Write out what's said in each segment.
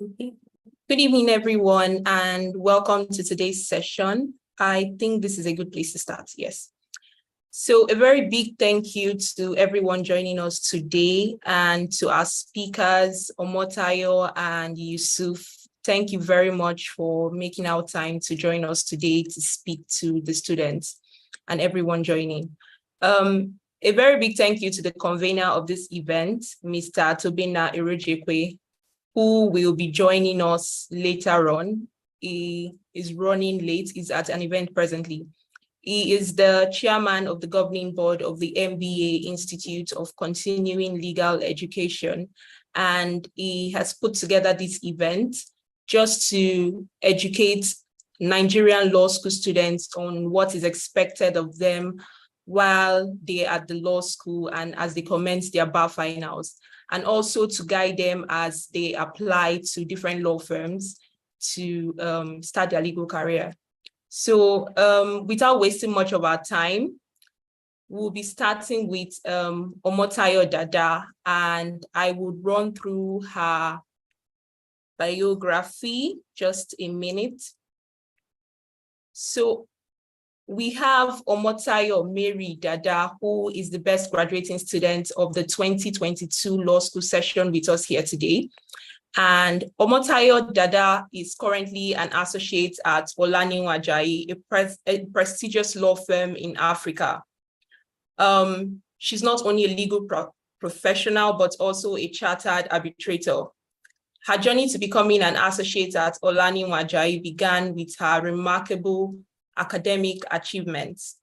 Okay. Good evening, everyone, and welcome to today's session. I think this is a good place to start, yes. So a very big thank you to everyone joining us today and to our speakers, Omotayo and Yusuf. Thank you very much for making our time to join us today to speak to the students and everyone joining. A very big thank you to the convener of this event, Mr. Tobina Erojekwe, who will be joining us later on. He is running late, he's at an event presently. He is the chairman of the governing board of the MBA Institute of Continuing Legal Education, and he has put together this event just to educate Nigerian law school students on what is expected of them while they're at the law school and as they commence their bar finals, and also to guide them as they apply to different law firms to start their legal career. So without wasting much of our time, we'll be starting with Omotayo Dada, and I would run through her biography, just a minute. So we have Omotayo Mary Dada, who is the best graduating student of the 2022 law school session with us here today. And Omotayo Dada is currently an associate at Olaniyan Ajayi, a prestigious law firm in Africa. She's not only a legal professional, but also a chartered arbitrator. Her journey to becoming an associate at Olaniyan Ajayi began with her remarkable academic achievements.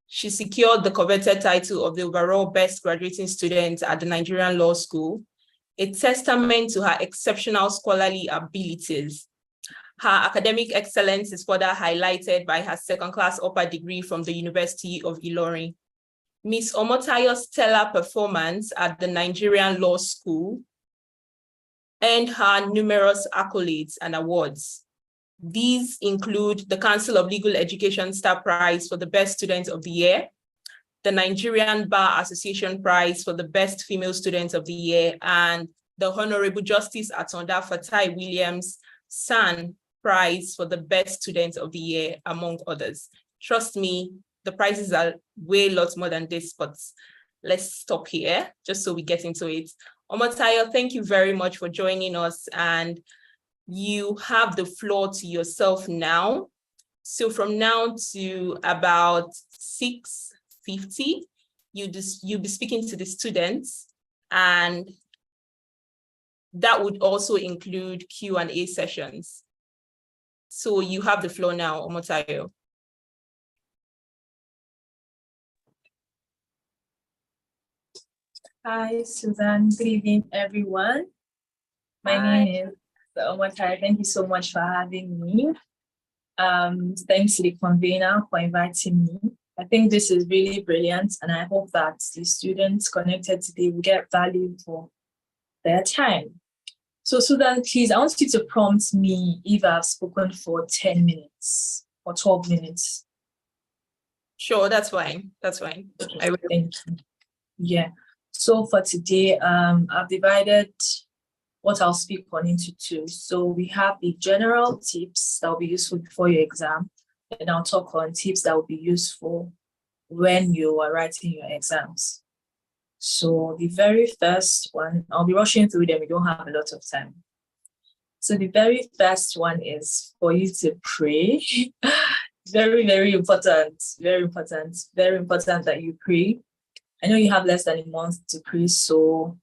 She secured the coveted title of the overall best graduating student at the Nigerian Law School, a testament to her exceptional scholarly abilities. Her academic excellence is further highlighted by her second-class upper degree from the University of Ilorin. Ms. Omotayo's stellar performance at the Nigerian Law School earned her numerous accolades and awards. These include the Council of Legal Education Star Prize for the Best Student of the Year, the Nigerian Bar Association Prize for the Best Female Student of the Year, and the Honorable Justice Atonda Fatai Williams San Prize for the Best Student of the Year, among others. Trust me, the prizes are way lots more than this, but let's stop here just so we get into it. Omotayo, thank you very much for joining us, and you have the floor to yourself now. So from now to about 6:50, you'll be speaking to the students, and that would also include Q&A sessions. So you have the floor now, Omotayo. Hi, Suzanne. Good evening, everyone. My name is Omotayo. Thank you so much for having me. Thanks to the convener for inviting me. I think this is really brilliant, and I hope that the students connected today will get value for their time. So Suzanne, please, I want you to prompt me if I've spoken for 10 minutes or 12 minutes. Sure, that's fine. That's fine. I will. Thank you. Yeah. So for today, I've divided what I'll speak on into two. So we have the general tips that will be useful before your exam, and I'll talk on tips that will be useful when you are writing your exams. So the very first one, I'll be rushing through them, we don't have a lot of time. So the very first one is for you to pray. Very, very important, very important, very important that you pray. I know you have less than a month to pray, so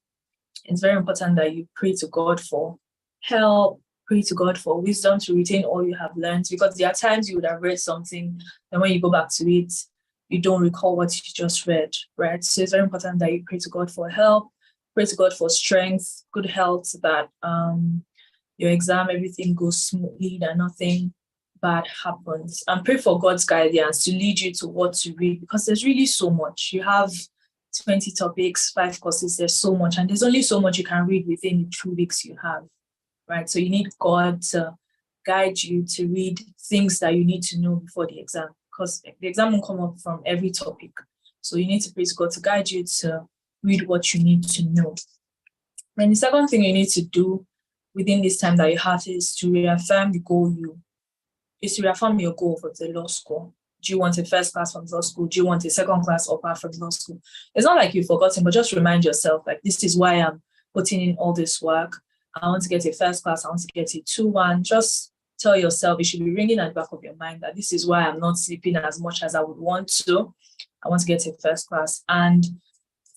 it's very important that you pray to God for help, pray to God for wisdom to retain all you have learned, because there are times you would have read something, and when you go back to it, you don't recall what you just read, right? So it's very important that you pray to God for help, pray to God for strength, good health, that your exam, everything goes smoothly, that nothing bad happens. And pray for God's guidance to lead you to what to read, because there's really so much. You have 20 topics, 5 courses, there's so much, and there's only so much you can read within the 2 weeks you have, right? So you need God to guide you to read things that you need to know before the exam, because the exam will come up from every topic. So you need to pray to God to guide you to read what you need to know. And the second thing you need to do within this time that you have is to reaffirm the goal to reaffirm your goal for the law school. Do you want a first class from law school? Do you want a second class upper from law school? It's not like you've forgotten, but just remind yourself, like, this is why I'm putting in all this work. I want to get a first class. I want to get a 2-1. Just tell yourself, it should be ringing at the back of your mind that this is why I'm not sleeping as much as I would want to. I want to get a first class. And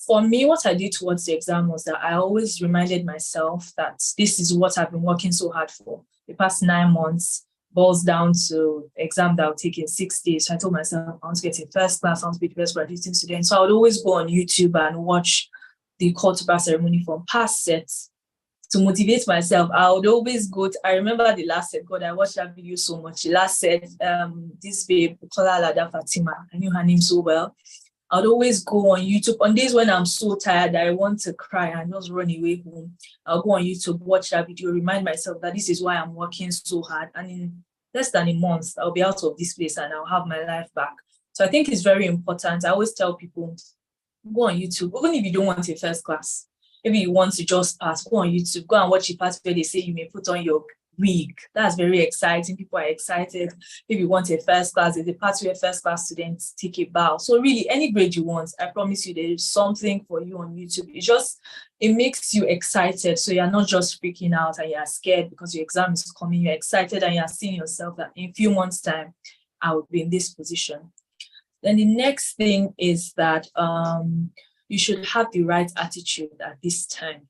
for me, what I did towards the exam was that I always reminded myself that this is what I've been working so hard for. The past 9 months boils down to exam that I'll take in 6 days. So I told myself, I want to get a first class, I want to be the best graduating student. So I would always go on YouTube and watch the call to bar ceremony from past sets to motivate myself. I would always I remember the last set, God, I watched that video so much. The last set, this babe, Bukola Alada Fatima, I knew her name so well. I would always go on YouTube on days when I'm so tired that I want to cry and just run away home. I'll go on YouTube, watch that video, remind myself that this is why I'm working so hard. And in less than a month, I'll be out of this place and I'll have my life back. So I think it's very important. I always tell people, go on YouTube, even if you don't want a first class. Maybe you want to just pass, go on YouTube, go and watch a part where they say you may put on your wig. That's very exciting. People are excited. If you want a first class, there's a part where first class students take a bow. So really, any grade you want, I promise you, there is something for you on YouTube. It makes you excited. So you're not just freaking out and you're scared because your exam is coming. You're excited and you're seeing yourself that in a few months' time, I will be in this position. Then the next thing is that you should have the right attitude at this time.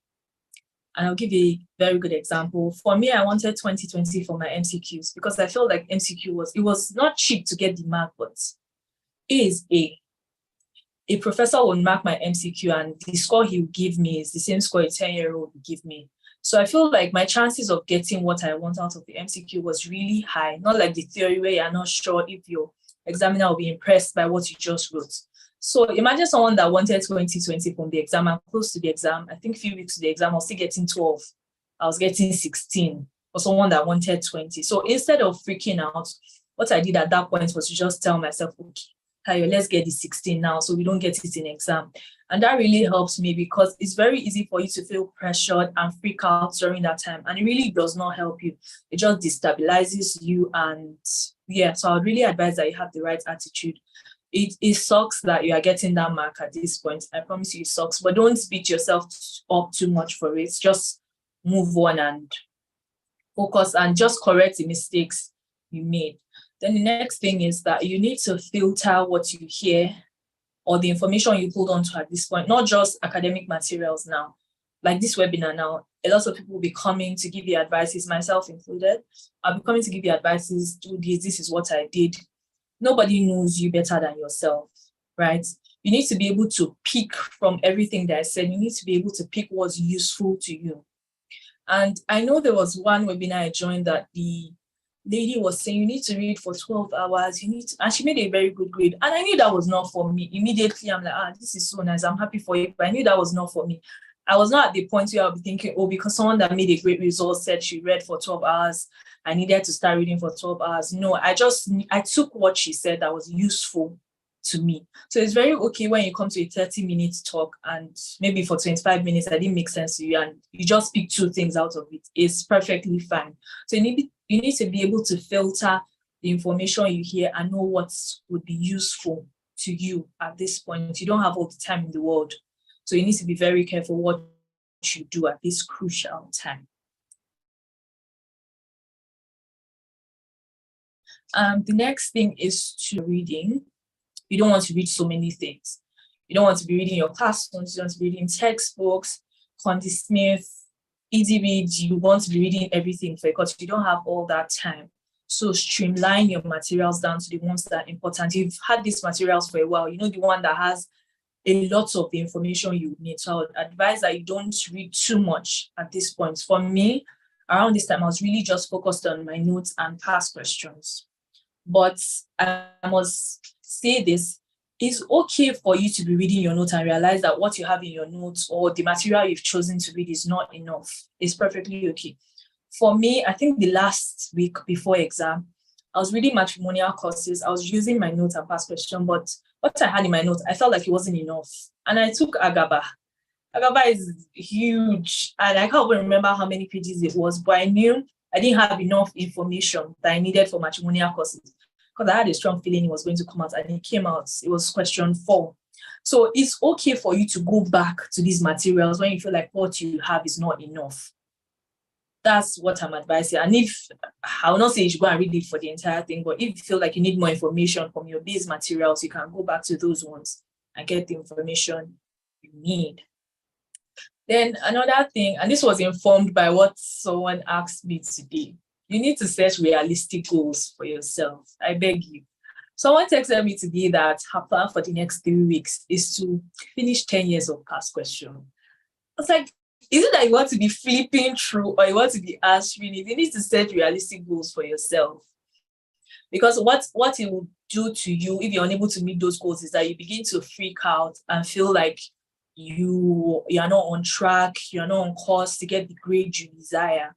And I'll give you a very good example. For me, I wanted 2020 for my MCQs because I felt like MCQ was not cheap to get the mark, but A is A. A professor will mark my MCQ and the score he will give me is the same score a 10-year-old will give me. So I feel like my chances of getting what I want out of the MCQ was really high, not like the theory where you're not sure if your examiner will be impressed by what you just wrote. So imagine someone that wanted 2020 from the exam. I'm close to the exam. I think a few weeks to the exam, I was still getting 12. I was getting 16 for someone that wanted 20. So instead of freaking out, what I did at that point was to just tell myself, okay, Tayo, let's get the 16 now so we don't get it in exam. And that really helps me because it's very easy for you to feel pressured and freak out during that time. And it really does not help you. It just destabilizes you. And yeah, so I would really advise that you have the right attitude. It sucks that you are getting that mark at this point. I promise you it sucks, but don't beat yourself up too much for it. Just move on and focus and just correct the mistakes you made. Then the next thing is that you need to filter what you hear or the information you hold on to at this point, not just academic materials now. Like this webinar now, a lot of people will be coming to give you advices, myself included. I'll be coming to give you advices, do this is what I did. Nobody knows you better than yourself, right? You need to be able to pick from everything that I said. You need to be able to pick what's useful to you. And I know there was one webinar I joined that the lady was saying, you need to read for 12 hours. And she made a very good grade. And I knew that was not for me. Immediately, I'm like, this is so nice. I'm happy for you. But I knew that was not for me. I was not at the point where I'll be thinking, because someone that made a great result said she read for 12 hours, I needed to start reading for 12 hours. No, I took what she said that was useful to me. So it's very okay when you come to a 30-minute talk and maybe for 25 minutes, that didn't make sense to you and you just pick 2 things out of it. It's perfectly fine. So you need to be able to filter the information you hear and know what would be useful to you at this point. You don't have all the time in the world. So you need to be very careful what you do at this crucial time. The next thing is to reading. You don't want to read so many things. You don't want to be reading your class notes. You don't want to be reading textbooks, Condy Smith, EDB. You want to be reading everything because you don't have all that time. So streamline your materials down to the ones that are important. You've had these materials for a while. You know the one that has a lot of the information you need. So I would advise that you don't read too much at this point. For me, around this time, I was really just focused on my notes and past questions. But I must say this, it's okay for you to be reading your notes and realize that what you have in your notes or the material you've chosen to read is not enough. It's perfectly okay. For me, I think the last week before exam, I was reading matrimonial courses. I was using my notes and past question, but what I had in my notes, I felt like it wasn't enough. And I took Agaba. Agaba is huge, and I can't even remember how many pages it was, but I knew I didn't have enough information that I needed for matrimonial courses because I had a strong feeling it was going to come out, and it came out. It was question 4. So it's okay for you to go back to these materials when you feel like what you have is not enough. That's what I'm advising. And if I will not say you should go and read it for the entire thing, but if you feel like you need more information from your base materials, you can go back to those ones and get the information you need. Then another thing, and this was informed by what someone asked me today, you need to set realistic goals for yourself. I beg you. Someone texted me today that her plan for the next 3 weeks is to finish 10 years of past question. I was like, is it that you want to be flipping through or you want to be answering it? You need to set realistic goals for yourself. Because what it will do to you if you're unable to meet those goals is that you begin to freak out and feel like you are not on track, you're not on course to get the grade you desire.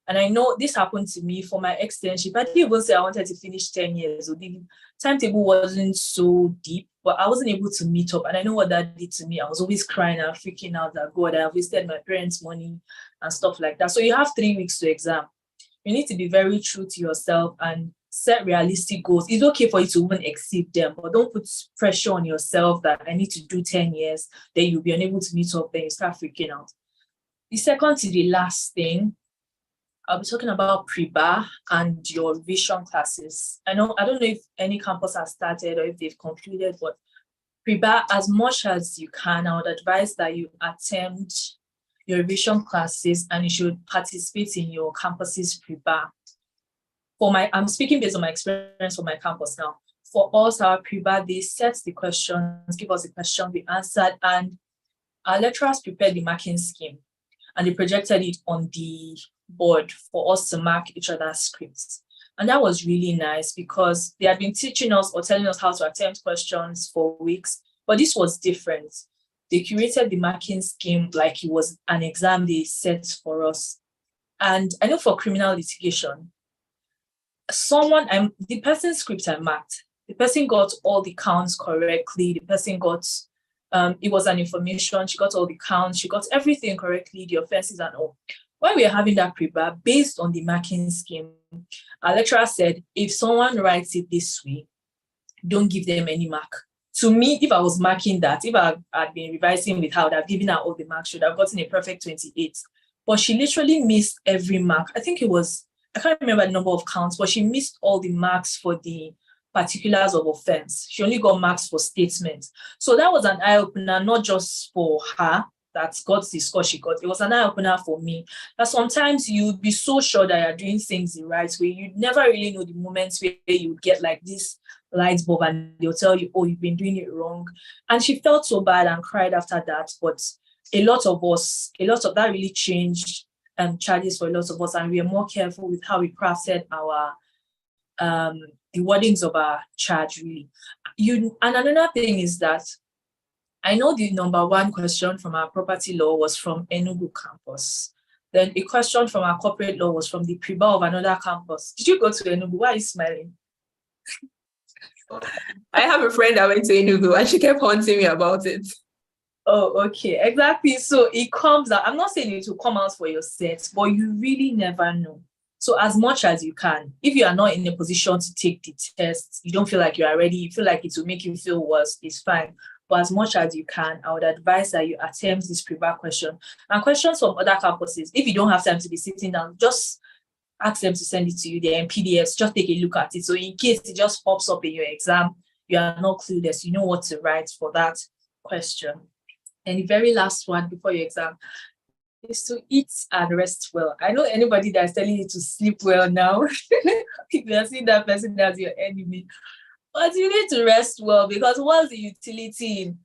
And I know this happened to me for my externship. I didn't even say I wanted to finish 10 years. Or the timetable wasn't so deep, but I wasn't able to meet up. And I know what that did to me. I was always crying and freaking out that God, I have wasted my parents' money and stuff like that. So you have 3 weeks to exam. You need to be very true to yourself and set realistic goals. It's okay for you to even exceed them, but don't put pressure on yourself that I need to do 10 years, then you'll be unable to meet up, then you start freaking out. The second to the last thing, I'll be talking about pre-bar and your revision classes. I don't know if any campus has started or if they've concluded, but pre-bar, as much as you can, I would advise that you attend your revision classes and you should participate in your campus's pre-bar. I'm speaking based on my experience for my campus now. For us, our pre-bar, they set the questions, give us the question, we answered, and our lecturers prepared the marking scheme and they projected it on the board for us to mark each other's scripts. And that was really nice because they had been teaching us or telling us how to attempt questions for weeks, but this was different. They curated the marking scheme like it was an exam they set for us. And I know for criminal litigation, the person's script I marked, the person got all the counts correctly, the person got, it was an information, she got all the counts, she got everything correctly, the offenses and all. When we were having that pre-bar, based on the marking scheme, our lecturer said, if someone writes it this way, don't give them any mark. To me, if I was marking that, if I had been revising with her, I would have given her all the marks, should have gotten a perfect 28. But she literally missed every mark. I can't remember the number of counts, but she missed all the marks for the particulars of offense. She only got marks for statements. So that was an eye-opener, not just for her that got the score she got. It was an eye-opener for me. That sometimes you'd be so sure that you're doing things the right way. You'd never really know the moments where you would get like this light bulb and they'll tell you, oh, you've been doing it wrong. And she felt so bad and cried after that. But a lot of that really changed charges for a lot of us, and we are more careful with how we crafted our the wordings of our charge, really. And another thing is that I know the number 1 question from our property law was from Enugu campus. Then a question from our corporate law was from the pre-bar of another campus. Did you go to Enugu? Why are you smiling? I have a friend that went to Enugu and she kept haunting me about it. Oh, okay, exactly. So it comes out. I'm not saying it will come out for your set, but you really never know. So as much as you can, if you are not in a position to take the test, you don't feel like you are ready, you feel like it will make you feel worse, it's fine. But as much as you can, I would advise that you attempt this pre-bar question. And questions from other campuses, if you don't have time to be sitting down, just ask them to send it to you. They're in PDFs, just take a look at it. So in case it just pops up in your exam, you are not clueless, you know what to write for that question. And the very last one before your exam is to eat and rest well. I know anybody that's telling you to sleep well now, if you're seeing that person as your enemy, but you need to rest well, because what's the utility in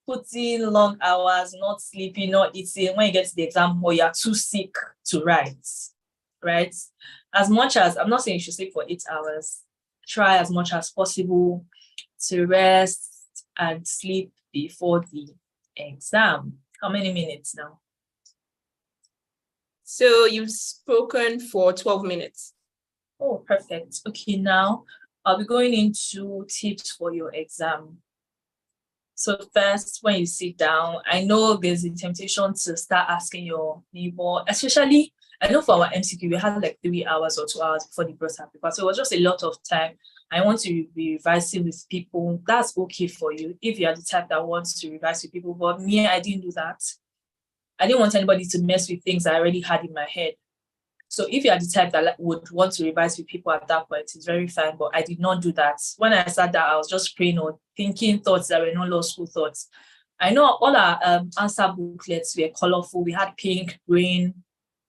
putting long hours, not sleeping, not eating, when you get to the exam hall, you're too sick to write, right? As much as, I'm not saying you should sleep for 8 hours, try as much as possible to rest and sleep before the exam. How many minutes now? So you've spoken for 12 minutes. Oh, perfect. Okay, now I'll be going into tips for your exam. So first, when you sit down, I know there's a temptation to start asking your neighbor, especially, I know for our MCQ, we had like 3 hours or 2 hours before the broadcast paper. So it was just a lot of time. I want to be revising with people. That's okay for you if you are the type that wants to revise with people. But me, I didn't do that. I didn't want anybody to mess with things I already had in my head. So if you are the type that would want to revise with people at that point, it's very fine. But I did not do that. When I sat down, I was just praying or thinking thoughts that were not law school thoughts. I know all our answer booklets were colorful. We had pink, green,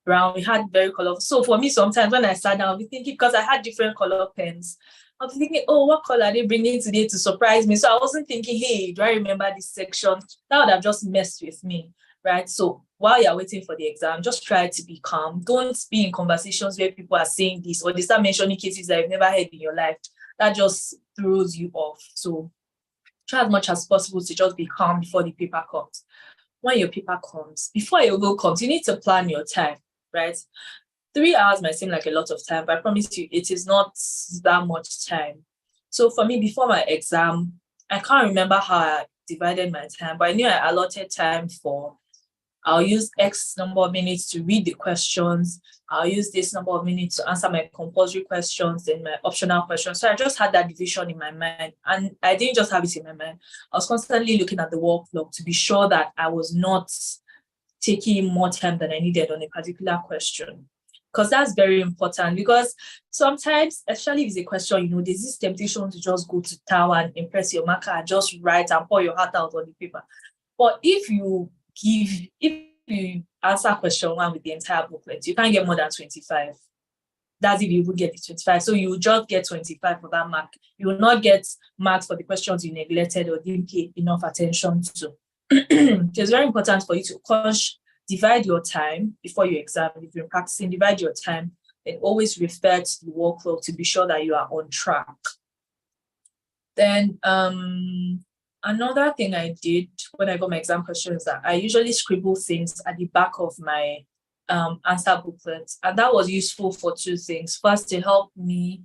brown. We had very colorful. So for me, sometimes when I sat down, I'll be thinking, because I had different color pens, I'll be thinking, oh, what color are they bringing today to surprise me? So I wasn't thinking, hey, do I remember this section? That would have just messed with me, right? So while you're waiting for the exam, just try to be calm. Don't be in conversations where people are saying this or they start mentioning cases that you've never heard in your life. That just throws you off. So try as much as possible to just be calm before the paper comes. When your paper comes, before it will come, you need to plan your time, right? 3 hours might seem like a lot of time, but I promise you, it is not that much time. So for me, before my exam, I can't remember how I divided my time, but I knew I allotted time for, I'll use X number of minutes to read the questions. I'll use this number of minutes to answer my compulsory questions and my optional questions. So I just had that division in my mind. And I didn't just have it in my mind. I was constantly looking at the workflow to be sure that I was not taking more time than I needed on a particular question. Because that's very important, because sometimes, especially if it's a question, there's this temptation to just go to town and impress your marker and just write and pour your heart out on the paper. But if you answer question 1 with the entire booklet, you can't get more than 25. That's if you will get the 25. So you will just get 25 for that mark. You will not get marks for the questions you neglected or didn't pay enough attention to. It's very important for you to divide your time before your exam. If you're practicing, divide your time and always refer to the workflow to be sure that you are on track. Then another thing I did when I got my exam question is that I usually scribble things at the back of my answer booklet. And that was useful for 2 things. First, to help me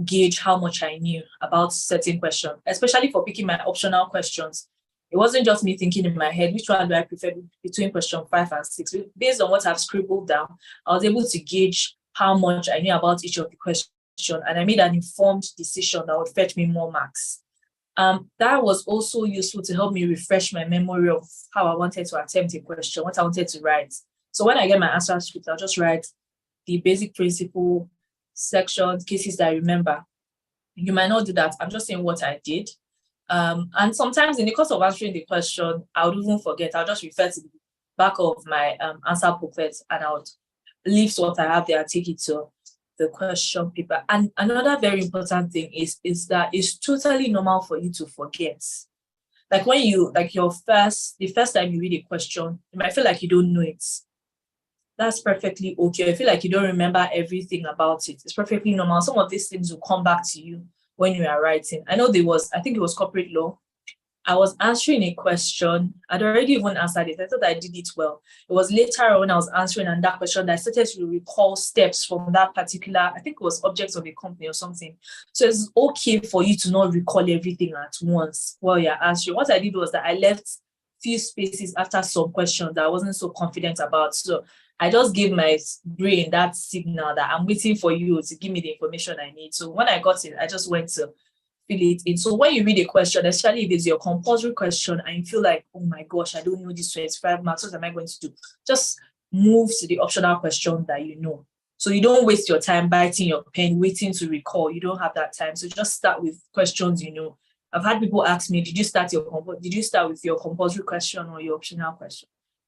gauge how much I knew about certain questions, especially for picking my optional questions. It wasn't just me thinking in my head, which one do I prefer between question 5 and 6? Based on what I've scribbled down, I was able to gauge how much I knew about each of the questions, and I made an informed decision that would fetch me more marks. That was also useful to help me refresh my memory of how I wanted to attempt a question, what I wanted to write. So when I get my answer script, I'll just write the basic principle, sections, cases that I remember. You might not do that. I'm just saying what I did. And sometimes in the course of answering the question, I would even forget. I'll just refer to the back of my answer booklet and I would leave what I have there and take it to the question paper. And another very important thing is that it's totally normal for you to forget. Like when the first time you read a question, you might feel like you don't know it. That's perfectly okay. I feel like you don't remember everything about it. It's perfectly normal. Some of these things will come back to you when you are writing. I think it was corporate law. I was answering a question. I'd already even answered it. I thought I did it well. It was later when I was answering and that question that I started to recall steps from that particular, I think it was objects of a company or something. So it's okay for you to not recall everything at once while you're answering. What I did was that I left few spaces after some questions that I wasn't so confident about. So I just gave my brain that signal that I'm waiting for you to give me the information I need. So when I got it, I just went to fill it in. So when you read a question, especially if it's your compulsory question and you feel like, oh my gosh, I don't know this 25 marks, what am I going to do? Just move to the optional question that you know. So you don't waste your time biting your pen, waiting to recall. You don't have that time. So just start with questions you know. I've had people ask me, did you start with your compulsory question or your optional question?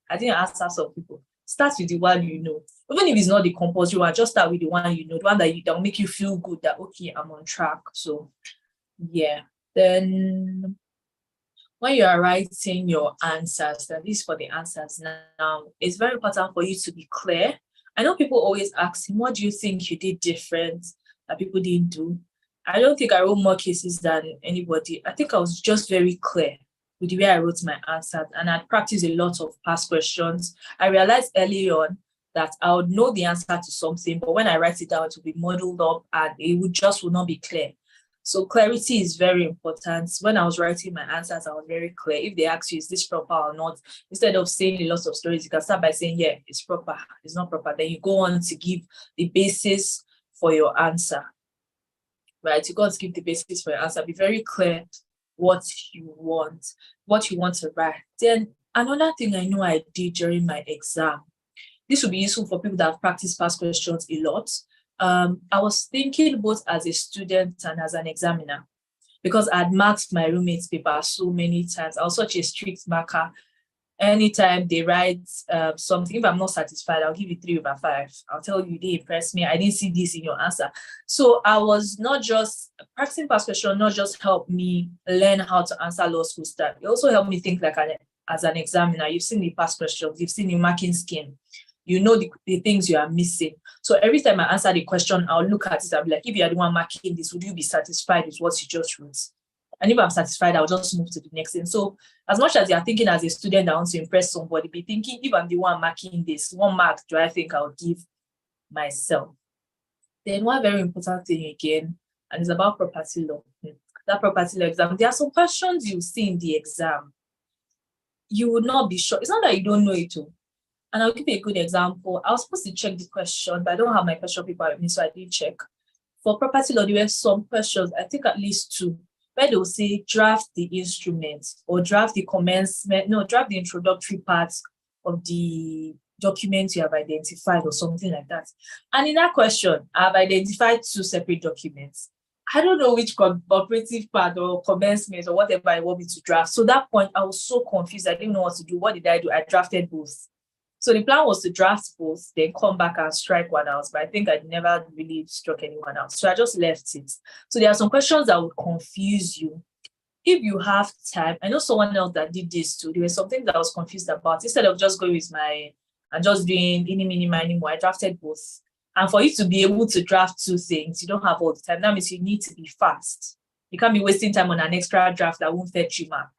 I think I asked some people. Start with the one you know. Even if it's not the compulsory one, just start with the one you know, the one that will make you feel good that, okay, I'm on track. So, yeah. Then when you are writing your answers, at least for the answers now, it's very important for you to be clear. I know people always ask me, what do you think you did different that people didn't do? I don't think I wrote more cases than anybody. I think I was just very clear with the way I wrote my answers, and I'd practiced a lot of past questions. I realized early on that I would know the answer to something, but when I write it down, it will be muddled up and it would not be clear. So clarity is very important. When I was writing my answers, I was very clear. If they ask you, is this proper or not? Instead of saying a lot of stories, you can start by saying, yeah, it's proper, it's not proper. Then you go on to give the basis for your answer, right? You got to give the basis for your answer. Be very clear what you want to write. Then another thing I know I did during my exam, this will be useful for people that have practiced past questions a lot. I was thinking both as a student and as an examiner, because I'd marked my roommate's paper so many times. I was such a strict marker. Anytime they write something, if I'm not satisfied, I'll give you 3/5. I'll tell you, they impressed me. I didn't see this in your answer. So I was not just practicing past question, not just helped me learn how to answer law school style. It also helped me think like as an examiner. You've seen the past questions, you've seen the marking scheme, you know the things you are missing. So every time I answer the question, I'll look at it. I'll be like, if you are the one marking this, would you be satisfied with what you just wrote? And if I'm satisfied, I'll just move to the next thing. So as much as you're thinking as a student that wants to impress somebody, be thinking, if I'm the one marking this, what mark do I think I'll give myself? Then one very important thing again, and it's about property law. That property law exam, there are some questions you see in the exam. You would not be sure. It's not that you don't know it all. And I'll give you a good example. I was supposed to check the question, but I don't have my question paper with me, so I did check. For property law, there were some questions, I think at least 2, where they'll say draft the instrument or draft the draft the introductory parts of the document you have identified or something like that. And in that question, I've identified 2 separate documents. I don't know which operative part or commencement or whatever I want me to draft. So at that point, I was so confused. I didn't know what to do. What did I do? I drafted both. So the plan was to draft both, then come back and strike one out. But I think I never really struck anyone out. So I just left it. So there are some questions that would confuse you. If you have time, I know someone else that did this too. There was something that I was confused about. Instead of just going with and just doing mini, I drafted both. And for you to be able to draft 2 things, you don't have all the time. That means you need to be fast. You can't be wasting time on an extra draft that won't fetch you mark.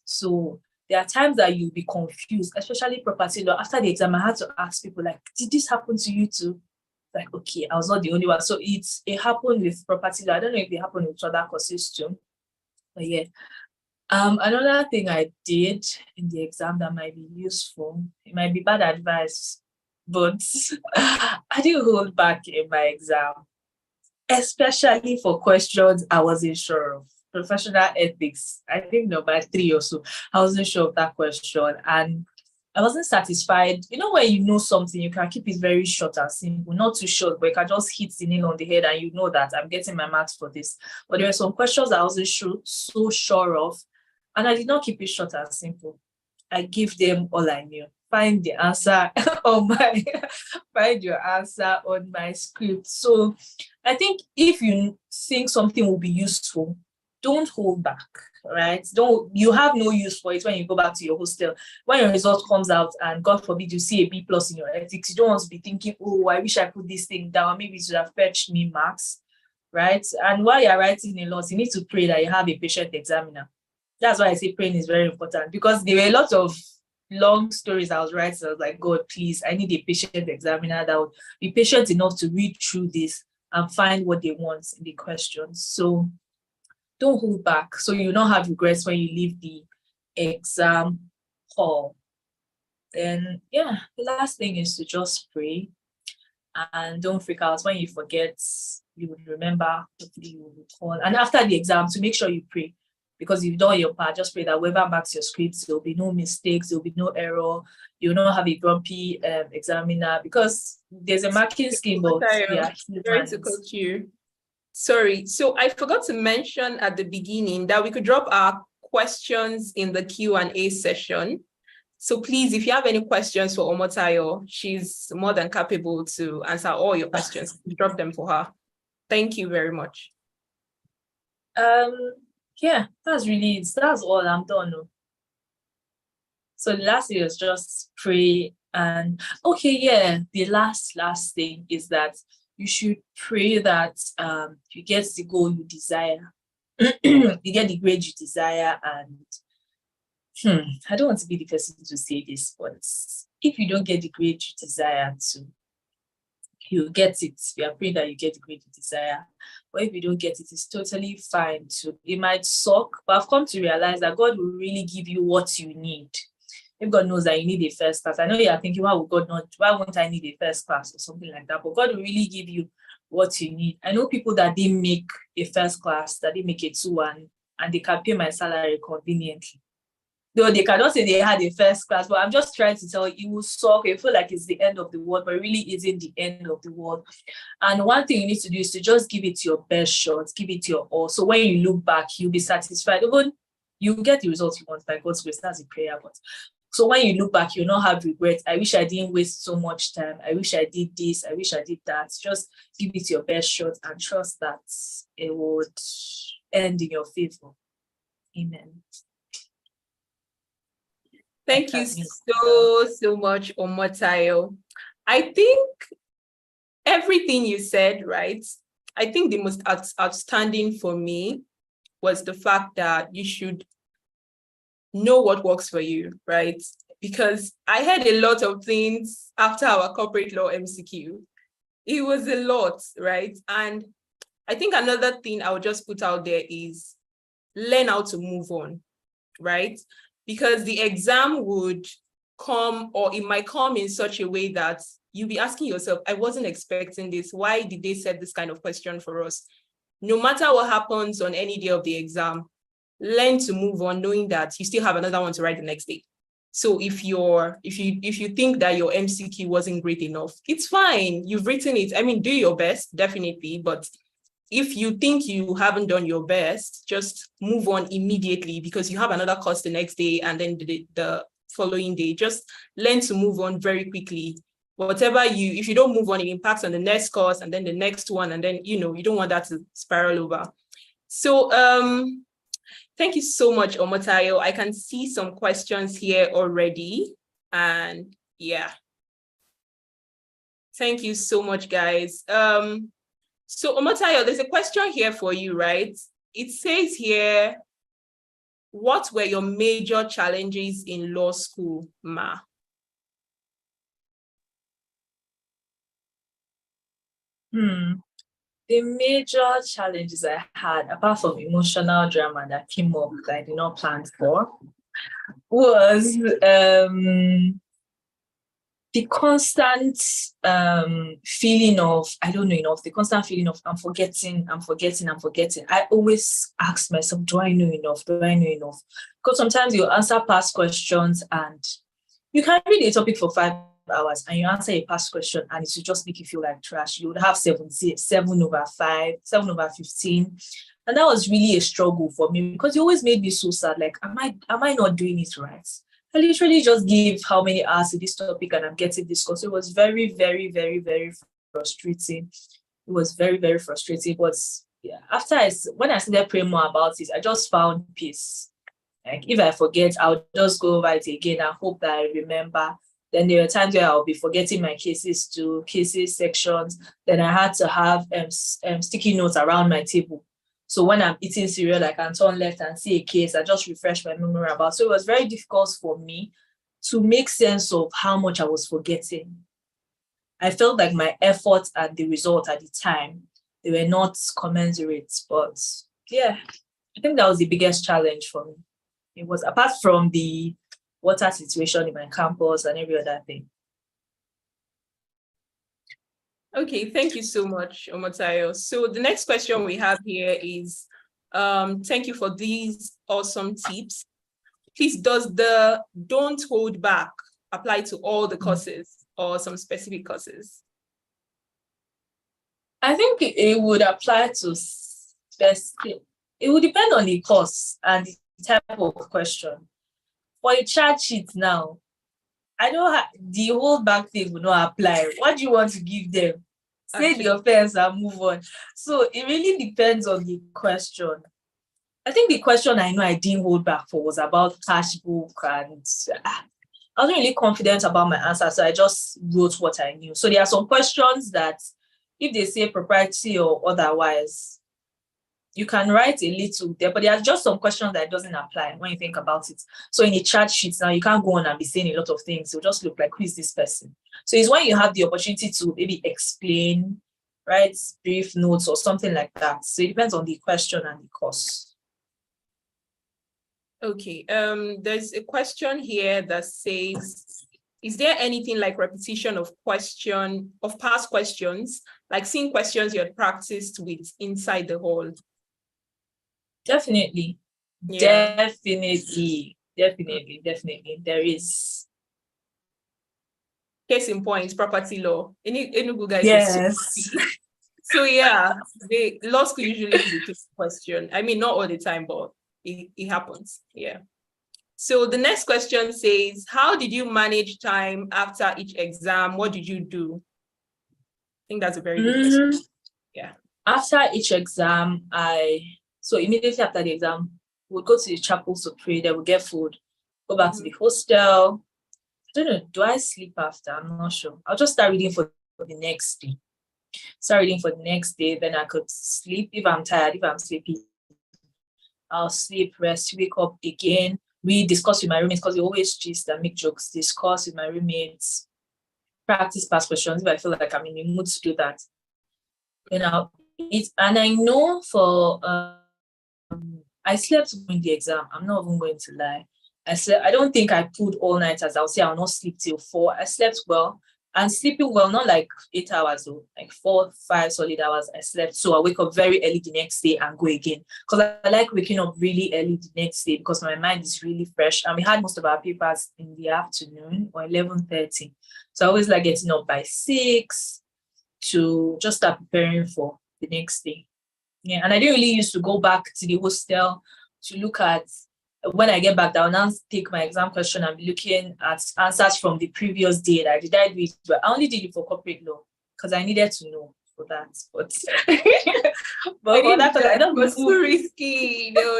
So there are times that you'll be confused, especially property law. After the exam, I had to ask people, like, did this happen to you too? Like, okay, I was not the only one. So it happened with property law. I don't know if it happened with other courses too. But yeah. Another thing I did in the exam that might be useful, it might be bad advice, but I didn't hold back in my exam, especially for questions I wasn't sure of. Professional ethics, I think number 3 or so. I wasn't sure of that question and I wasn't satisfied. You know, when you know something, you can keep it very short and simple, not too short, but you can just hit the nail on the head and you know that I'm getting my marks for this. But there were some questions I wasn't so sure of, and I did not keep it short and simple. I gave them all I knew. Find the answer find your answer on my script. So I think if you think something will be useful, don't hold back, right? You have no use for it when you go back to your hostel. When your result comes out and God forbid you see a B+ in your ethics, you don't want to be thinking, oh, I wish I put this thing down. Maybe it should have fetched me marks, right? And while you're writing a lot, you need to pray that you have a patient examiner. That's why I say praying is very important, because there were a lot of long stories I was writing. I was like, God, please, I need a patient examiner that would be patient enough to read through this and find what they want in the questions. So don't hold back, so you don't have regrets when you leave the exam hall. Then, yeah, the last thing is to just pray and don't freak out. When you forget, you will remember, hopefully you will recall. And after the exam, to make sure you pray, because you've done your part, just pray that whoever marks your scripts, there'll be no mistakes, there'll be no error, you'll not have a grumpy examiner, because there's a marking scheme, but yeah, sorry to coach you. Sorry, so I forgot to mention at the beginning that we could drop our questions in the Q&A session. So please, if you have any questions for Omotayo, she's more than capable to answer all your questions. Drop them for her. Thank you very much. Yeah, that's really it. That's all. I'm done. So the last thing is just pray. And okay, yeah, the last thing is that you should pray that you get the goal you desire. You get the grade you desire. And I don't want to be the person to say this, but if you don't get the grade you desire to, you get it. We are praying that you get the grade you desire. But if you don't get it, it's totally fine too. It might suck, but I've come to realize that God will really give you what you need. If God knows that you need a first class, I know you are thinking, why won't I need a first class or something like that? But God will really give you what you need. I know people that didn't make a first class, that didn't make a 2-1, and they can pay my salary conveniently. Though they cannot say they had a first class, but I'm just trying to tell you, it will suck. You feel like it's the end of the world, but it really isn't the end of the world. And one thing you need to do is to just give it your best shot, give it your all. So when you look back, you'll be satisfied. Even you get the results you want by God's grace. That's a prayer. But so when you look back, you'll not have regrets. I wish I didn't waste so much time. I wish I did this. I wish I did that. Just give it your best shot and trust that it would end in your favor. Amen. Thank you so much, Omotayo. I think everything you said, right? I think the most outstanding for me was the fact that you should know what works for you, right? Because I heard a lot of things after our corporate law MCQ. It was a lot, right? And I think another thing I would just put out there is learn how to move on, right? Because the exam would come, or it might come in such a way that you'll be asking yourself, I wasn't expecting this. Why did they set this kind of question for us? No matter what happens on any day of the exam, learn to move on, knowing that you still have another one to write the next day. So if you think that your MCQ wasn't great enough, it's fine. You've written it. I mean, do your best, definitely. But if you think you haven't done your best, just move on immediately, because you have another course the next day and then the following day. Just learn to move on very quickly. If you don't move on, it impacts on the next course and then the next one. And then, you don't want that to spiral over. So thank you so much, Omotayo. I can see some questions here already. And yeah. Thank you so much, guys. So Omotayo, there's a question here for you, right? It says here, what were your major challenges in law school, Ma? The major challenges I had, apart from emotional drama that came up that I did not plan for, was the constant feeling of, I don't know enough, the constant feeling of I'm forgetting. I always ask myself, do I know enough? Because sometimes you answer past questions and you can read a topic for 5 hours and you answer a past question and it will just make you feel like trash. You would have 7 over 5, 7 over 15. And that was really a struggle for me because it always made me so sad. Like, am I not doing it right? I literally just give how many hours to this topic and I'm getting this course. It was very, very, very, very frustrating. It was very, very frustrating. But yeah, when I started praying more about it, I just found peace. Like if I forget, I'll just go over it again and hope that I remember. Then there were times where I'll be forgetting my cases sections. Then I had to have sticky notes around my table. So when I'm eating cereal, I can turn left and see a case. I just refresh my memory about. So it was very difficult for me to make sense of how much I was forgetting. I felt like my effort and the result at the time, they were not commensurate. But yeah, I think that was the biggest challenge for me. It was apart from the water situation in my campus and every other thing. Okay, thank you so much, Omotayo. So the next question we have here is, thank you for these awesome tips. Please, does the don't hold back apply to all the courses or some specific courses? I think it would apply to specific. It would depend on the course and the type of question. For a chat sheet now, I know the whole back thing will not apply. What do you want to give them? Say the offense and move on. So it really depends on the question. I think the question I know I didn't hold back for was about cash book, and I wasn't really confident about my answer, so I just wrote what I knew. So there are some questions that if they say proprietary or otherwise, you can write a little there, but there's just some questions that doesn't apply when you think about it. So in a chat sheet now, you can't go on and be saying a lot of things. It'll just look like, who is this person? So it's when you have the opportunity to maybe explain, write brief notes or something like that. So it depends on the question and the course. Okay, there's a question here that says, is there anything like repetition of past questions, like seeing questions you had practiced with inside the hall? Definitely. Yeah. Definitely. There is. Case in point, property law. Enugu guys. Yes. So yeah, the law school usually repeats the question. I mean, not all the time, but it happens. Yeah. So the next question says, how did you manage time after each exam? What did you do? I think that's a very good question. Yeah. After each exam, so immediately after the exam, we'll go to the chapel to pray, then we'll get food, go back to the hostel. I don't know, do I sleep after? I'm not sure. I'll just start reading for the next day. Then I could sleep if I'm tired, if I'm sleepy. I'll sleep, rest, wake up again, discuss with my roommates, because we always gist and make jokes, discuss with my roommates, practice past questions if I feel like I'm in the mood to do that. Then I'll eat, and I know for I slept during the exam. I'm not even going to lie. I don't think I pulled all night, as I'll say I'll not sleep till 4. I slept well, and sleeping well, not like 8 hours though, like 4, 5 solid hours I slept. So I wake up very early the next day and go again. Because I like waking up really early the next day because my mind is really fresh. And we had most of our papers in the afternoon or 11:30. So I always like getting up by 6 to just start preparing for the next day. Yeah, and I didn't really used to go back to the hostel to look at, when I get back down, I'll take my exam question and be looking at answers from the previous day. That did I do it? But I only did it for corporate law because I needed to know for that. But I don't was too risky. No,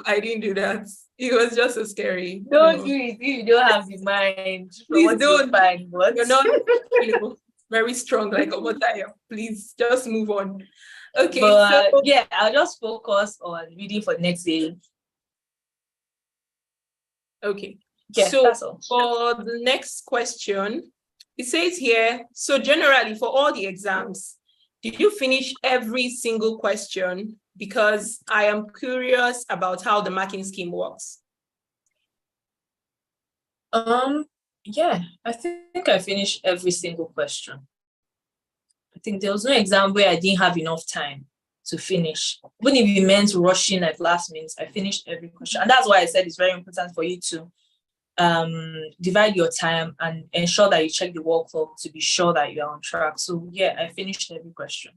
I didn't do that. It was just so scary. Don't do it if you don't have the mind. Please don't. But You're not very strong like Omotayo. Please just move on. Okay. But so yeah, I'll just focus on reading for the next day. Okay. Yeah, so for the next question, it says here, so generally for all the exams, did you finish every single question? Because I am curious about how the marking scheme works. Yeah, I think I finished every single question. I think there was no exam where I didn't have enough time to finish. Even if it meant rushing like last minute, I finished every question. And that's why I said it's very important for you to divide your time and ensure that you check the work clock to be sure that you're on track. So yeah, I finished every question.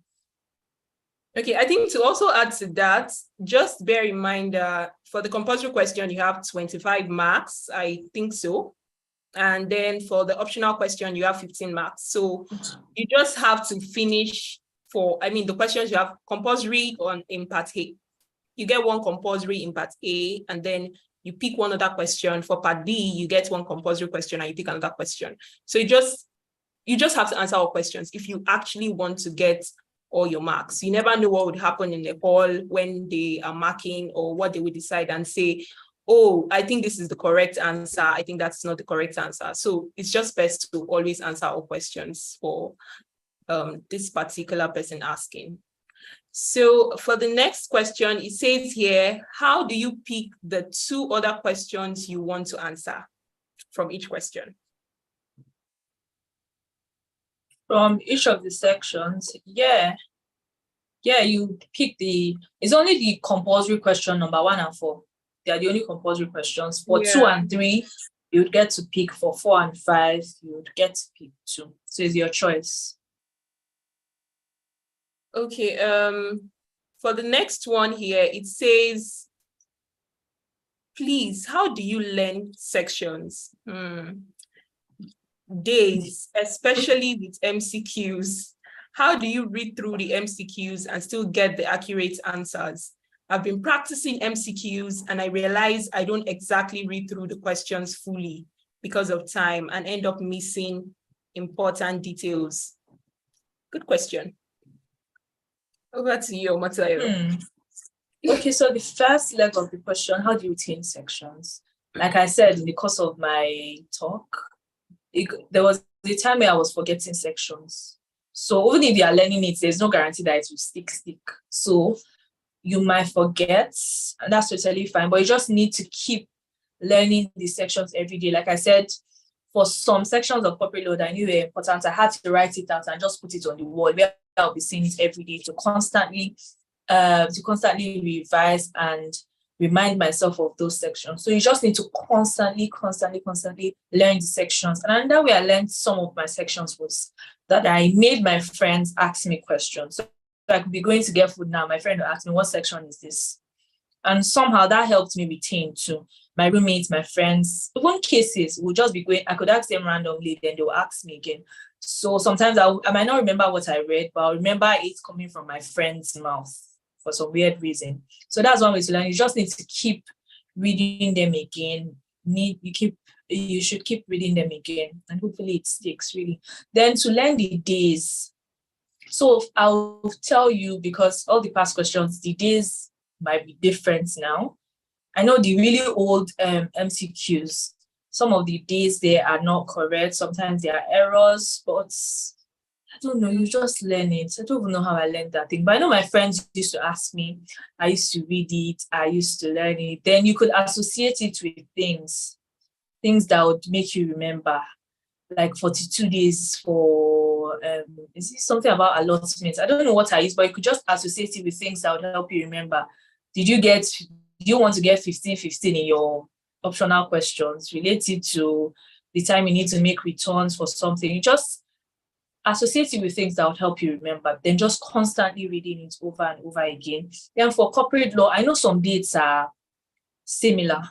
Okay, I think to also add to that, just bear in mind for the compulsory question, you have 25 marks, I think so. And then for the optional question, you have 15 marks. So you just have to finish the questions you have compulsory in part A. You get one compulsory in part A, and then you pick one other question. For part B, you get one compulsory question and you pick another question. So you just have to answer all questions if you actually want to get all your marks. You never know what would happen in the hall when they are marking or what they would decide and say, oh, I think this is the correct answer. I think that's not the correct answer. So it's just best to always answer all questions for this particular person asking. So for the next question, it says here, how do you pick the 2 other questions you want to answer from each question? From each of the sections, yeah, you pick it's only the compulsory question number 1 and 4. They are the only compulsory questions. For 2 and 3, you would get to pick. For 4 and 5, you would get to pick 2. So it's your choice. Okay, for the next one here, it says, please, how do you learn sections? Days, especially with MCQs. How do you read through the MCQs and still get the accurate answers? I've been practicing MCQs and I realize I don't exactly read through the questions fully because of time and end up missing important details. Good question. Over to you, Omotayo. Okay, so the first leg of the question, how do you retain sections? Like I said in the course of my talk, there was a time where I was forgetting sections. So even if you are learning it, there's no guarantee that it will stick. So you might forget, and that's totally fine, but you just need to keep learning the sections every day. Like I said, for some sections of corporate law that I knew were important, I had to write it out and just put it on the wall where I'll be seeing it every day to constantly revise and remind myself of those sections. So you just need to constantly learn the sections. And another way I learned some of my sections was that I made my friends ask me questions. So I could be going to get food now. My friend will ask me, what section is this? And somehow that helped me retain too. My roommates, my friends, even cases will just be going, I could ask them randomly, then they'll ask me again. So sometimes I might not remember what I read, but I'll remember it coming from my friend's mouth for some weird reason. So that's one way to learn. You just need to keep reading them again. You should keep reading them again, and hopefully it sticks really. Then to learn the days. So I'll tell you, because all the past questions, the days might be different now. I know the really old MCQs, some of the days there are not correct. Sometimes there are errors, but I don't know, you just learn it. I don't even know how I learned that thing. But I know my friends used to ask me, I used to read it, I used to learn it. Then you could associate it with things that would make you remember. Like 42 days for, is it something about allotments? I don't know what I use, but you could just associate it with things that would help you remember. Do you want to get 15 in your optional questions related to the time you need to make returns for something? You just associate it with things that would help you remember, then just constantly reading it over and over again. Then for corporate law, I know some dates are similar.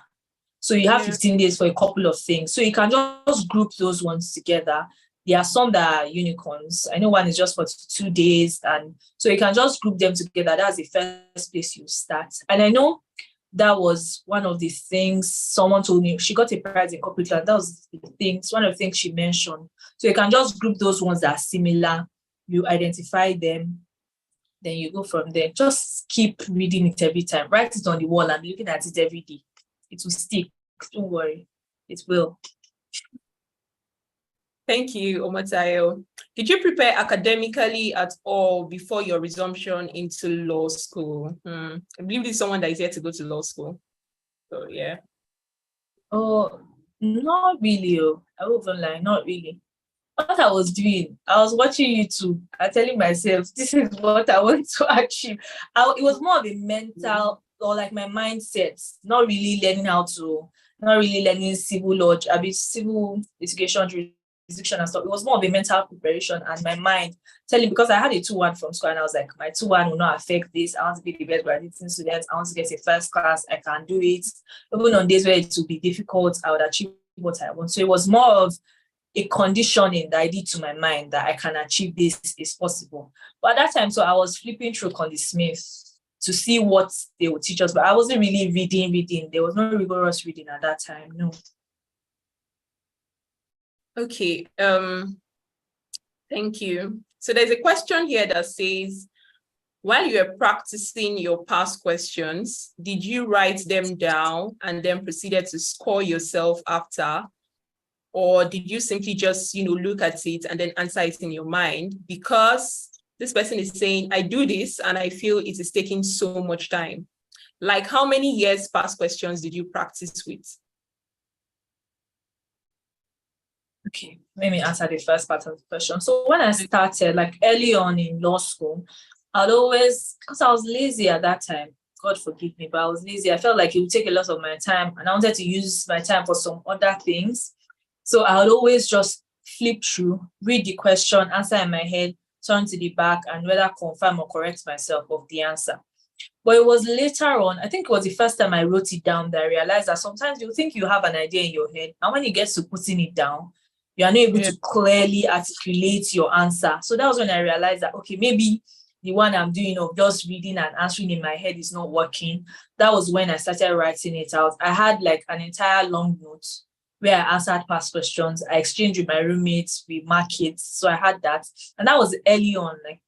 So you have 15 days for a couple of things. So you can just group those ones together. There are some that are unicorns. I know one is just for 2 days. And so you can just group them together. That's the first place you start. And I know that was one of the things someone told me. She got a prize in corporate law. That was one of the things she mentioned. So you can just group those ones that are similar. You identify them. Then you go from there. Just keep reading it every time. Write it on the wall and be looking at it every day. It will stick. Don't worry. It will. Thank you, Omotayo. Did you prepare academically at all before your resumption into law school? I believe this is someone that is here to go to law school. So, yeah. Oh, not really. I won't lie, not really. What I was doing, I was watching YouTube and telling myself, this is what I want to achieve. It was more of a mental, or like my mindset, not really learning civil law, civil litigation and stuff. It was more of a mental preparation and my mind telling, because I had a 2-1 from school and I was like, my 2-1 will not affect this. I want to be the best graduating student. I want to get a first class. I can do it. Even on days where it will be difficult, I would achieve what I want. So it was more of a conditioning that I did to my mind that I can achieve this, is possible. But at that time, so I was flipping through Condy Smith to see what they would teach us, but I wasn't really reading. There was no rigorous reading at that time, no. Okay, thank you. So there's a question here that says, while you were practicing your past questions, did you write them down and then proceeded to score yourself after? Or did you simply just, look at it and then answer it in your mind? Because this person is saying, I do this and I feel it is taking so much time. Like, how many years past questions did you practice with? Okay, let me answer the first part of the question. So when I started, like early on in law school, I'd always, because I was lazy at that time, God forgive me, but I was lazy. I felt like it would take a lot of my time and I wanted to use my time for some other things. So I would always just flip through, read the question, answer in my head, turn to the back, and whether confirm or correct myself of the answer. But it was later on, I think it was the first time I wrote it down, that I realized that sometimes you think you have an idea in your head, and when you get to putting it down, you are not able to clearly articulate your answer. So that was when I realized that, okay, maybe the one I'm doing of just reading and answering in my head is not working. That was when I started writing it out. I had like an entire long note where I answered past questions. I exchanged with my roommates, we mark it. So I had that. And that was early on, like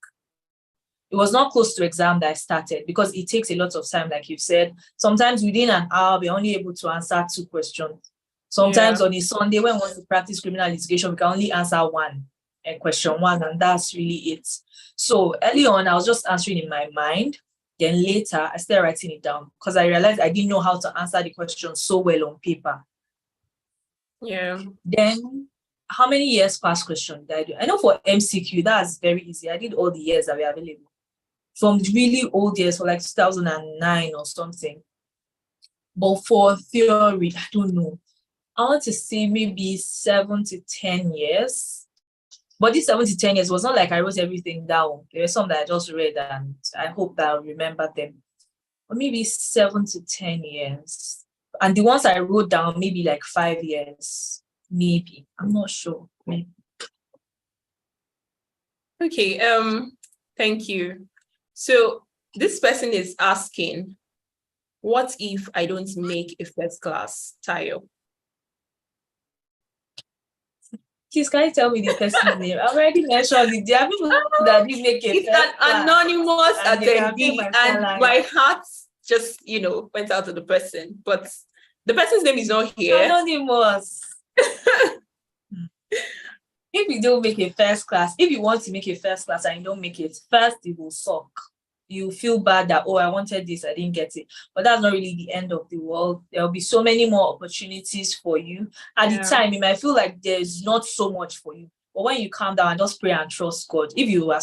it was not close to exam that I started because it takes a lot of time, like you said. Sometimes within an hour, we're only able to answer 2 questions. Sometimes on a Sunday, when we want to practice criminal litigation, we can only answer one question one, and that's really it. So early on, I was just answering in my mind. Then later, I started writing it down because I realized I didn't know how to answer the question so well on paper. Yeah. Then, how many years past question did I do? I know for MCQ, that's very easy. I did all the years that were available. From really old years, for like 2009 or something. But for theory, I don't know. I want to say maybe 7 to 10 years. But this 7 to 10 years was not like I wrote everything down. There were some that I just read and I hope that I'll remember them. But maybe 7 to 10 years. And the ones I wrote down, maybe like 5 years. Maybe. I'm not sure. Maybe. Okay, thank you. So this person is asking, what if I don't make a first class, Tayo? Please, can you tell me the person's name? I already mentioned it. There are people that didn't make it. It's an anonymous attendee, and my heart just, went out to the person. But the person's name is not here. Anonymous. If you don't make a first class, if you want to make a first class and you don't make it, first it will suck. You feel bad that, oh, I wanted this, I didn't get it. But that's not really the end of the world. There'll be so many more opportunities for you. At the time, you might feel like there's not so much for you. But when you calm down and just pray and trust God, if you are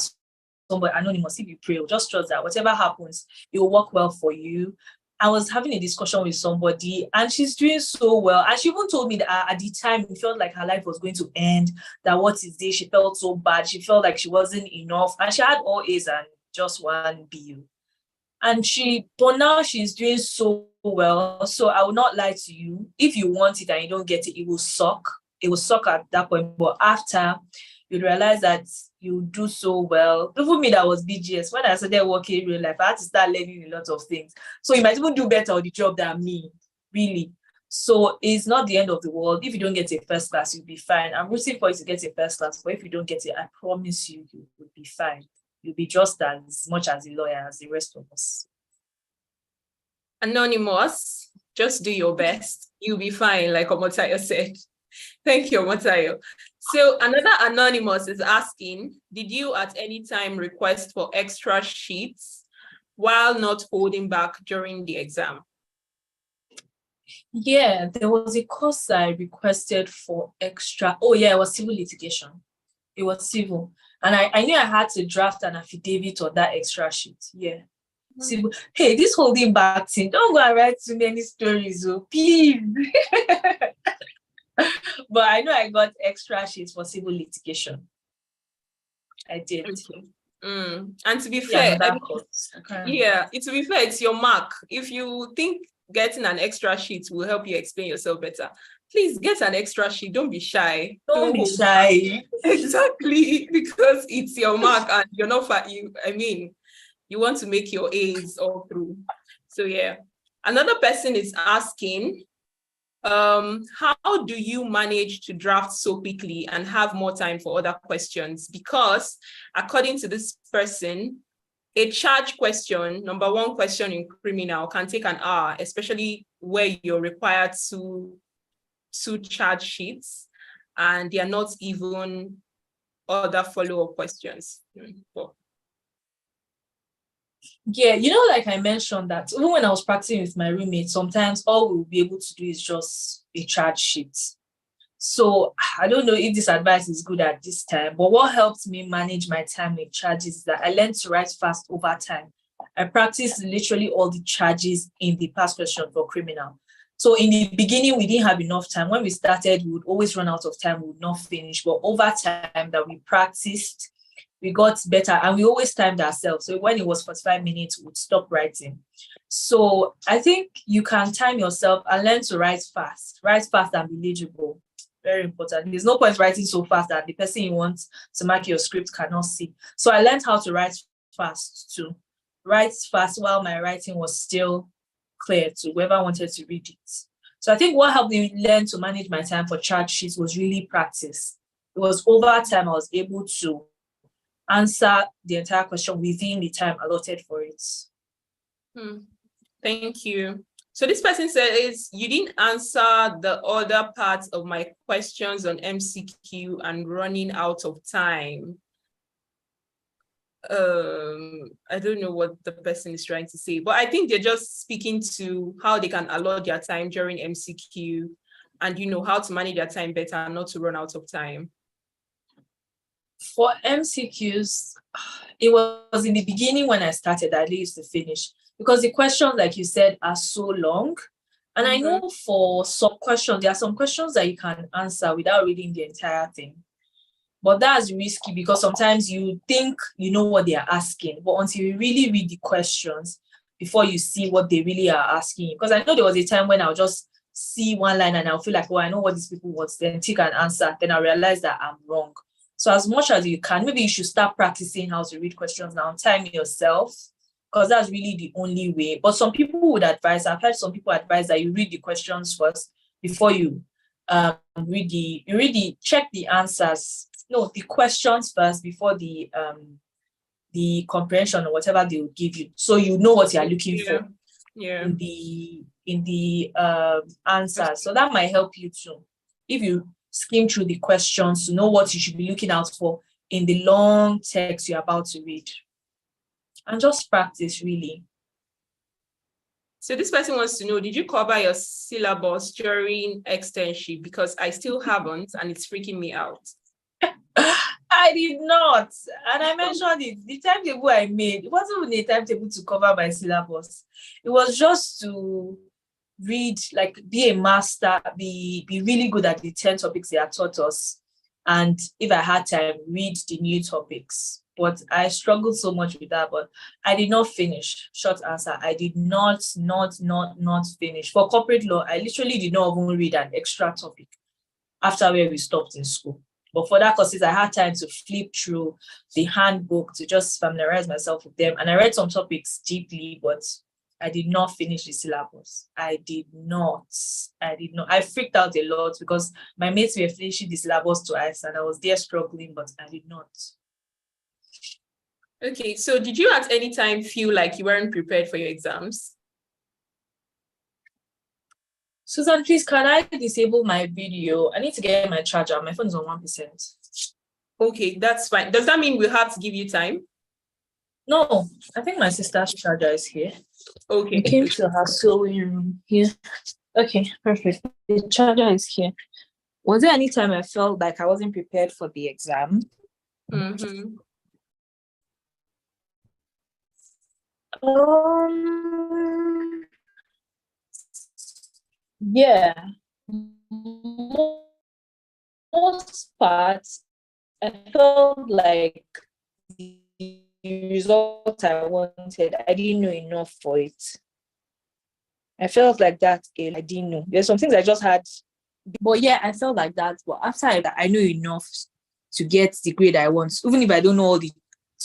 somebody anonymous, if you pray, just trust that whatever happens, it will work well for you. I was having a discussion with somebody and she's doing so well. And she even told me that at the time, it felt like her life was going to end, that what is this? She felt so bad. She felt like she wasn't enough. And she had all A's and just one B. And but now she's doing so well. So I will not lie to you. If you want it and you don't get it, it will suck. It will suck at that point. But after you realize that you do so well, even me that was BGS, when I started working in real life, I had to start learning a lot of things. So you might even do better on the job than me, really. So it's not the end of the world. If you don't get a first class, you'll be fine. I'm rooting for you to get a first class, but if you don't get it, I promise you, you will be fine. You'll be just as much as a lawyer as the rest of us. Anonymous, just do your best. You'll be fine, like Omotayo said. Thank you, Omotayo. So another anonymous is asking, did you at any time request for extra sheets while not holding back during the exam? Yeah, there was a course I requested for extra. Oh yeah, it was civil litigation. It was civil. And I knew I had to draft an affidavit on that extra sheet. Yeah. Civil. Hey, this holding back thing, don't go and write too many stories, oh, please. But I know I got extra sheets for civil litigation. I did. Okay. And to be fair, to be fair, it's your mark. If you think getting an extra sheet will help you explain yourself better, please get an extra sheet. Don't be shy. Don't be shy. Exactly, because it's your mark and you're not you want to make your A's all through. So yeah. Another person is asking, how do you manage to draft so quickly and have more time for other questions? Because according to this person, a charge question, number one question in criminal, can take an hour, especially where you're required to charge sheets and they are not even other follow-up questions. Yeah, like I mentioned that even when I was practicing with my roommate, sometimes all we'll be able to do is just a charge sheet. So I don't know if this advice is good at this time, but what helped me manage my time with charges is that I learned to write fast over time. I practiced literally all the charges in the past question for criminal. So in the beginning, we didn't have enough time. When we started, we would always run out of time, we would not finish. But over time that we practiced, we got better and we always timed ourselves. So when it was 45 minutes, we would stop writing. So I think you can time yourself and learn to write fast and be legible. Very important. There's no point writing so fast that the person you want to mark your script cannot see. So I learned how to write fast too. Write fast while my writing was still clear to whoever wanted to read it. So I think what helped me learn to manage my time for charge sheets was really practice. It was over time I was able to answer the entire question within the time allotted for it. Thank you. So this person says you didn't answer the other parts of my questions on MCQ and running out of time. I don't know what the person is trying to say, but I think they're just speaking to how they can allot their time during MCQ and, you know, how to manage their time better and not to run out of time. For MCQs, it was in the beginning when I started, I used to finish, because the questions, like you said, are so long. And I know for some questions, there are some questions that you can answer without reading the entire thing. But that's risky because sometimes you think you know what they are asking, but until you really read the questions before you see what they really are asking. Because I know there was a time when I'll just see one line and I'll feel like, oh, I know what these people want, then take an answer. Then I realize that I'm wrong. So as much as you can, maybe you should start practicing how to read questions now, time yourself, because that's really the only way. But some people would advise, I've heard some people advise that you read the questions first before you check the answers. No, the questions first before the comprehension or whatever they will give you, so you know what you are looking for in the answers. So that might help you too, if you skim through the questions to know what you should be looking out for in the long text you're about to read, and just practice really. So this person wants to know, did you cover your syllabus during externship? Because I still haven't, and it's freaking me out. I did not. And I mentioned it. The timetable I made, it wasn't even a timetable to cover my syllabus. It was just to read, like be a master, be really good at the 10 topics they had taught us. And if I had time, read the new topics. But I struggled so much with that, but I did not finish. Short answer, I did not finish. For corporate law, I literally did not even read an extra topic after where we stopped in school. But for that courses, I had time to flip through the handbook to just familiarize myself with them. And I read some topics deeply, but I did not finish the syllabus. I did not. I freaked out a lot because my mates were finishing the syllabus twice and I was there struggling, but I did not. Okay, so did you at any time feel like you weren't prepared for your exams? Susan, please, can I disable my video? I need to get my charger. My phone is on 1%. Okay, that's fine. Does that mean we'll have to give you time? No, I think my sister's charger is here. Okay. We came to her sewing room here. Okay, perfect. The charger is here. Was there any time I felt like I wasn't prepared for the exam? Yeah. Most parts, I felt like the result I wanted, I didn't know enough for it. I felt like that, I didn't know. There's some things I just had. But yeah, I felt like that. But after I knew enough to get the grade I want, even if I don't know all the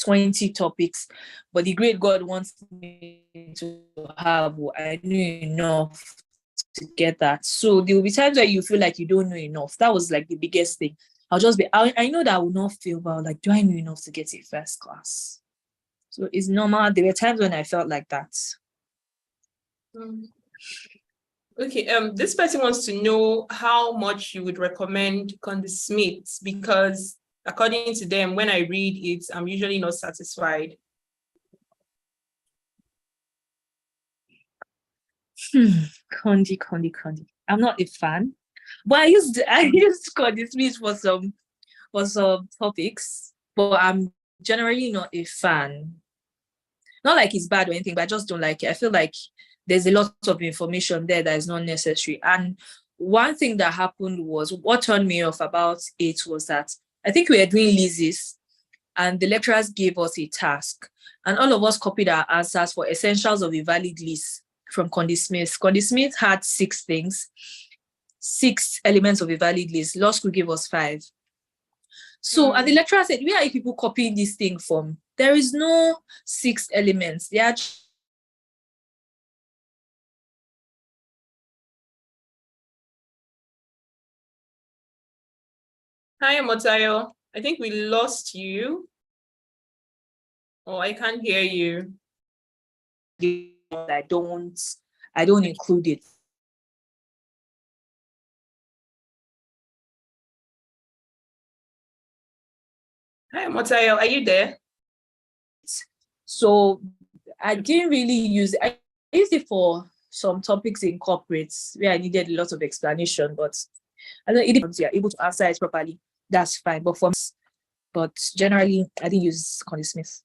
20 topics, but the grade God wants me to have, I knew enough to get that. So there will be times where you feel like you don't know enough. That was like the biggest thing. I know that I will not feel well, like, do I know enough to get a first class? So it's normal. There were times when I felt like that. Okay, this person wants to know how much you would recommend Conde Smith, because according to them, when I read it, I'm usually not satisfied. Conde. I'm not a fan, but I used Conde Smith for some topics, but I'm generally not a fan. Not like it's bad or anything, but I just don't like it. I feel like there's a lot of information there that is not necessary. And one thing that happened was, what turned me off about it was that I think we were doing Lizzie's and the lecturers gave us a task and all of us copied our answers for essentials of a valid list from Conde Smith. Conde Smith had 6 things, 6 elements of a valid list. Law school gave us 5. So, and the lecturer said, where are you people copying this thing from? There is no 6 elements. They are. Hi, Motayo. I think we lost you. Oh, I can't hear you. I don't include it. Hi, Omotayo, are you there? So I didn't really use it. I used it for some topics in corporates where I needed a lot of explanation, but I don't if you're able to answer it properly, that's fine. But generally I didn't use Connie Smith.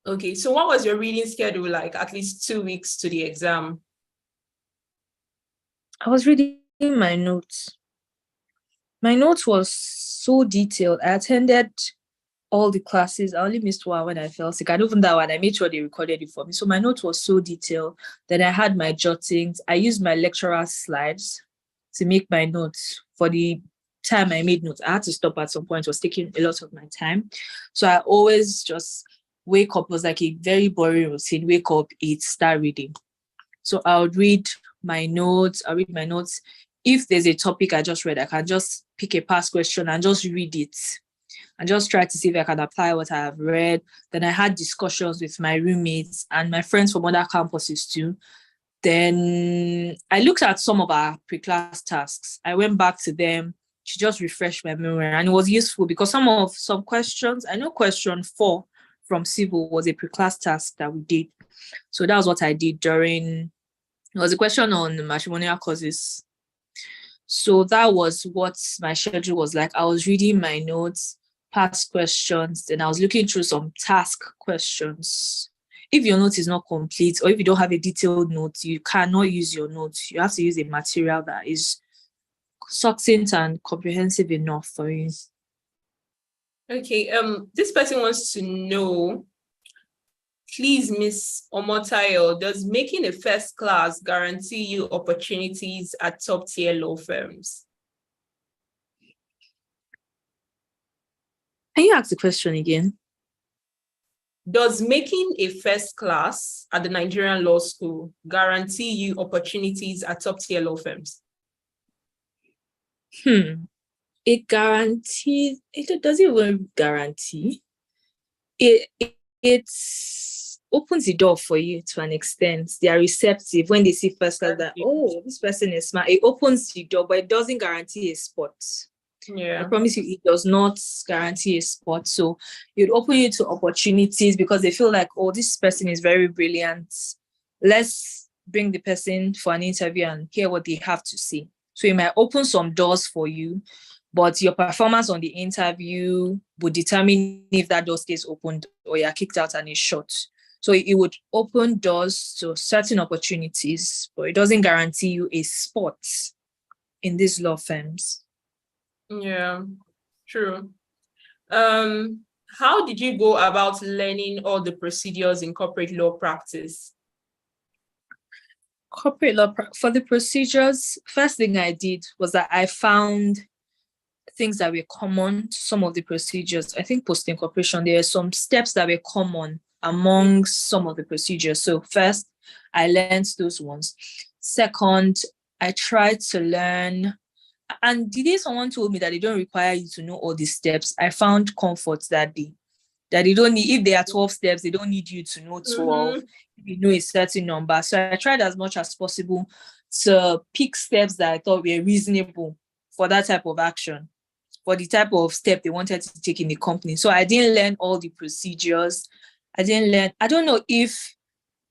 Okay, so what was your reading schedule like at least 2 weeks to the exam? I was reading my notes. My notes was so detailed. I attended all the classes. I only missed one when I fell sick. I don't even that one. I made sure they recorded it for me. So my note was so detailed that I had my jottings. I used my lecturer's slides to make my notes. For the time I made notes, I had to stop at some point. It was taking a lot of my time. So I always just wake up. It was like a very boring routine. Wake up, eat, start reading. So I would read my notes. I'll read my notes. If there's a topic I just read, I can just pick a past question and just read it and just try to see if I can apply what I have read. Then I had discussions with my roommates and my friends from other campuses too. Then I looked at some of our pre-class tasks. I went back to them to just refresh my memory, and it was useful because some questions, I know question 4 from civil was a pre-class task that we did. So that was what I did during, it was a question on matrimonial causes. So that was what my schedule was like. I was reading my notes, past questions, then I was looking through some task questions. If your note is not complete or if you don't have a detailed note, you cannot use your notes. You have to use a material that is succinct and comprehensive enough for you. Okay, this person wants to know, please, Miss Omotayo, does making a first class guarantee you opportunities at top tier law firms? Can you ask the question again? Does making a first class at the Nigerian law school guarantee you opportunities at top tier law firms? It guarantees, it doesn't even guarantee. It opens the door for you to an extent. They are receptive when they see first class that, oh, this person is smart. It opens the door, but it doesn't guarantee a spot. Yeah. I promise you, it does not guarantee a spot. So it open you to opportunities because they feel like, oh, this person is very brilliant. Let's bring the person for an interview and hear what they have to say. So it might open some doors for you, but your performance on the interview would determine if that door stays opened or you're kicked out and it's shut. So it would open doors to certain opportunities, but it doesn't guarantee you a spot in these law firms. Yeah, true. How did you go about learning all the procedures in corporate law practice? Corporate law, for the procedures, first thing I did was that I found things that were common to some of the procedures. I think post-incorporation, there are some steps that were common among some of the procedures. So first, I learned those ones. Second, I tried to learn, and the day someone told me that they don't require you to know all the steps, I found comfort that day. That they don't need, if there are 12 steps, they don't need you to know 12. You know a certain number. So I tried as much as possible to pick steps that I thought were reasonable for that type of action, for the type of step they wanted to take in the company. So I didn't learn all the procedures. I don't know if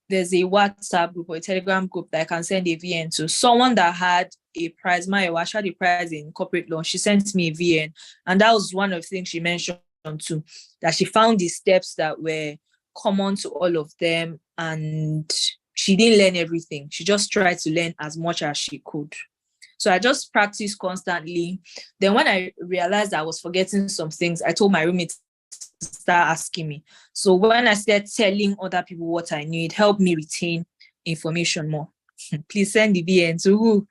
there's a WhatsApp group or a Telegram group that I can send a VN to. Someone that had a prize, Maya had a prize in corporate law, she sent me a VN. And that was one of the things she mentioned too, that she found the steps that were common to all of them. And she didn't learn everything. She just tried to learn as much as she could. So I just practiced constantly. Then when I realized I was forgetting some things, I told my roommate to start asking me. So when I started telling other people what I knew, it helped me retain information more. Please send the VN to who?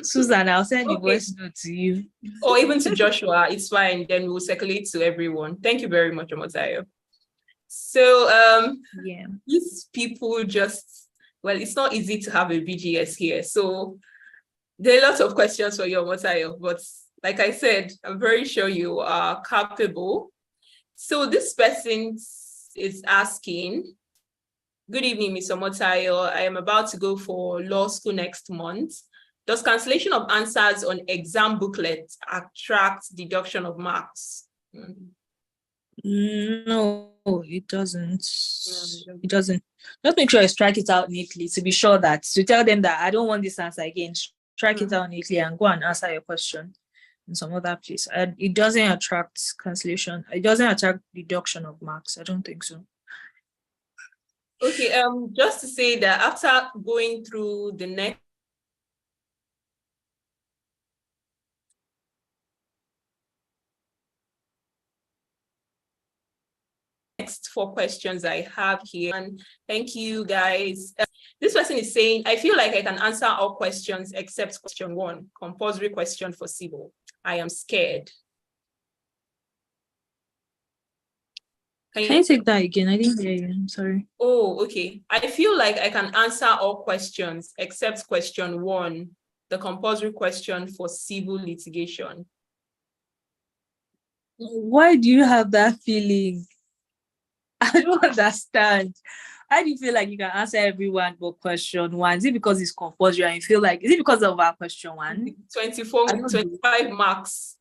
Susan, I'll send the voice note to you. Or even to Joshua, it's fine. Then we'll circulate to everyone. Thank you very much, Omotayo. So these people just, well, it's not easy to have a VGS here. So there are lots of questions for you, Omotayo, but like I said, I'm very sure you are capable. So this person is asking, good evening, Ms. Omotayo. I am about to go for law school next month. Does cancellation of answers on exam booklets attract deduction of marks? No, it doesn't. It doesn't. Just make sure you strike it out neatly to be sure that to tell them that I don't want this answer again. Strike it out neatly and go and answer your question in some other place. It doesn't attract cancellation. It doesn't attract deduction of marks. I don't think so. Okay, just to say that after going through the next four questions I have here, and thank you guys. This person is saying, I feel like I can answer all questions except question 1, compulsory question for civil. I am scared. Can you take that again? I didn't hear you. I'm sorry. Oh, okay. I feel like I can answer all questions except question 1, the compulsory question for civil litigation. Why do you have that feeling? I don't understand. How do you feel like you can answer everyone but question 1? Is it because it's compulsory and you feel like, is it because of our question 1? 25 marks.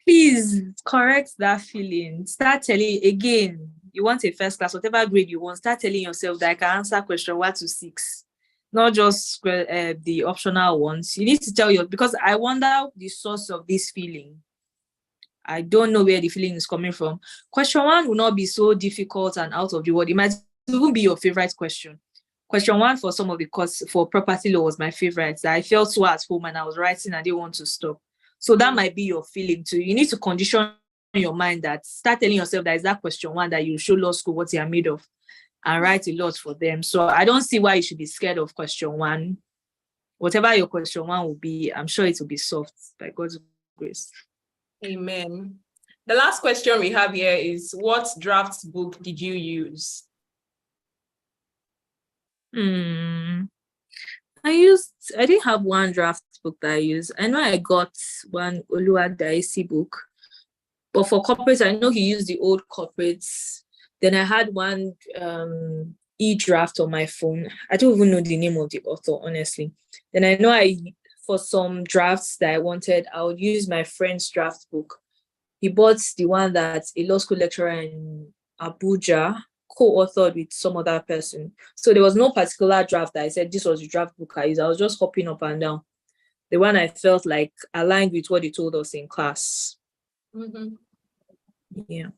Please correct that feeling. Start telling again, you want a first class, whatever grade you want, start telling yourself that I can answer question 1 to 6, not just the optional ones. You need to tell your, because I wonder the source of this feeling. I don't know where the feeling is coming from. Question 1 will not be so difficult and out of the world. It might even be your favorite question. Question 1 for some of the course for property law was my favorite. I felt so at home and I was writing and I didn't want to stop. So that might be your feeling too. You need to condition your mind that, start telling yourself that is that question 1 that you show law school what you are made of and write a lot for them. So I don't see why you should be scared of question 1. Whatever your question 1 will be, I'm sure it will be solved by God's grace. Amen. The last question we have here is, what draft book did you use? I didn't have one draft book that I used. I know I got one Oluwadaisi book, but for corporates, I know he used the old corporates. Then I had one e-draft on my phone. I don't even know the name of the author, honestly. Then I know for some drafts that I wanted, I would use my friend's draft book. He bought the one that a law school lecturer in Abuja co-authored with some other person. So there was no particular draft that I said this was the draft book I used. I was just hopping up and down. The one I felt like aligned with what they told us in class. Yeah.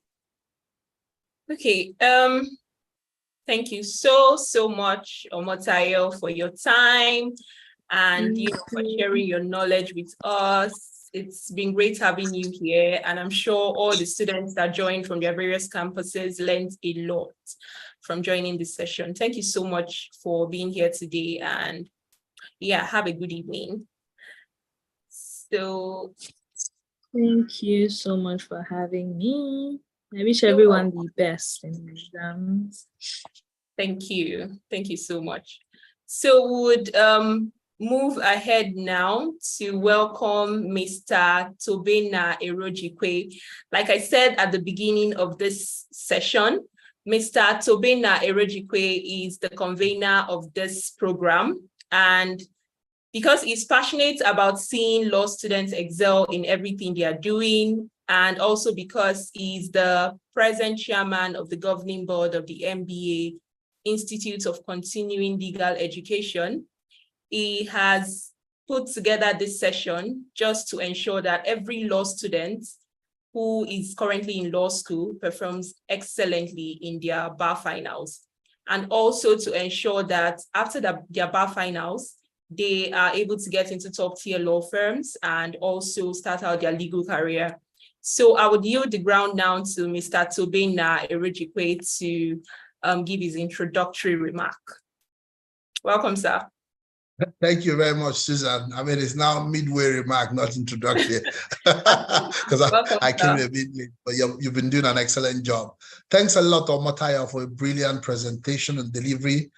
Okay. Thank you so much, Omotayo, for your time and for sharing your knowledge with us. It's been great having you here, and I'm sure all the students that joined from their various campuses learned a lot from joining this session. Thank you so much for being here today, and yeah, have a good evening. So thank you so much for having me. I wish everyone the best in the exams. Thank you so much. So would move ahead now to welcome Mr. Tobena Erojikwe. Like I said at the beginning of this session, Mr. Tobena Erojikwe is the convener of this program, and because he's passionate about seeing law students excel in everything they are doing, and also because he's the present chairman of the governing board of the MBA Institute of Continuing Legal Education, he has put together this session just to ensure that every law student who is currently in law school performs excellently in their bar finals, and also to ensure that after their bar finals, they are able to get into top tier law firms and also start out their legal career. So I would yield the ground now to Mr. Tobena Erojikwe to give his introductory remark. Welcome, sir. Thank you very much, Susan. I mean, it's now midway remark, not introductory, because I came a bit late, but you've been doing an excellent job. Thanks a lot, Omotayo, for a brilliant presentation and delivery.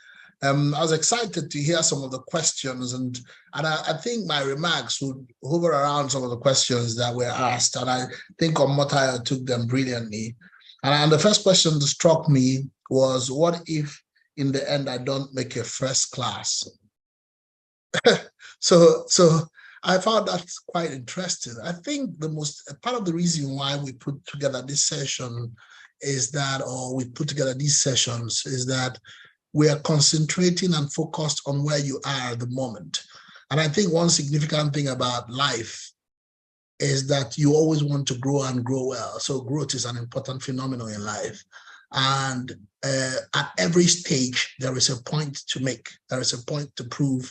I was excited to hear some of the questions, and I think my remarks would hover around some of the questions that were asked, and I think Omotayo took them brilliantly. And the first question that struck me was, what if in the end I don't make a first class? So I found that quite interesting. I think the most part of the reason why we put together this session is that, or we put together these sessions, is that we are concentrating and focused on where you are at the moment. And I think one significant thing about life is that you always want to grow and grow well. So growth is an important phenomenon in life. And at every stage, there is a point to make, there is a point to prove.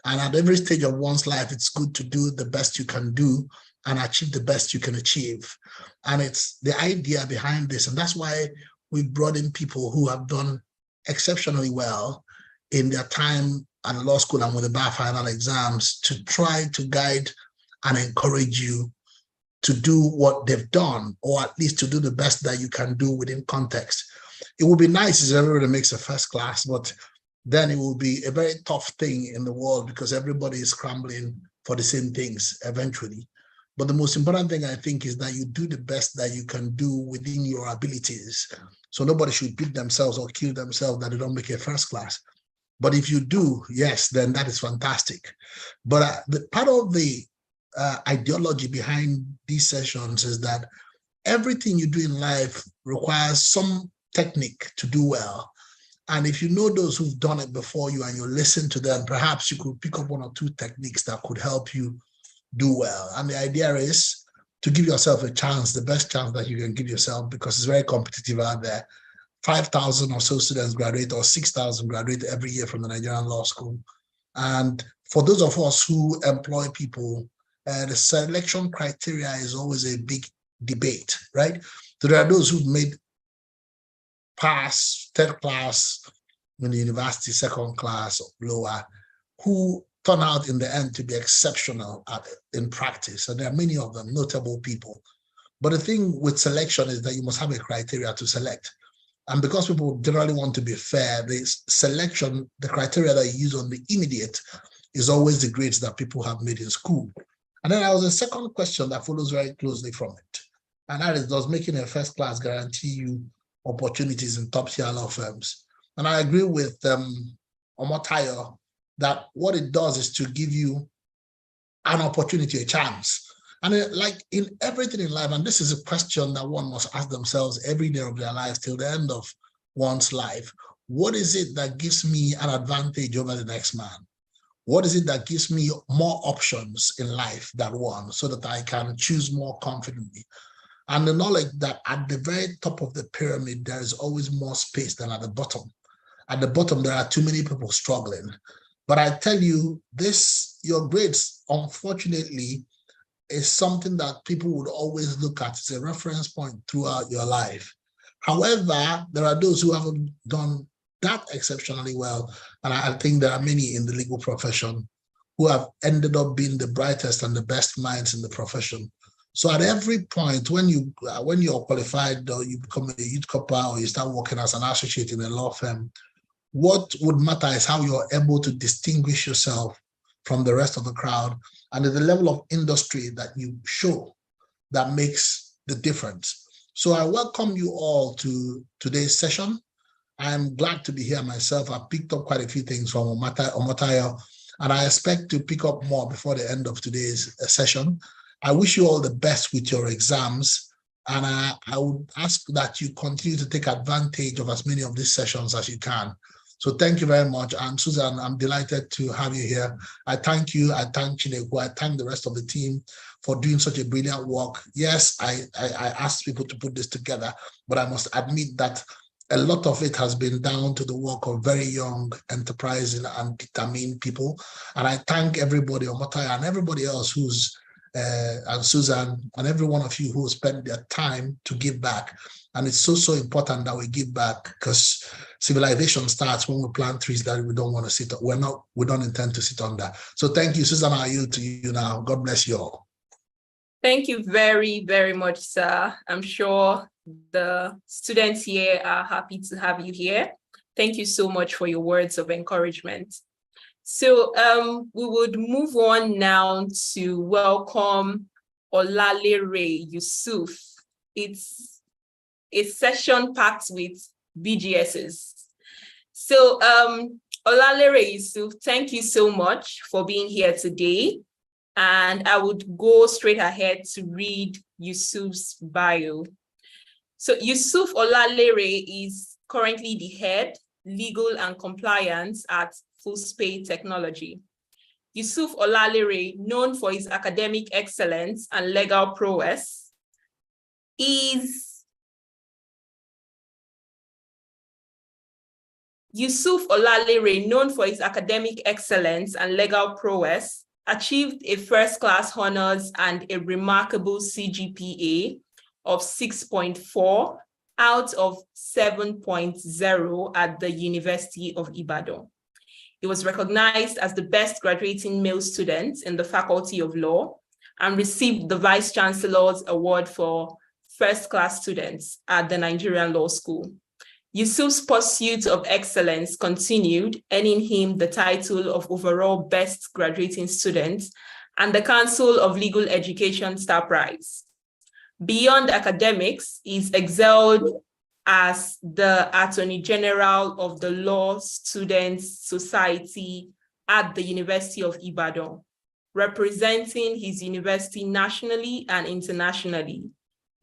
And at every stage of one's life, it's good to do the best you can do and achieve the best you can achieve. And it's the idea behind this. And that's why we brought in people who have done exceptionally well in their time at law school and with the bar final exams to try to guide and encourage you to do what they've done, or at least to do the best that you can do within context. It would be nice if everybody makes a first class, but then it will be a very tough thing in the world because everybody is scrambling for the same things eventually. But the most important thing, I think, is that you do the best that you can do within your abilities. So nobody should beat themselves or kill themselves that they don't make a first class. But if you do, yes, then that is fantastic. But the part of the ideology behind these sessions is that everything you do in life requires some technique to do well. And if you know those who've done it before you and you listen to them, perhaps you could pick up one or two techniques that could help you do well. And the idea is to give yourself a chance, the best chance that you can give yourself, because it's very competitive out there. 5,000 or so students graduate, or 6,000 graduate every year from the Nigerian law school. And for those of us who employ people, the selection criteria is always a big debate, right? So there are those who've made pass, third class in the university, second class, or lower, who turn out in the end to be exceptional in practice. And there are many of them, notable people. But the thing with selection is that you must have a criteria to select. And because people generally want to be fair, the selection, the criteria that you use on the immediate is always the grades that people have made in school. And then there was a second question that follows very closely from it. And that is, does making a first class guarantee you opportunities in top tier law firms? And I agree with Omotayo that what it does is to give you an opportunity, a chance. And like in everything in life, and this is a question that one must ask themselves every day of their lives till the end of one's life. What is it that gives me an advantage over the next man? What is it that gives me more options in life than one, so that I can choose more confidently? And the knowledge that at the very top of the pyramid, there is always more space than at the bottom. At the bottom, there are too many people struggling. But I tell you, this, your grades, unfortunately, is something that people would always look at as a reference point throughout your life. However, there are those who haven't done that exceptionally well. And I think there are many in the legal profession who have ended up being the brightest and the best minds in the profession. So at every point, when you're qualified, or you become a youth corper, or you start working as an associate in a law firm, what would matter is how you're able to distinguish yourself from the rest of the crowd, and at the level of industry that you show that makes the difference. So I welcome you all to today's session. I'm glad to be here myself. I picked up quite a few things from Omotayo, and I expect to pick up more before the end of today's session. I wish you all the best with your exams, and I would ask that you continue to take advantage of as many of these sessions as you can. So thank you very much. And Susan, I'm delighted to have you here. I thank you. I thank Chinegu. I thank the rest of the team for doing such a brilliant work. Yes, I asked people to put this together, but I must admit that a lot of it has been down to the work of very young, enterprising, and determined people. And I thank everybody, Omotayo, and everybody else who's, and Susan, and every one of you who spent their time to give back. And it's so important that we give back, because civilization starts when we plant trees that we don't want to sit on. We don't intend to sit under. So thank you, Susan. I yield to you now. God bless you all. Thank you very, very much, sir. I'm sure the students here are happy to have you here. Thank you so much for your words of encouragement. So we would move on now to welcome Olalere Yusuf. It's a session packed with BGSs. So Olalere Yusuf, thank you so much for being here today. And I would go straight ahead to read Yusuf's bio. So Yusuf Olalere is currently the head, legal and compliance at Fullspace Technology. Yusuf Olalere, known for his academic excellence and legal prowess, achieved a first-class honors and a remarkable CGPA of 6.4 out of 7.0 at the University of Ibadan. He was recognized as the best graduating male student in the Faculty of Law and received the Vice Chancellor's Award for first-class students at the Nigerian Law School. Yusuf's pursuit of excellence continued, earning him the title of overall best graduating student and the Council of Legal Education Star Prize. Beyond academics, he's excelled as the Attorney General of the Law Students Society at the University of Ibadan, representing his university nationally and internationally.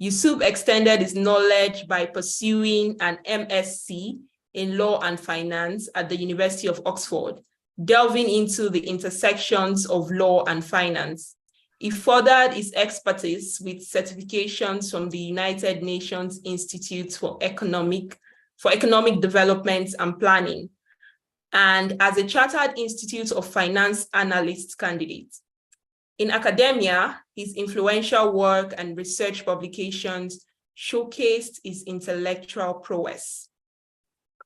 Yusuf extended his knowledge by pursuing an MSc in Law and Finance at the University of Oxford, delving into the intersections of law and finance. He furthered his expertise with certifications from the United Nations Institute for Economic Development and Planning, and as a Chartered Institute of Finance Analyst candidate. In academia, his influential work and research publications showcased his intellectual prowess.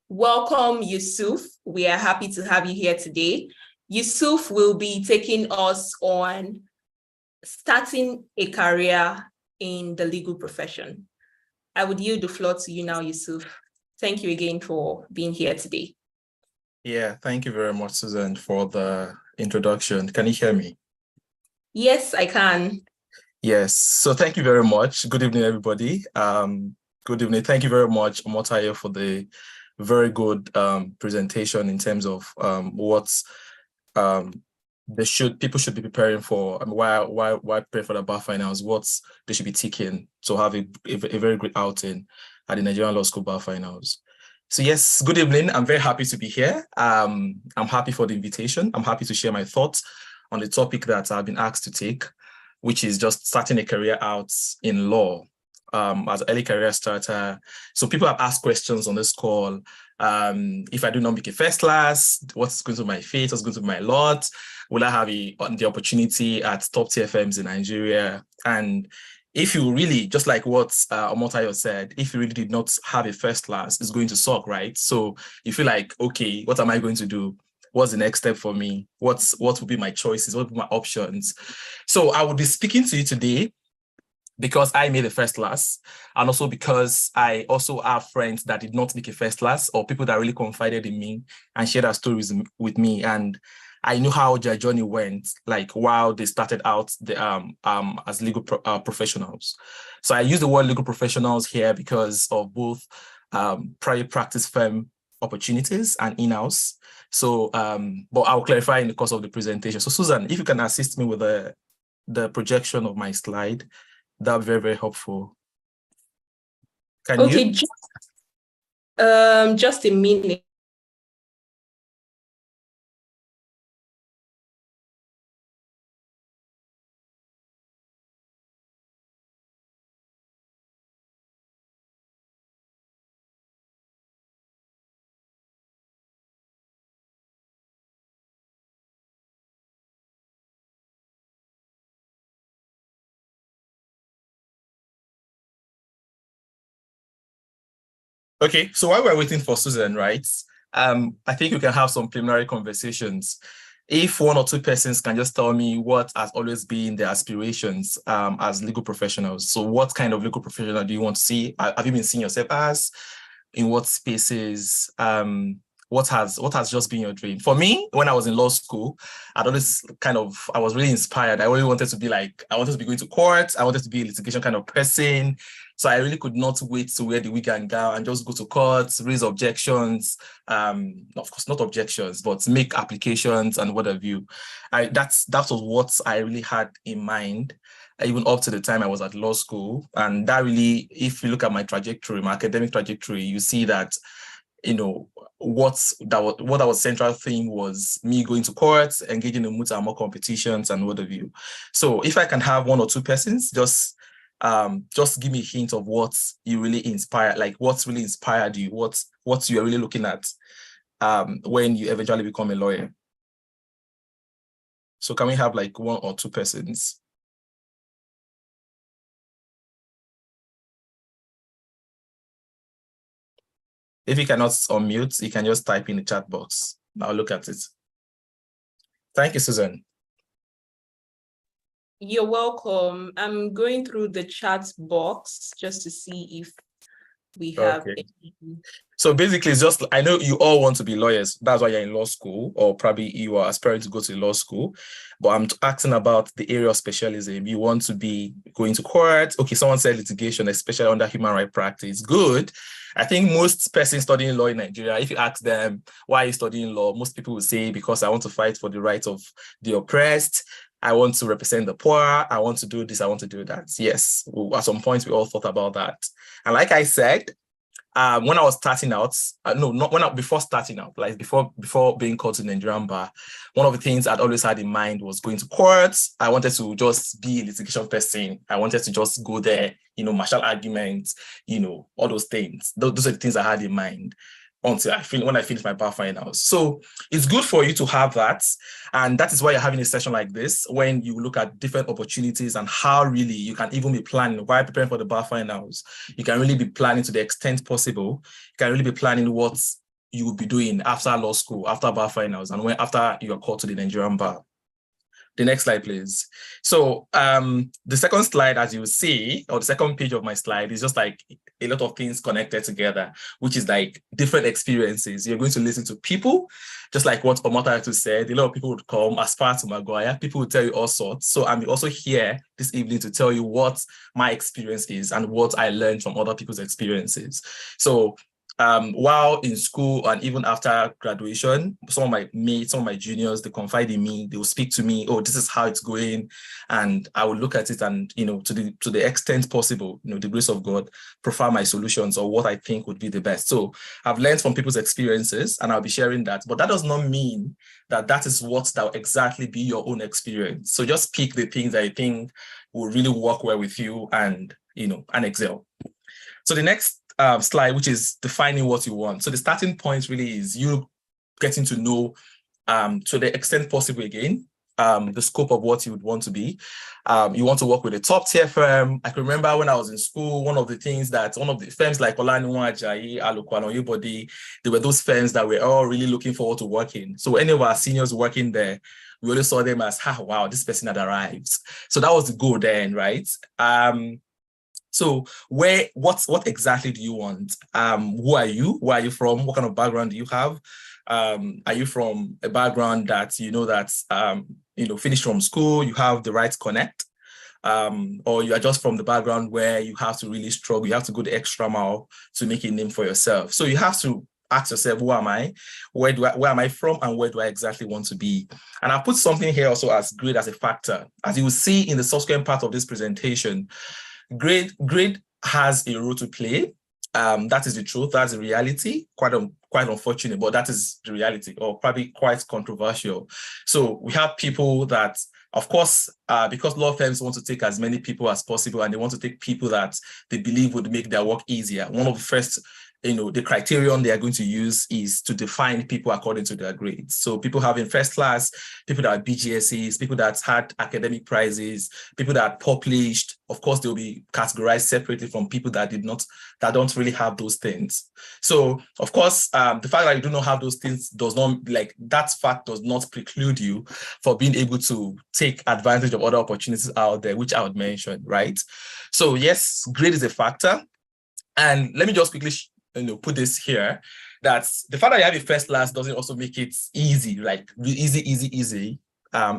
Welcome, Yusuf. We are happy to have you here today. Yusuf will be taking us on starting a career in the legal profession. I would yield the floor to you now, Yusuf. Thank you again for being here today. Yeah, thank you very much, Susan, for the introduction. Can you hear me? Yes, I can. Yes, so thank you very much. Good evening, everybody. Good evening. Thank you very much, Omotayo, for the very good presentation in terms of what's people should be preparing for. I mean, why prepare for the bar finals? What they should be taking to have a very great outing at the Nigerian Law School bar finals. So yes, good evening. I'm very happy to be here. I'm happy for the invitation. I'm happy to share my thoughts on the topic that I've been asked to take, which is just starting a career out in law as an early career starter. So people have asked questions on this call. If I do not make a first class, what's going to be my fate? What's going to be my lot? Will I have the opportunity at top tier firms in Nigeria? And if you really, just like what Omotayo said, if you really did not have a first class, it's going to suck, right? So you feel like, okay, what am I going to do? What's the next step for me? What will be my choices? What will be my options? So I will be speaking to you today because I made a first class, and also because I also have friends that did not make a first class, or people that really confided in me and shared their stories with me. And I knew how their journey went, like while they started out as legal professionals. So I use the word legal professionals here because of both private practice firm opportunities and in-house. So, but I'll clarify in the course of the presentation. So Susan, if you can assist me with the projection of my slide, that'd be very, very helpful. Can you? Just a minute. Okay, so while we're waiting for Susan, right, I think we can have some preliminary conversations. If one or two persons can just tell me what has always been their aspirations as legal professionals. So what kind of legal professional do you want to see? Have you been seeing yourself as? In what spaces? what has just been your dream? For me, when I was in law school, I was really inspired. I really wanted to be going to court. I wanted to be a litigation kind of person. So I really could not wait to wear the wig and gown and just go to court, raise objections. Of course, not objections, but make applications and what have you. That was what I really had in mind, even up to the time I was at law school. And that really, if you look at my trajectory, my academic trajectory, you see that, what our central theme was me going to courts, engaging in more competitions and what have you. So if I can have one or two persons, just give me a hint of what you really inspired, like what's really inspired you, what you are really looking at when you eventually become a lawyer. So can we have like one or two persons? If you cannot unmute, you can just type in the chat box. I'll look at it. Thank you, Susan. You're welcome. I'm going through the chat box just to see if we have any. So basically, it's just, I know you all want to be lawyers. That's why you're in law school, or probably you are aspiring to go to law school. But I'm asking about the area of specialism. You want to be going to court. Okay, someone said litigation, especially under human rights practice. Good. I think most persons studying law in Nigeria, if you ask them, why are you studying law? Most people will say, because I want to fight for the rights of the oppressed. I want to represent the poor. I want to do this. I want to do that. Yes, at some point, we all thought about that. And like I said, when I was starting out, before starting out, like before being called to the Nigerian bar, one of the things I'd always had in mind was going to courts. I wanted to just be a litigation person. I wanted to just go there, martial arguments, all those things. Those are the things I had in mind until when I finished my bar finals. So it's good for you to have that. And that is why you're having a session like this, when you look at different opportunities and how really you can even be planning while preparing for the bar finals. You can really be planning to the extent possible. You can really be planning what you will be doing after law school, after bar finals, and after you are called to the Nigerian bar. The next slide, please. So the second slide, as you will see, or the second page of my slide, is just like a lot of things connected together, which is like different experiences. You're going to listen to people, just like what Omotayo said. A lot of people would come as part of Maguire. People will tell you all sorts. So I'm also here this evening to tell you what my experience is and what I learned from other people's experiences. So while in school and even after graduation, some of my mates, some of my juniors, they confide in me, they will speak to me, oh, this is how it's going. And I will look at it and, to the extent possible, the grace of God, profile my solutions or what I think would be the best. So I've learned from people's experiences and I'll be sharing that, but that does not mean that is what that will exactly be your own experience. So just pick the things that you think will really work well with you and, and excel. So the next slide, which is defining what you want. So the starting point really is you getting to know, to the extent possible again, the scope of what you would want to be. You want to work with a top tier firm. I can remember when I was in school, one of the firms like Olaniwon Ajayi, Alukwano Yubodi, they were those firms that we're all really looking forward to working. So any of our seniors working there, we always saw them as, wow, this person had arrived. So that was the goal then, right? So what exactly do you want? Who are you? Where are you from? What kind of background do you have? Are you from a background that finished from school, you have the right connect? Or you are just from the background where you have to really struggle, you have to go the extra mile to make a name for yourself. So you have to ask yourself, who am I? Where am I from? And where do I exactly want to be? And I'll put something here also as grade as a factor. As you will see in the subsequent part of this presentation, grade has a role to play. That is the truth. That's the reality. Quite unfortunate, but that is the reality, or probably quite controversial. So we have people that, of course, because law firms want to take as many people as possible, and they want to take people that they believe would make their work easier. One of the first, the criterion they are going to use is to define people according to their grades. So people having first class, people that are BGSEs, people that had academic prizes, people that published, of course, they'll be categorized separately from people that don't really have those things. So, of course, the fact that you do not have those things does not preclude you for being able to take advantage of other opportunities out there, which I would mention, right? So yes, grade is a factor. And let me just quickly put this here. that the fact that you have a first class doesn't also make it easy, like easy.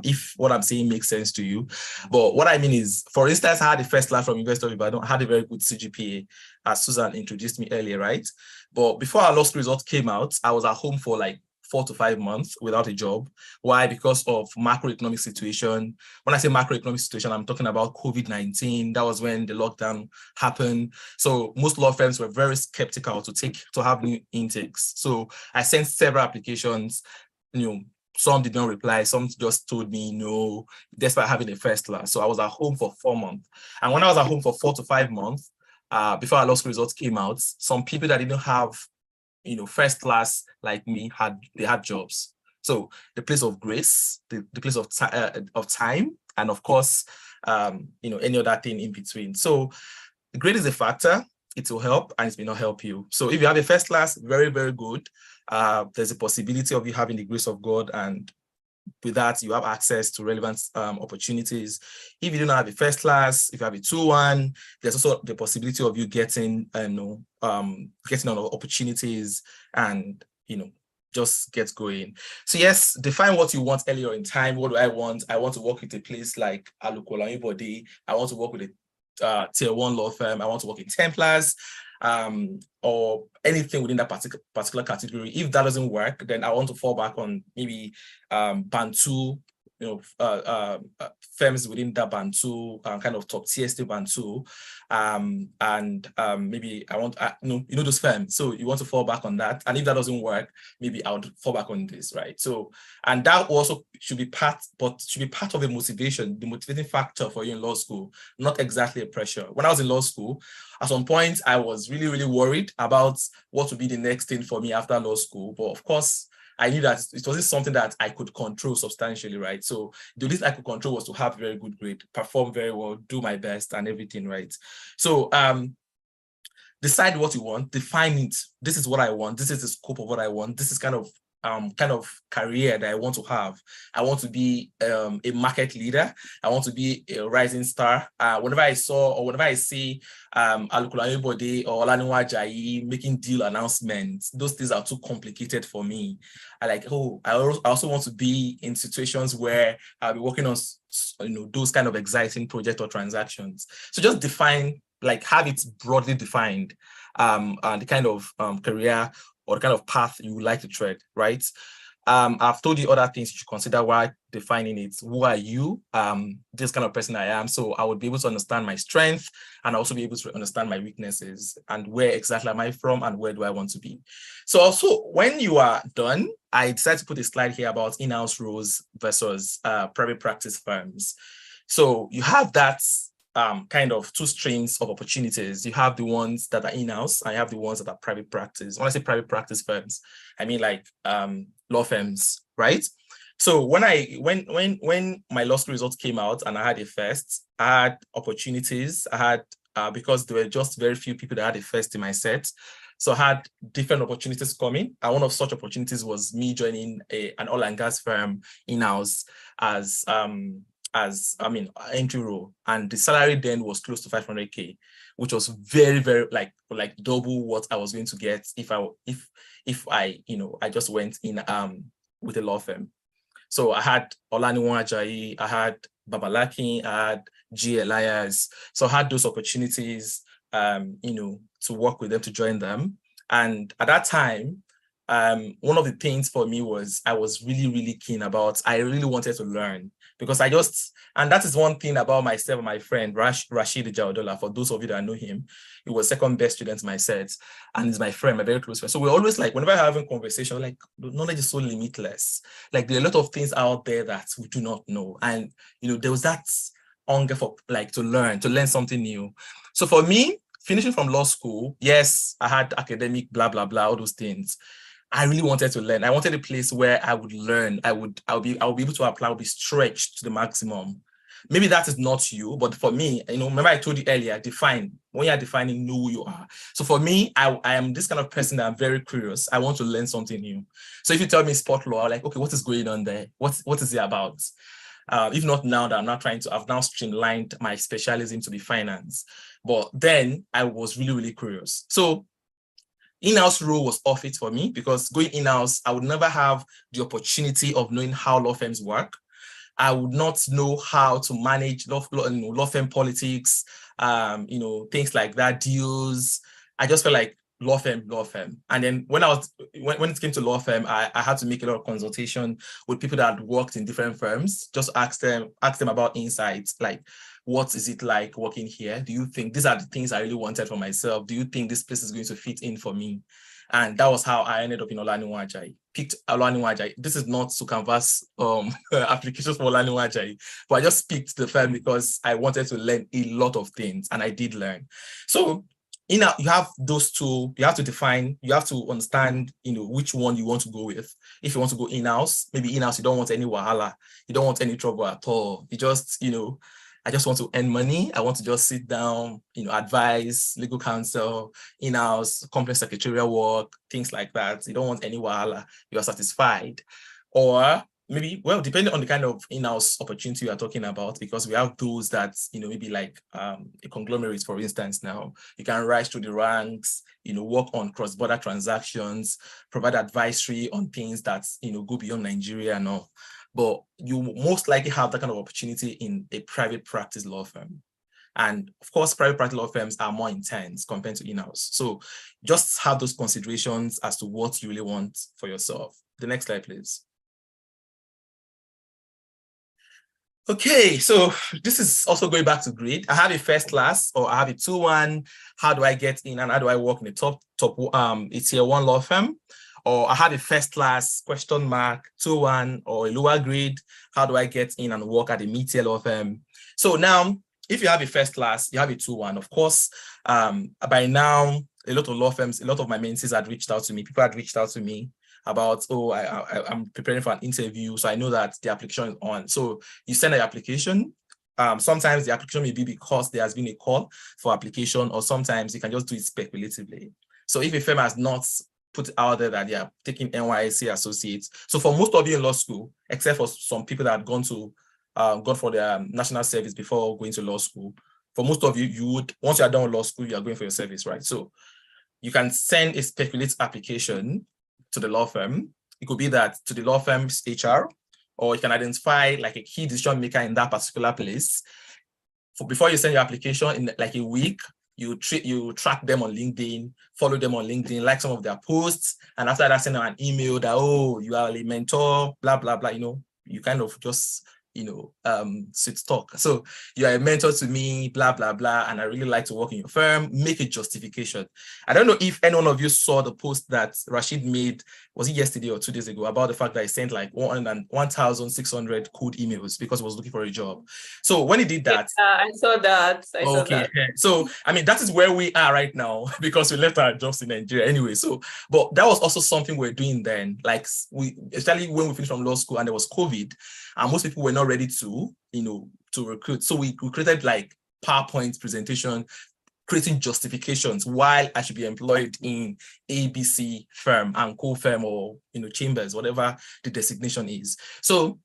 If what I'm saying makes sense to you. But what I mean is, for instance, I had a first class from University of Ibadan. I had a very good CGPA, as Susan introduced me earlier, right? But before our law school results came out, I was at home for like 4 to 5 months without a job. Why? Because of macroeconomic situation. When I say macroeconomic situation, I'm talking about COVID-19. That was when the lockdown happened. So most law firms were very skeptical to have new intakes. So I sent several applications, some did not reply, some just told me no, despite having a first class. So I was at home for 4 months. And when I was at home for 4 to 5 months, before our law school results came out, some people that didn't have, first class like me had jobs. So the place of grace, the place of time, and of course, any other thing in between. So the grade is a factor. It will help and it may not help you. So if you have a first class, very, very good. There's a possibility of you having the grace of God, and with that, you have access to relevant opportunities. If you do not have a first class, if you have a 2-1, there's also the possibility of you getting on opportunities and just get going. So yes, define what you want earlier in time. What do I want? I want to work with a place like Alukola Ibode. I want to work with a tier 1 law firm. I want to work in Templars, or anything within that particular category. If that doesn't work, then I want to fall back on maybe Bantu, firms within that Bantu, kind of top tier still Bantu, and maybe I want those firms. So you want to fall back on that, and if that doesn't work, maybe I would fall back on this, right? So, and that also should be part of a motivation, the motivating factor for you in law school, not exactly a pressure. When I was in law school, at some point I was really, really worried about what would be the next thing for me after law school, but of course, I knew that it wasn't something that I could control substantially, right? So the least I could control was to have a very good grade, perform very well, do my best and everything, right? So decide what you want, define it. This is what I want. This is the scope of what I want. This is kind of career that I want to have. I want to be a market leader. I want to be a rising star. Whenever I see Alukola Ibode or Olaniwa Ajayi making deal announcements, those things are too complicated for me. I also want to be in situations where I'll be working on those kind of exciting projects or transactions. So just define, have it broadly defined, and the kind of career or the kind of path you would like to tread, right? I've told you other things you should consider while defining it. Who are you? This kind of person I am. So I would be able to understand my strength and also be able to understand my weaknesses and where exactly am I from and where do I want to be. So also when you are done, I decided to put a slide here about in-house roles versus private practice firms. So you have that kind of 2 streams of opportunities. You have the ones that are in-house, and you have the ones that are private practice. When I say private practice firms, I mean like law firms, right? So when my law school results came out and I had a first, I had opportunities. I had because there were just very few people that had a first in my set. So I had different opportunities coming. And one of such opportunities was me joining an oil and gas firm in-house as entry role, and the salary then was close to 500K, which was very, very like double what I was going to get if I just went in with a law firm. So I had Olaniwa Ajayi, I had Babalaki, I had G. Elias. So I had those opportunities, to work with them, to join them. And at that time, one of the things for me was I was really, really keen about, I really wanted to learn, because and that is one thing about myself and my friend, Rashid Jaodola. For those of you that know him, he was second best student in my set, and he's my friend, my very close friend. So we're always whenever we're having conversation, knowledge is so limitless. There are a lot of things out there that we do not know. And, there was that hunger for to learn something new. So for me, finishing from law school, yes, I had academic, blah, blah, blah, all those things. I really wanted to learn. I wanted a place where I would learn. I'll be able to apply, I'll be stretched to the maximum. Maybe that is not you, but for me, remember I told you earlier, when you're defining, know who you are. So for me, I am this kind of person that I'm very curious. I want to learn something new. So if you tell me sport law, I'm like, okay, what is going on there? What is it about? If not now that I've now streamlined my specialism to be finance. But then I was really, really curious. So in-house role was off it for me because going in-house, I would never have the opportunity of knowing how law firms work. I would not know how to manage law firm politics, things like that, deals. I just felt like law firm. And then when it came to law firm, I had to make a lot of consultation with people that had worked in different firms, just ask them about insights, like, what is it like working here? Do you think these are the things I really wanted for myself? Do you think this place is going to fit in for me? And that was how I ended up in Olaniwan Ajayi. Picked Olaniwan Ajayi. This is not to canvas applications for Olaniwan Ajayi, but I just picked the firm because I wanted to learn a lot of things, and I did learn. So you have those two. You have to define. You have to understand, which one you want to go with. If you want to go in-house, maybe in-house you don't want any wahala. You don't want any trouble at all. You just, I just want to earn money. I want to just sit down, advise, legal counsel, in-house, company secretarial work, things like that. You don't want any wahala. You are satisfied. Or maybe, well, depending on the kind of in-house opportunity you are talking about, because we have those that, maybe like a conglomerate, for instance, now, you can rise through the ranks, work on cross-border transactions, provide advisory on things that, go beyond Nigeria and all. But you most likely have that kind of opportunity in a private practice law firm. And of course, private practice law firms are more intense compared to in-house. So just have those considerations as to what you really want for yourself. The next slide, please. Okay, so this is also going back to grade. I have a first class or I have a 2-1. How do I get in and how do I work in a top a tier 1 law firm? Or I have a first class question mark 2-1 or a lower grade. How do I get in and work at a mid-tier law firm? So now, if you have a first class, you have a 2-1. Of course, by now, a lot of law firms, a lot of my mentees had reached out to me. People had reached out to me about, I'm preparing for an interview, so I know that the application is on. So you send an application. Sometimes the application may be because there has been a call for application, or sometimes you can just do it speculatively. So if a firm has not put out there that they are taking NYSC associates. So for most of you in law school, except for some people that had gone for their national service before going to law school, for most of you, you would, once you are done with law school, you are going for your service, right? So you can send a speculative application to the law firm. It could be that to the law firm's HR, or you can identify like a key decision maker in that particular place. Before you send your application in like a week, you track them on LinkedIn, follow them on LinkedIn, like some of their posts, and after that, send them an email that, oh, you are a mentor, blah, blah, blah, you kind of just, sweet talk. So you are a mentor to me, blah, blah, blah, and I really like to work in your firm. Make a justification. I don't know if any one of you saw the post that Rashid made, was it yesterday or 2 days ago, about the fact that he sent like 1,600 cold emails because he was looking for a job. So when he did that, I saw that. Okay. So I mean, that is where we are right now because we left our jobs in Nigeria anyway. So, but that was also something we're doing then. Like especially when we finished from law school and there was COVID, and most people were not ready to, to recruit. So we created like PowerPoint presentation, creating justifications why I should be employed in ABC firm and co-firm or, chambers, whatever the designation is. So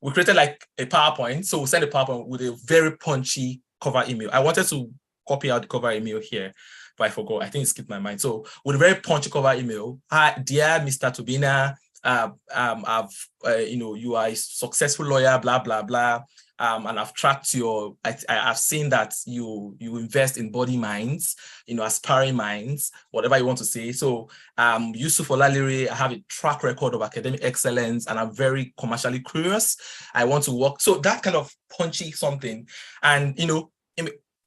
we created like a PowerPoint. So we sent a PowerPoint with a very punchy cover email. I wanted to copy out the cover email here, but I forgot. I think it skipped my mind. So with a very punchy cover email, hi, dear Mr. Tobina, you are a successful lawyer, blah, blah, blah. And I've tracked I've seen that you invest in body minds, aspiring minds, whatever you want to say. So Yusuf Olalire, I have a track record of academic excellence and I'm very commercially curious. I want to work. So that kind of punchy something. And,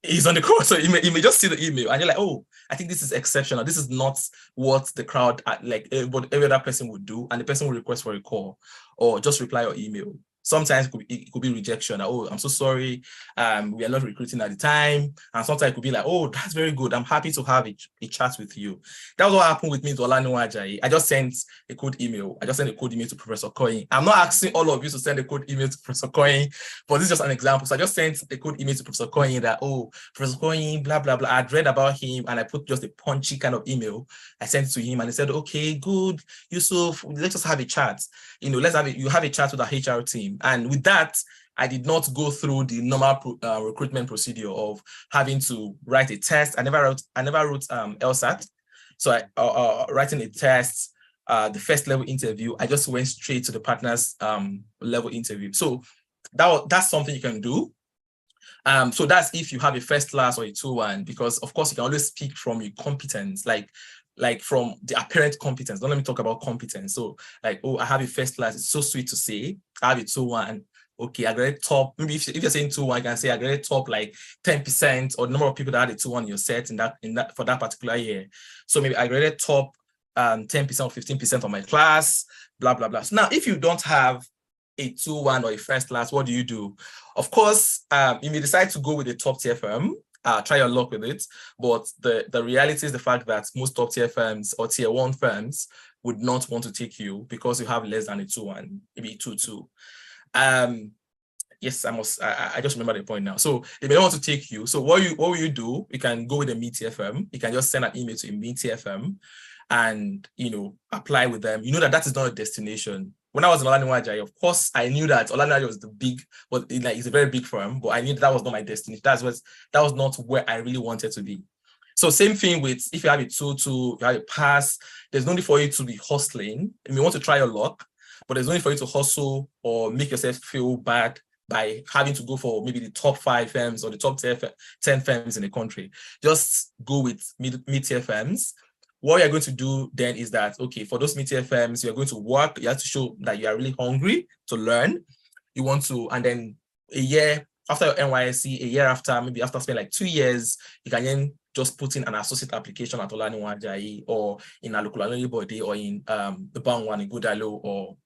he's on the call. So you may just see the email and you're like, oh, I think this is exceptional. This is not what the crowd, like what every other person would do. And the person will request for a call or just reply your email. Sometimes it could be rejection. Oh, I'm so sorry. We are not recruiting at the time. And sometimes it could be like, oh, that's very good. I'm happy to have a chat with you. That was what happened with me to Olaniwan Ajayi. I just sent a code email. I just sent a code email to Professor Coyne. I'm not asking all of you to send a code email to Professor Coyne, but this is just an example. So I just sent a code email to Professor Coyne that, oh, Professor Coyne, blah, blah, blah. I'd read about him and I put just a punchy kind of email. I sent it to him and he said, okay, good, Yusuf, let's just have a chat. You have a chat with our HR team. And with that, I did not go through the normal recruitment procedure of having to write a test. I never wrote LSAT. So writing a test, the first level interview, I just went straight to the partners level interview. So that's something you can do. So that's if you have a first class or a 2-1, because of course you can always speak from your competence, like from the apparent competence. Don't let me talk about competence. So like, oh, I have a first class. It's so sweet to say. I have a 2-1. Okay, I graded top. Maybe if you're saying 2-1, I can say I graded top like 10% or the number of people that had a 2-1 in your set in that for that particular year. So maybe I graded top 10% or 15% of my class, blah, blah, blah. So now if you don't have a 2-1 or a first class, what do you do? Of course, you may decide to go with a top tier firm, try your luck with it. But the reality is the fact that most top tier firms or tier 1 firms would not want to take you because you have less than a 2-1, maybe 2-2. Yes, I just remember the point now. So they may not want to take you. So what will you do? You can go with a mid-tier firm. You can just send an email to a mid-tier firm and, apply with them. You know that is not a destination. When I was in Olaniwan Ajayi, of course, I knew that Olaniwan Ajayi was it's a very big firm, but I knew that was not my destination. That was not where I really wanted to be. So same thing with if you have a 2-2, you have a pass, there's no need for you to be hustling. I mean, you want to try your luck, but there's no need for you to hustle or make yourself feel bad by having to go for maybe the top 5 firms or the top 10 firms in the country. Just go with mid-tier firms. What you're going to do then is that, okay, for those mid-tier firms, you're going to work. You have to show that you are really hungry to learn. You want to, and then a year after your NYSC, a year after, maybe after spending like 2 years, you can then just put in an associate application at Olaniwan Ajayi or in Alukulani Body or in the Bangwan in Godalo or,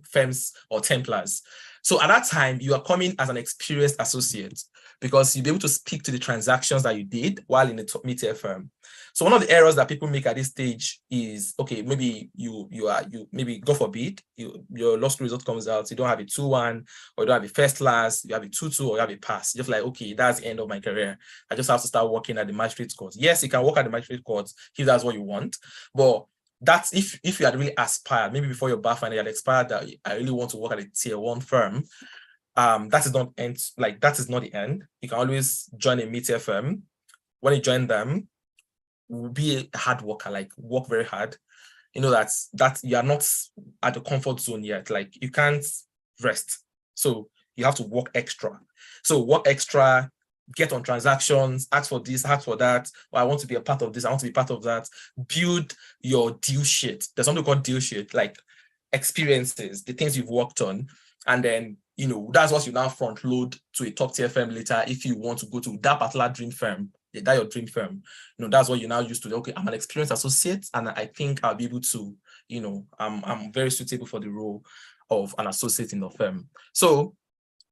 firms or Templars. So at that time, you are coming as an experienced associate because you'll be able to speak to the transactions that you did while in a top mid-tier firm. So one of the errors that people make at this stage is, okay, maybe you maybe God forbid, your law school result comes out, you don't have a 2-1 or you don't have a first class, you have a 2-2 or you have a pass. You're just like, okay, that's the end of my career. I just have to start working at the magistrate court. Yes, you can work at the magistrate court if that's what you want, but that's if you had really aspired, maybe before your bar final, you had aspired that I really want to work at a tier 1 firm. That is not the end. You can always join a mid-tier firm. When you join them, be a hard worker, like work very hard. That you are not at the comfort zone yet. Like you can't rest. So you have to work extra. So work extra, get on transactions, ask for this, ask for that. Well, I want to be a part of this, I want to be part of that. Build your deal sheet. There's something called deal sheet, like experiences, the things you've worked on. And then, that's what you now front load to a top tier firm later if you want to go to that particular dream firm. That's your dream firm. That's what you now used to. Okay, I'm an experienced associate, and I think I'll be able to, I'm very suitable for the role of an associate in the firm. So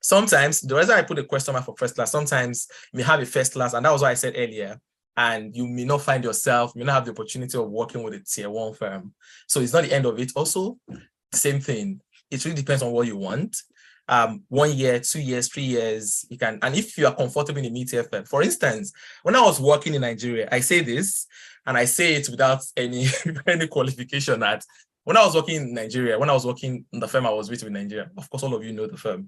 sometimes the reason I put a question mark for first class, sometimes you may have a first class, and that was what I said earlier, and you may not find yourself, you may not have the opportunity of working with a tier 1 firm. So it's not the end of it. Also, same thing. It really depends on what you want. 1 year, 2 years, 3 years, you can, and if you are comfortable in a mid-tier firm. For instance, when I was working in Nigeria, I say this, and I say it without any qualification, that when I was working in Nigeria, when I was working in the firm I was with in Nigeria, of course, all of you know the firm.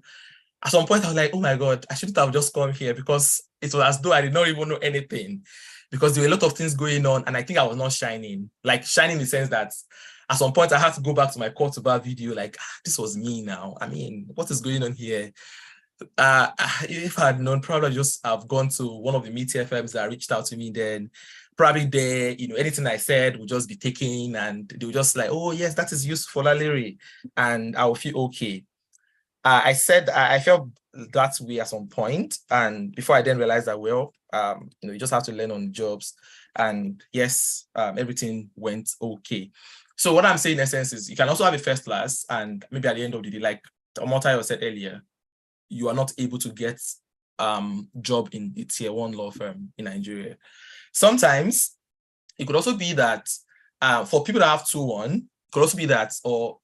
At some point, I was like, oh my God, I shouldn't have just come here, because it was as though I did not even know anything, because there were a lot of things going on, and I think I was not shining. Like shining in the sense that at some point, I had to go back to my court to bar video, like, this was me now. I mean, what is going on here? If I had known, probably just have gone to one of the mid-tier firms that reached out to me then. Probably there, anything I said would just be taken, and they were just like, oh, yes, that is useful, Larry. And I will feel okay. I said I felt that way at some point, and before I then realized that, well, you just have to learn on the jobs. And yes, everything went okay. So what I'm saying in essence is you can also have a first class, and maybe at the end of the day, like Omotayo said earlier, you are not able to get job in a tier 1 law firm in Nigeria. Sometimes it could also be that for people that have 2-1, it could also be that, or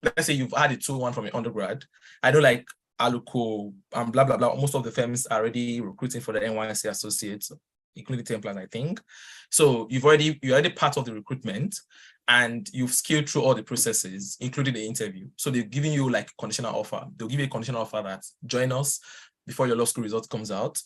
let's say you've had a 2-1 from your undergrad. I know like Aluko and blah, blah, blah. Most of the firms are already recruiting for the NYSC associates, including Templars, I think. So you're already part of the recruitment, and you've scaled through all the processes, including the interview. So they're giving you like conditional offer. They'll give you a conditional offer that join us before your law school result comes out.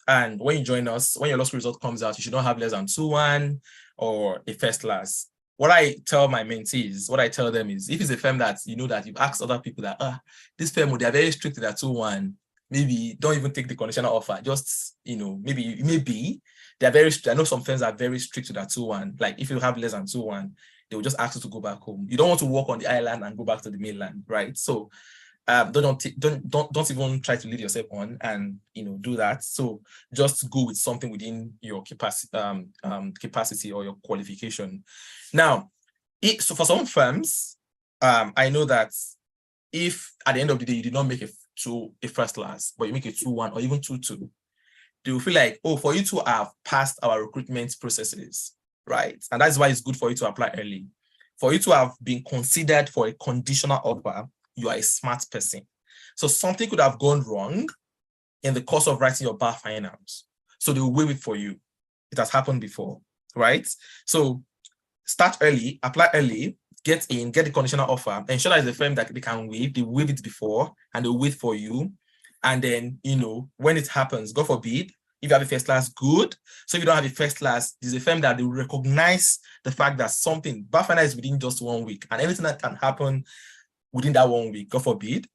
And when you join us, when your law school result comes out, you should not have less than 2-1 or a first class. What I tell my mentees, what I tell them is, if it's a firm that you know that you've asked other people that, this firm, they are very strict with their 2-1, maybe don't even take the conditional offer. Just, maybe they're very strict. I know some firms are very strict with that 2-1. Like if you have less than 2-1, they will just ask you to go back home. You don't want to work on the island and go back to the mainland, right? So don't even try to lead yourself on and do that. So just go with something within your capacity or your qualification. Now, so for some firms, I know that if at the end of the day you did not make a first class, but you make a 2-1 or even 2-2, they will feel like, oh, for you to have passed our recruitment processes, right? And that's why it's good for you to apply early. For you to have been considered for a conditional offer, you are a smart person. So something could have gone wrong in the course of writing your bar finals. So they will waive it for you. It has happened before, right? So start early, apply early, get in, get the conditional offer, ensure that it's a firm that they can waive. They waive it before and they'll wait for you. And then, when it happens, God forbid, if you have a first class, good. So if you don't have a first class, there's a firm that they will recognize the fact that something, bar final is within just 1 week, and anything that can happen within that 1 week, God forbid,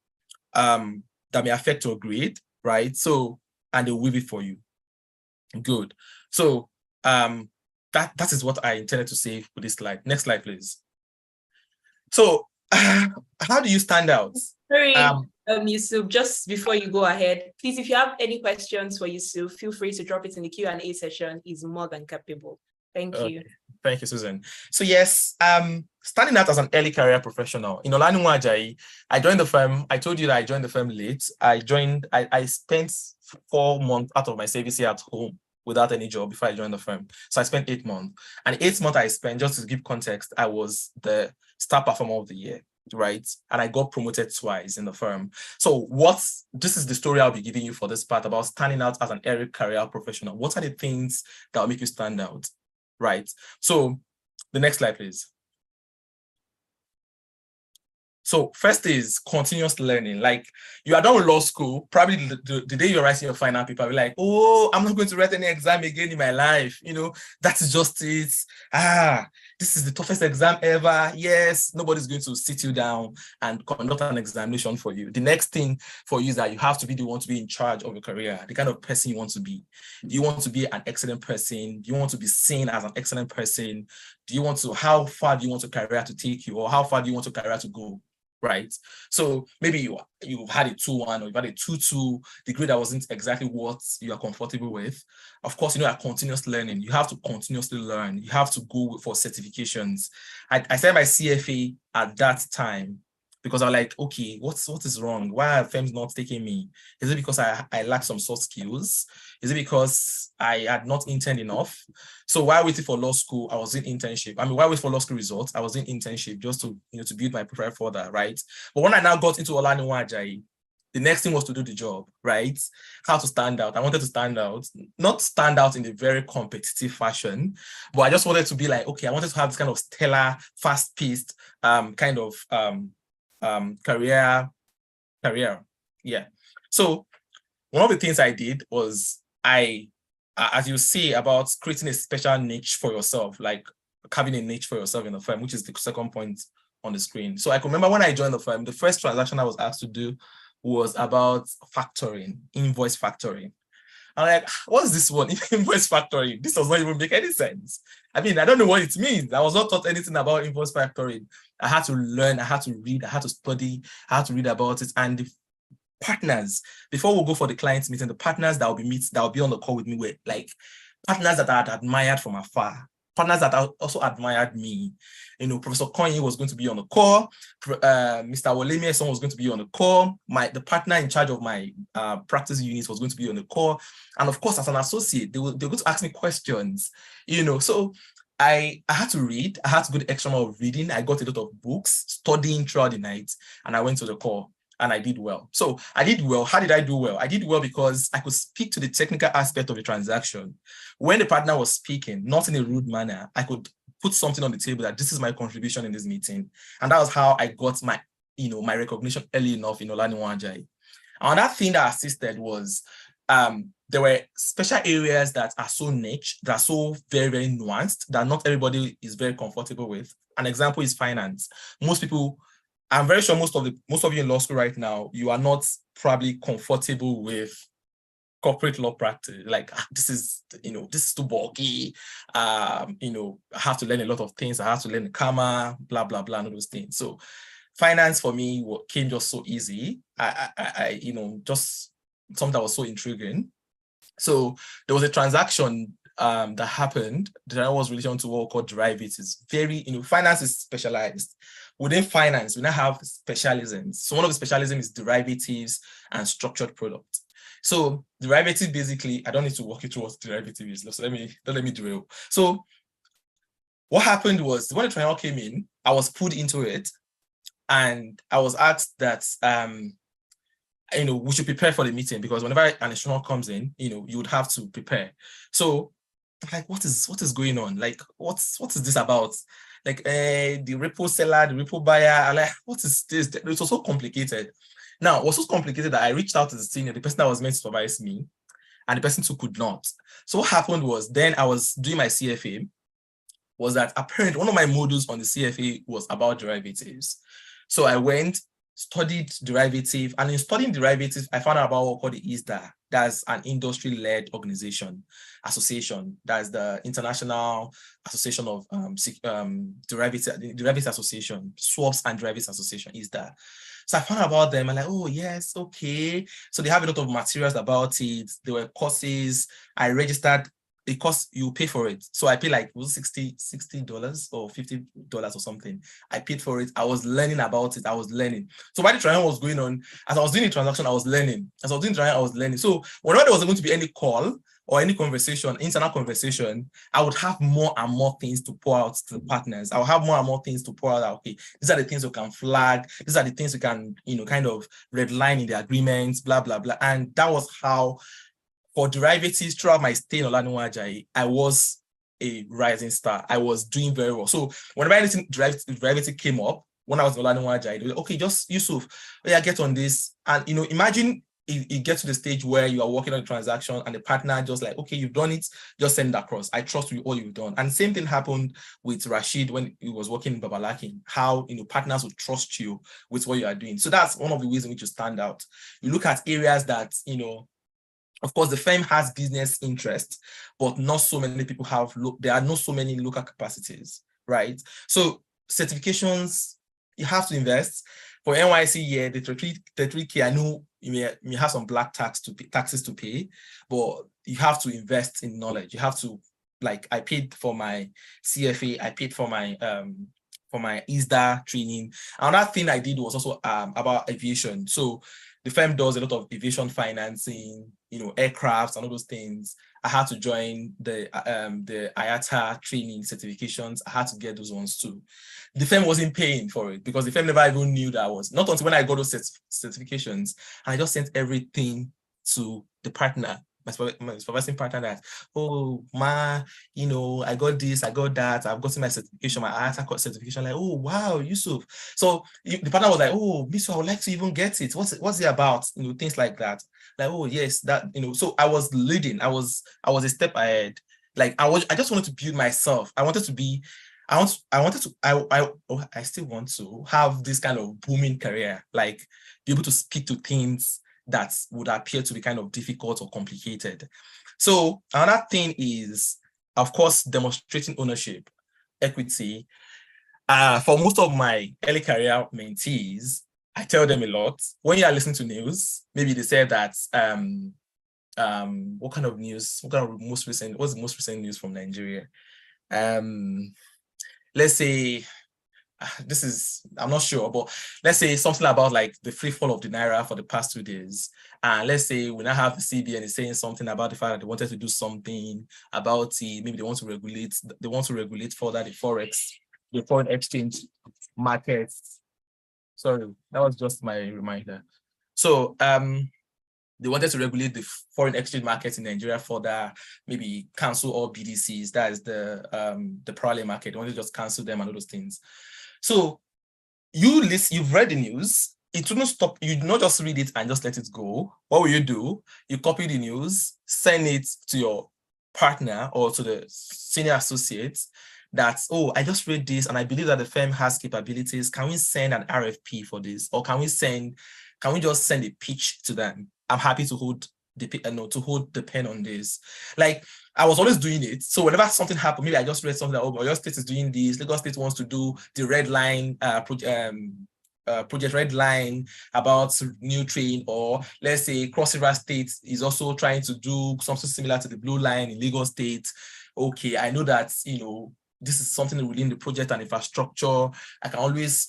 that may affect your grade, right? So, and they'll waive it for you. Good. So that is what I intended to say with this slide. Next slide, please. So how do you stand out? Sorry, Yusuf, just before you go ahead, please, if you have any questions for Yusuf, feel free to drop it in the Q&A session. He's more than capable. Thank you. Thank you, Susan. So yes, standing out as an early career professional. In Olanuwa Ajayi, I joined the firm. I told you that I joined the firm late. I spent 4 months out of my service year at home without any job before I joined the firm. So I spent 8 months. And 8 months I spent, just to give context, I was the star performer of the year, right? And I got promoted twice in the firm. So this is the story I'll be giving you for this part about standing out as an early career professional. What are the things that will make you stand out? Right. So the next slide, please. So first is continuous learning. Like you are done with law school, probably the day you're writing your final paper, you're like, oh, I'm not going to write any exam again in my life. That's just it. This is the toughest exam ever. Yes, nobody's going to sit you down and conduct an examination for you. The next thing for you is that you have to be the one to be in charge of your career, the kind of person you want to be. Do you want to be an excellent person? Do you want to be seen as an excellent person? How far do you want your career to take you, or how far do you want your career to go? Right. So maybe you had a 2-1 or you've had a 2-2, the grade that wasn't exactly what you are comfortable with. Of course, a continuous learning. You have to continuously learn. You have to go for certifications. I said my CFA at that time because I'm like, okay, what is wrong? Why are firms not taking me? Is it because I lack some soft skills? Is it because I had not interned enough? So while waiting for law school, I was in internship. While waiting for law school results, I was in internship just to, to build my profile further, right? But when I now got into Olanuwa Ajayi, the next thing was to do the job, right? How to stand out. I wanted to stand out, not stand out in a very competitive fashion, but I just wanted to be like, okay, I wanted to have this kind of stellar, fast-paced kind of career. Yeah. So one of the things I did was as you see about creating a special niche for yourself, like having a niche for yourself in the firm, which is the second point on the screen. So I can remember when I joined the firm, the first transaction I was asked to do was about factoring, invoice factoring. I'm like, what's this one? Invoice factoring. This does not even make any sense. I don't know what it means. I was not taught anything about invoice factoring. I had to learn, I had to read, I had to study, I had to read about it. And the partners, before we go for the client meeting, the partners that will be on the call with me were like partners that I had admired from afar, partners that also admired me. Professor Konyi was going to be on the call. Mr. Wolemi Son was going to be on the call. The partner in charge of my practice unit was going to be on the call. And of course, as an associate, they were going to ask me questions, So I had to read. I had to go the extra mile of reading. I got a lot of books, studying throughout the night, and I went to the call. And I did well. So I did well. How did I do well? I did well because I could speak to the technical aspect of the transaction. When the partner was speaking, not in a rude manner, I could put something on the table that this is my contribution in this meeting. And that was how I got my, my recognition early enough in Olanuwa Ajayi. Another thing that assisted was there were special areas that are so niche, that are so very, very nuanced, that not everybody is very comfortable with. An example is finance. Most people, I'm very sure most of you in law school right now, you are not probably comfortable with corporate law practice. Like, this is too bulky. I have to learn a lot of things. I have to learn the karma, blah, blah, blah, and all those things. So finance for me came just so easy. I just something that was so intriguing. So there was a transaction that happened that was related to what we call derivatives. Very, finance is specialized. Within finance, we now have specialisms. So one of the specialisms is derivatives and structured products. So derivative, basically, I don't need to walk you through what derivative is. So don't let me derail. So what happened was when the trial came in, I was put into it, and I was asked that we should prepare for the meeting, because whenever an instructor comes in, you would have to prepare. So like, what is going on? Like, what is this about? Like, the repo seller, the repo buyer, like, what is this? It was so complicated. Now, it was so complicated that I reached out to the senior, the person that was meant to supervise me, and the person who could not. So what happened was, then I was doing my CFA, was that apparently one of my modules on the CFA was about derivatives. So I went, studied derivative, and in studying derivatives, I found out about what called the ISDA. That's an industry-led association. That's the International Association of Derivatives Association, Swaps and Derivatives Association, ISDA. So I found out about them and like, oh yes, okay. So they have a lot of materials about it. There were courses. I registered. Because you pay for it. So I paid like $60 or $50 or something. I paid for it. I was learning about it. I was learning. So while the trial was going on, as I was doing the transaction, I was learning. As I was doing the trial, I was learning. So whenever there was going to be any call or any conversation, internal conversation, I would have more and more things to pour out to the partners. I would have more and more things to pour out. Okay, these are the things we can flag. These are the things we can, kind of redline in the agreements, blah, blah, blah. And that was how, for derivatives, throughout my stay in Olaniwan Ajayi, I was a rising star. I was doing very well. So whenever anything derivative came up, when I was in Olaniwan Ajayi, they were like, okay, just Yusuf, get on this. And imagine it gets to the stage where you are working on a transaction and the partner just like, okay, you've done it, just send it across. I trust you all you've done. And same thing happened with Rashid when he was working in Babalaki, how partners would trust you with what you are doing. So that's one of the ways in which you stand out. You look at areas that, of course, the firm has business interest, but not so many people there are not so many local capacities, right? So certifications, you have to invest. For NYC, the 33K, I know you may have some black taxes to pay, but you have to invest in knowledge. You have to, like, I paid for my CFA, I paid for my ISDA training. Another thing I did was also about aviation. So the firm does a lot of aviation financing, aircrafts and all those things. I had to join the IATA training certifications. I had to get those ones too. The firm wasn't paying for it because the firm never even knew that I was. Not until when I got those certifications, and I just sent everything to the partner, my supervising partner, that, oh, I got this, I got that, I've gotten my certification, my IATA certification. Like, oh, wow, Yusuf. So the partner was like, oh, Miso, I would like to even get it. What's it about? Things like that. Like, oh, yes, that, so I was leading. I was a step ahead. Like, I just wanted to build myself. I still want to have this kind of booming career, like be able to speak to things that would appear to be kind of difficult or complicated. So another thing is, of course, demonstrating ownership, equity. For most of my early career mentees, I tell them a lot. When you are listening to news, maybe they say that, what kind of news? What's the most recent news from Nigeria? Let's say, I'm not sure, but let's say something about like the free fall of the Naira for the past 2 days. And let's say we now have the CBN is saying something about the fact that they wanted to do something about it. Maybe they want to regulate further the Forex, the foreign exchange markets. Sorry, that was just my reminder. So they wanted to regulate the foreign exchange markets in Nigeria further, maybe cancel all BDCs, that is the parallel market. They wanted to just cancel them and all those things. So you've read the news, it wouldn't stop. You not just read it and just let it go. What will you do? You copy the news, send it to your partner or to the senior associates that, oh, I just read this and I believe that the firm has capabilities. Can we send an RFP for this? Or can we just send a pitch to them? I'm happy to hold the pen on this. Like, I was always doing it. So whenever something happened, maybe I just read something that, oh, your state is doing this, Lagos State wants to do the red line project red line about new train, or let's say Cross River State is also trying to do something similar to the blue line in Lagos State. Okay, I know that, this is something within the project and infrastructure. I can always,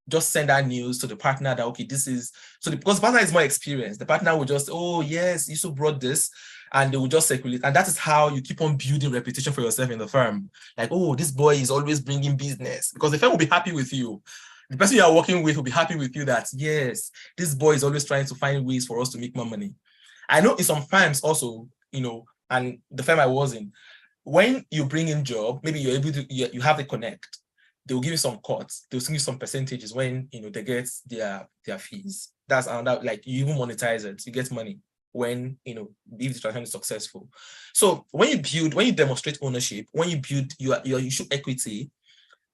just send that news to the partner that, okay, this is, so because the partner is more experienced, the partner will just, oh yes, Yusuf brought this, and they will just circulate. And that is how you keep on building reputation for yourself in the firm. Like, oh, this boy is always bringing business, because the firm will be happy with you. The person you are working with will be happy with you that, yes, this boy is always trying to find ways for us to make more money. I know in some firms also, and the firm I was in, when you bring in job, maybe you're able to, you have the connect. They will give you some cuts. They'll give you some percentages when they get their fees. That's another, like, you even monetize it. You get money when if the transaction is successful. So when you demonstrate ownership, when you build you show equity.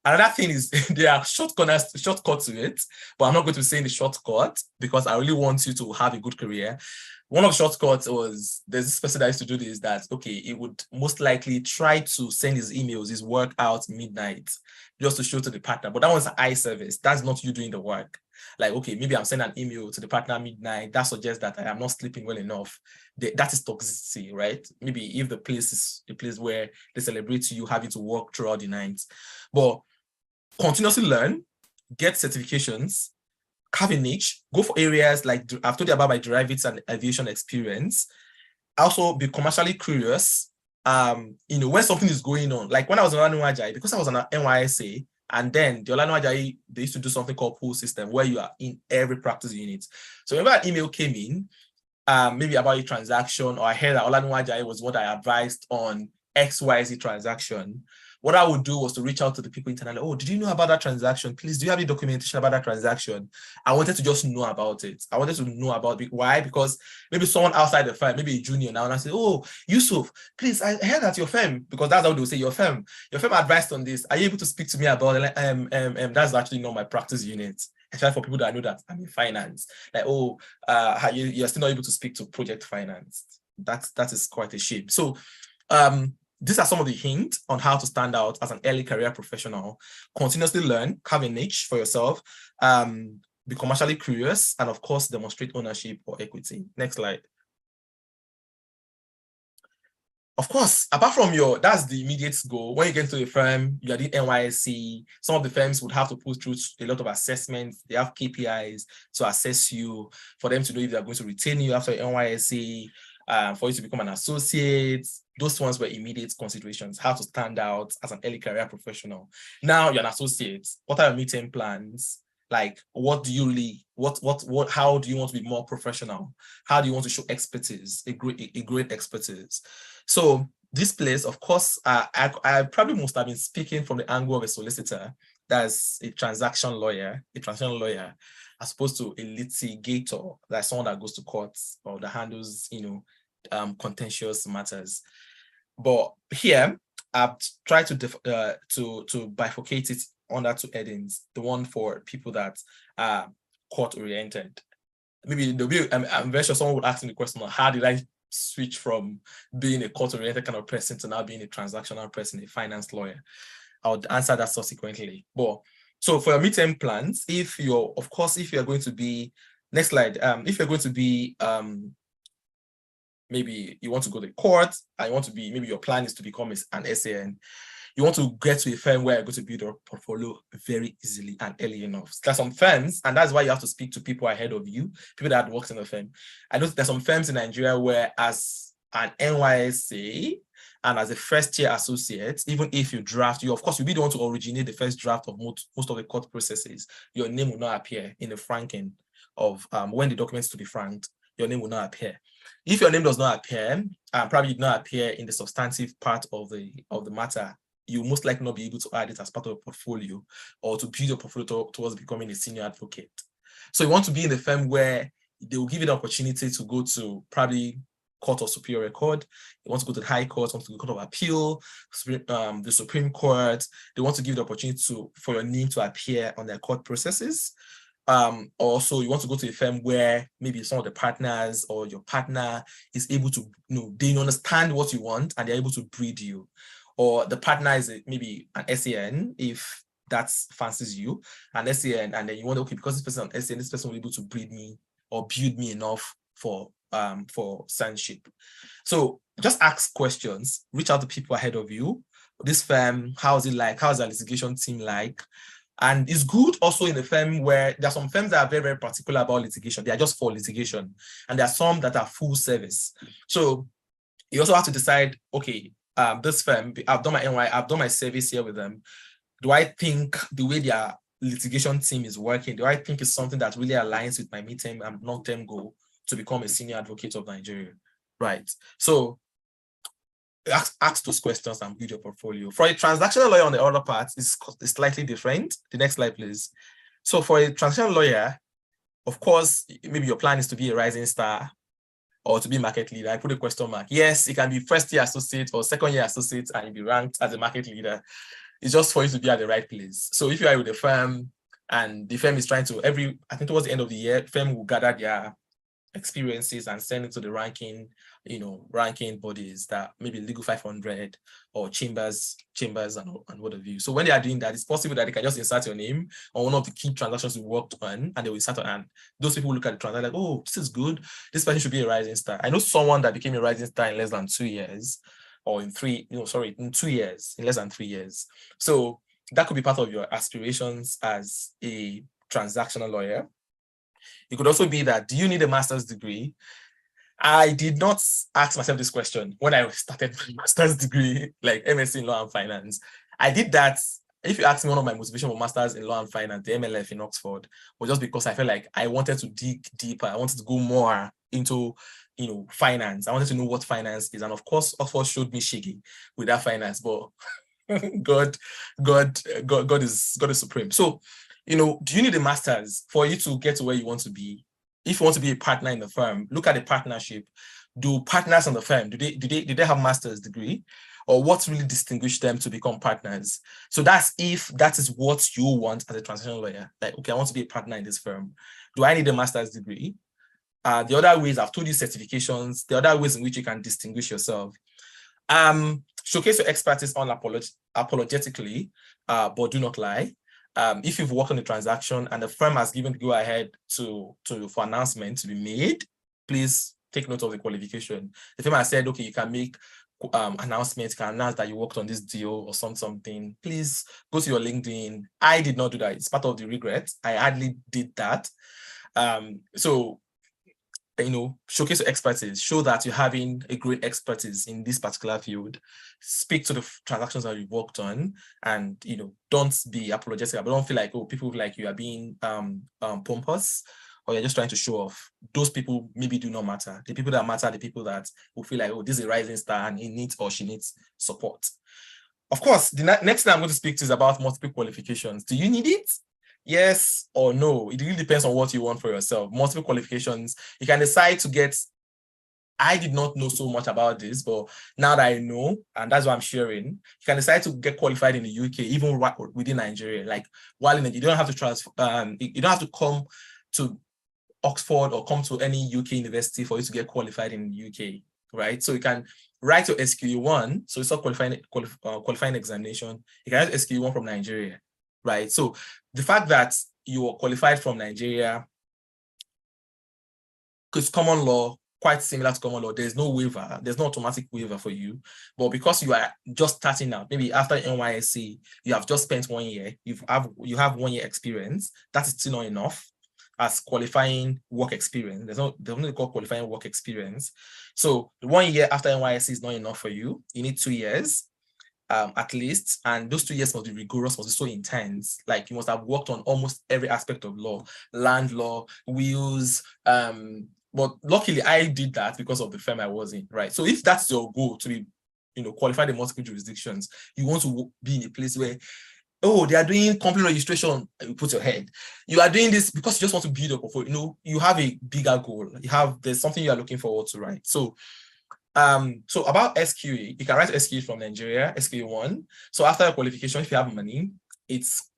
Another thing is there are shortcuts to it, but I'm not going to say the shortcut because I really want you to have a good career. One of the shortcuts was, there's this person that used to do this, that, okay, he would most likely try to send his emails, his work out midnight, just to show to the partner. But that was an eye service. That's not you doing the work. Like, okay, maybe I'm sending an email to the partner midnight. That suggests that I am not sleeping well enough. That is toxicity, right? Maybe if the place is a place where they celebrate you having to work throughout the night. But continuously learn, get certifications, have a niche, go for areas like I've told you about my derivatives and aviation experience. Also be commercially curious. When something is going on, like when I was in Olanu Ajayi, because I was on NYSA, and then the Olanu Ajayi, they used to do something called pool system where you are in every practice unit. So whenever an email came in, maybe about a transaction, or I heard that Olanu Ajayi was what I advised on XYZ transaction, what I would do was to reach out to the people internally. Oh, did you know about that transaction? Please, do you have any documentation about that transaction? I wanted to just know about it. I wanted to know about it. Why? Because maybe someone outside the firm, maybe a junior now, and I say, oh, Yusuf, please, I heard that your firm, because that's how they will say, your firm advised on this. Are you able to speak to me about it? That's actually not my practice unit. Especially for people that I know that I'm in finance. Like, oh, you're still not able to speak to project finance. That is quite a shame. So, these are some of the hints on how to stand out as an early career professional. Continuously learn, have a niche for yourself, be commercially curious, and of course, demonstrate ownership or equity. Next slide. Of course, apart from that's the immediate goal. When you get into a firm, you are doing NYSC, some of the firms would have to put through a lot of assessments. They have KPIs to assess you, for them to know if they are going to retain you after NYSC, for you to become an associate. Those ones were immediate considerations, how to stand out as an early career professional. Now you're an associate. What are your midterm plans? Like, what do you really, how do you want to be more professional? How do you want to show expertise, a great expertise? So this place, of course, I probably must have been speaking from the angle of a solicitor, that's a transaction lawyer, as opposed to a litigator, that's someone that goes to courts or that handles, contentious matters. But here, I've tried to bifurcate it under two headings. The one for people that are court-oriented. Maybe I'm very sure someone would ask me the question, how did I switch from being a court-oriented kind of person to now being a transactional person, a finance lawyer? I would answer that subsequently. But so for your midterm plans, if you're going to be, next slide, if you're going to be, maybe you want to go to court and you want to be, maybe your plan is to become an SAN, you want to get to a firm where you're going to build your portfolio very easily and early enough. There's some firms, and that's why you have to speak to people ahead of you, people that work in the firm. I know there's some firms in Nigeria where, as an NYSA and as a first-year associate, even if you draft, of course, you'll be the one to originate the first draft of most of the court processes. Your name will not appear in the franking of when the documents to be franked. Your name will not appear. If your name does not appear, probably did not appear in the substantive part of the matter, you most likely not be able to add it as part of a portfolio or to build your portfolio towards becoming a senior advocate. So you want to be in a firm where they will give you the opportunity to go to probably Court of Superior Court. You want to go to the High Court, want to go to the Court of Appeal, the Supreme Court. They want to give the opportunity for your name to appear on their court processes. Also, you want to go to a firm where maybe some of the partners or your partner is able to, they understand what you want and they're able to breed you. Or the partner is maybe an SAN, if that fancies you, an SAN, and then you want, okay, because this person is an SAN, this person will be able to breed me or build me enough for sanship. So just ask questions, reach out to people ahead of you. This firm, how is it like? How is the litigation team like? And it's good also in a firm where there are some firms that are very, very particular about litigation. They are just for litigation. And there are some that are full service. So you also have to decide, okay, this firm, I've done my NY, I've done my service here with them. Do I think the way their litigation team is working, do I think it's something that really aligns with my midterm and long-term goal to become a senior advocate of Nigeria? Right. So ask those questions and build your portfolio. For a transactional lawyer on the other part, it's slightly different. The next slide, please. So for a transactional lawyer, of course, maybe your plan is to be a rising star or to be market leader. I put a question mark. Yes, it can be first year associate or second year associate and you'll be ranked as a market leader. It's just for you to be at the right place. So if you are with a firm and the firm is trying to, I think towards the end of the year, the firm will gather their experiences and send it to the ranking bodies that maybe Legal 500 or chambers and what have you. So when they are doing that, it's possible that they can just insert your name on one of the key transactions we worked on, and they will insert, and those people look at the transaction like, oh, this is good. This person should be a rising star. I know someone that became a rising star in less than 2 years, or in 2 years, in less than 3 years. So that could be part of your aspirations as a transactional lawyer. It could also be that, do you need a master's degree? I did not ask myself this question when I started my master's degree, like MSc in law and finance. I did that. If you ask me, one of my motivations for master's in law and finance, the MLF in Oxford, was just because I felt like I wanted to dig deeper. I wanted to go more into, finance. I wanted to know what finance is. And of course, Oxford showed me shiggy with that finance, but God is supreme. So, do you need a master's for you to get to where you want to be? If you want to be a partner in the firm, look at the partnership. Do partners on the firm, do they have master's degree? Or what really distinguishes them to become partners? So that's if that is what you want as a transactional lawyer. Like, okay, I want to be a partner in this firm. Do I need a master's degree? The other ways, I've told you certifications, the other ways in which you can distinguish yourself. Showcase your expertise unapologetically, but do not lie. If you've worked on a transaction and the firm has given the go-ahead for announcement to be made, please take note of the qualification. The firm has said, okay, you can make announcements, you can announce that you worked on this deal or something. Please go to your LinkedIn. I did not do that. It's part of the regret. I hardly did that. So, showcase your expertise, show that you're having a great expertise in this particular field. Speak to the transactions that you've worked on, and don't be apologetic, but don't feel like, oh, people feel like you are being pompous or you're just trying to show off. Those people maybe do not matter. The people that matter are the people that will feel like, oh, this is a rising star and he needs or she needs support. Of course, the next thing I'm going to speak to is about multiple qualifications. Do you need it? Yes or no? It really depends on what you want for yourself. Multiple qualifications, you can decide to get. I did not know so much about this, but now that I know, and that's what I'm sharing, you can decide to get qualified in the UK, even within Nigeria. Like, while in it, you don't have to transfer. You don't have to come to Oxford or come to any UK university for you to get qualified in the UK, right? So you can write your SQE1. So it's not qualifying examination. You can write SQE1 from Nigeria. Right. So the fact that you are qualified from Nigeria, because common law, quite similar to common law, there's no waiver, there's no automatic waiver for you. But because you are just starting out, maybe after NYSC, you have just spent 1 year, you have 1 year experience, that is still not enough as qualifying work experience. There's only called qualifying work experience. So 1 year after NYSC is not enough for you. You need 2 years. At least, and those 2 years must be rigorous, must be so intense. Like, you must have worked on almost every aspect of law, land law, wills. But luckily, I did that because of the firm I was in, right? So if that's your goal, to be, qualified in multiple jurisdictions, you want to be in a place where, oh, they are doing company registration, you put your head. You are doing this because you just want to build a portfolio. You know, you have a bigger goal. There's something you are looking forward to, right? So about SQE, you can write SQE from Nigeria, SQE 1. So after qualification, if you have money, it's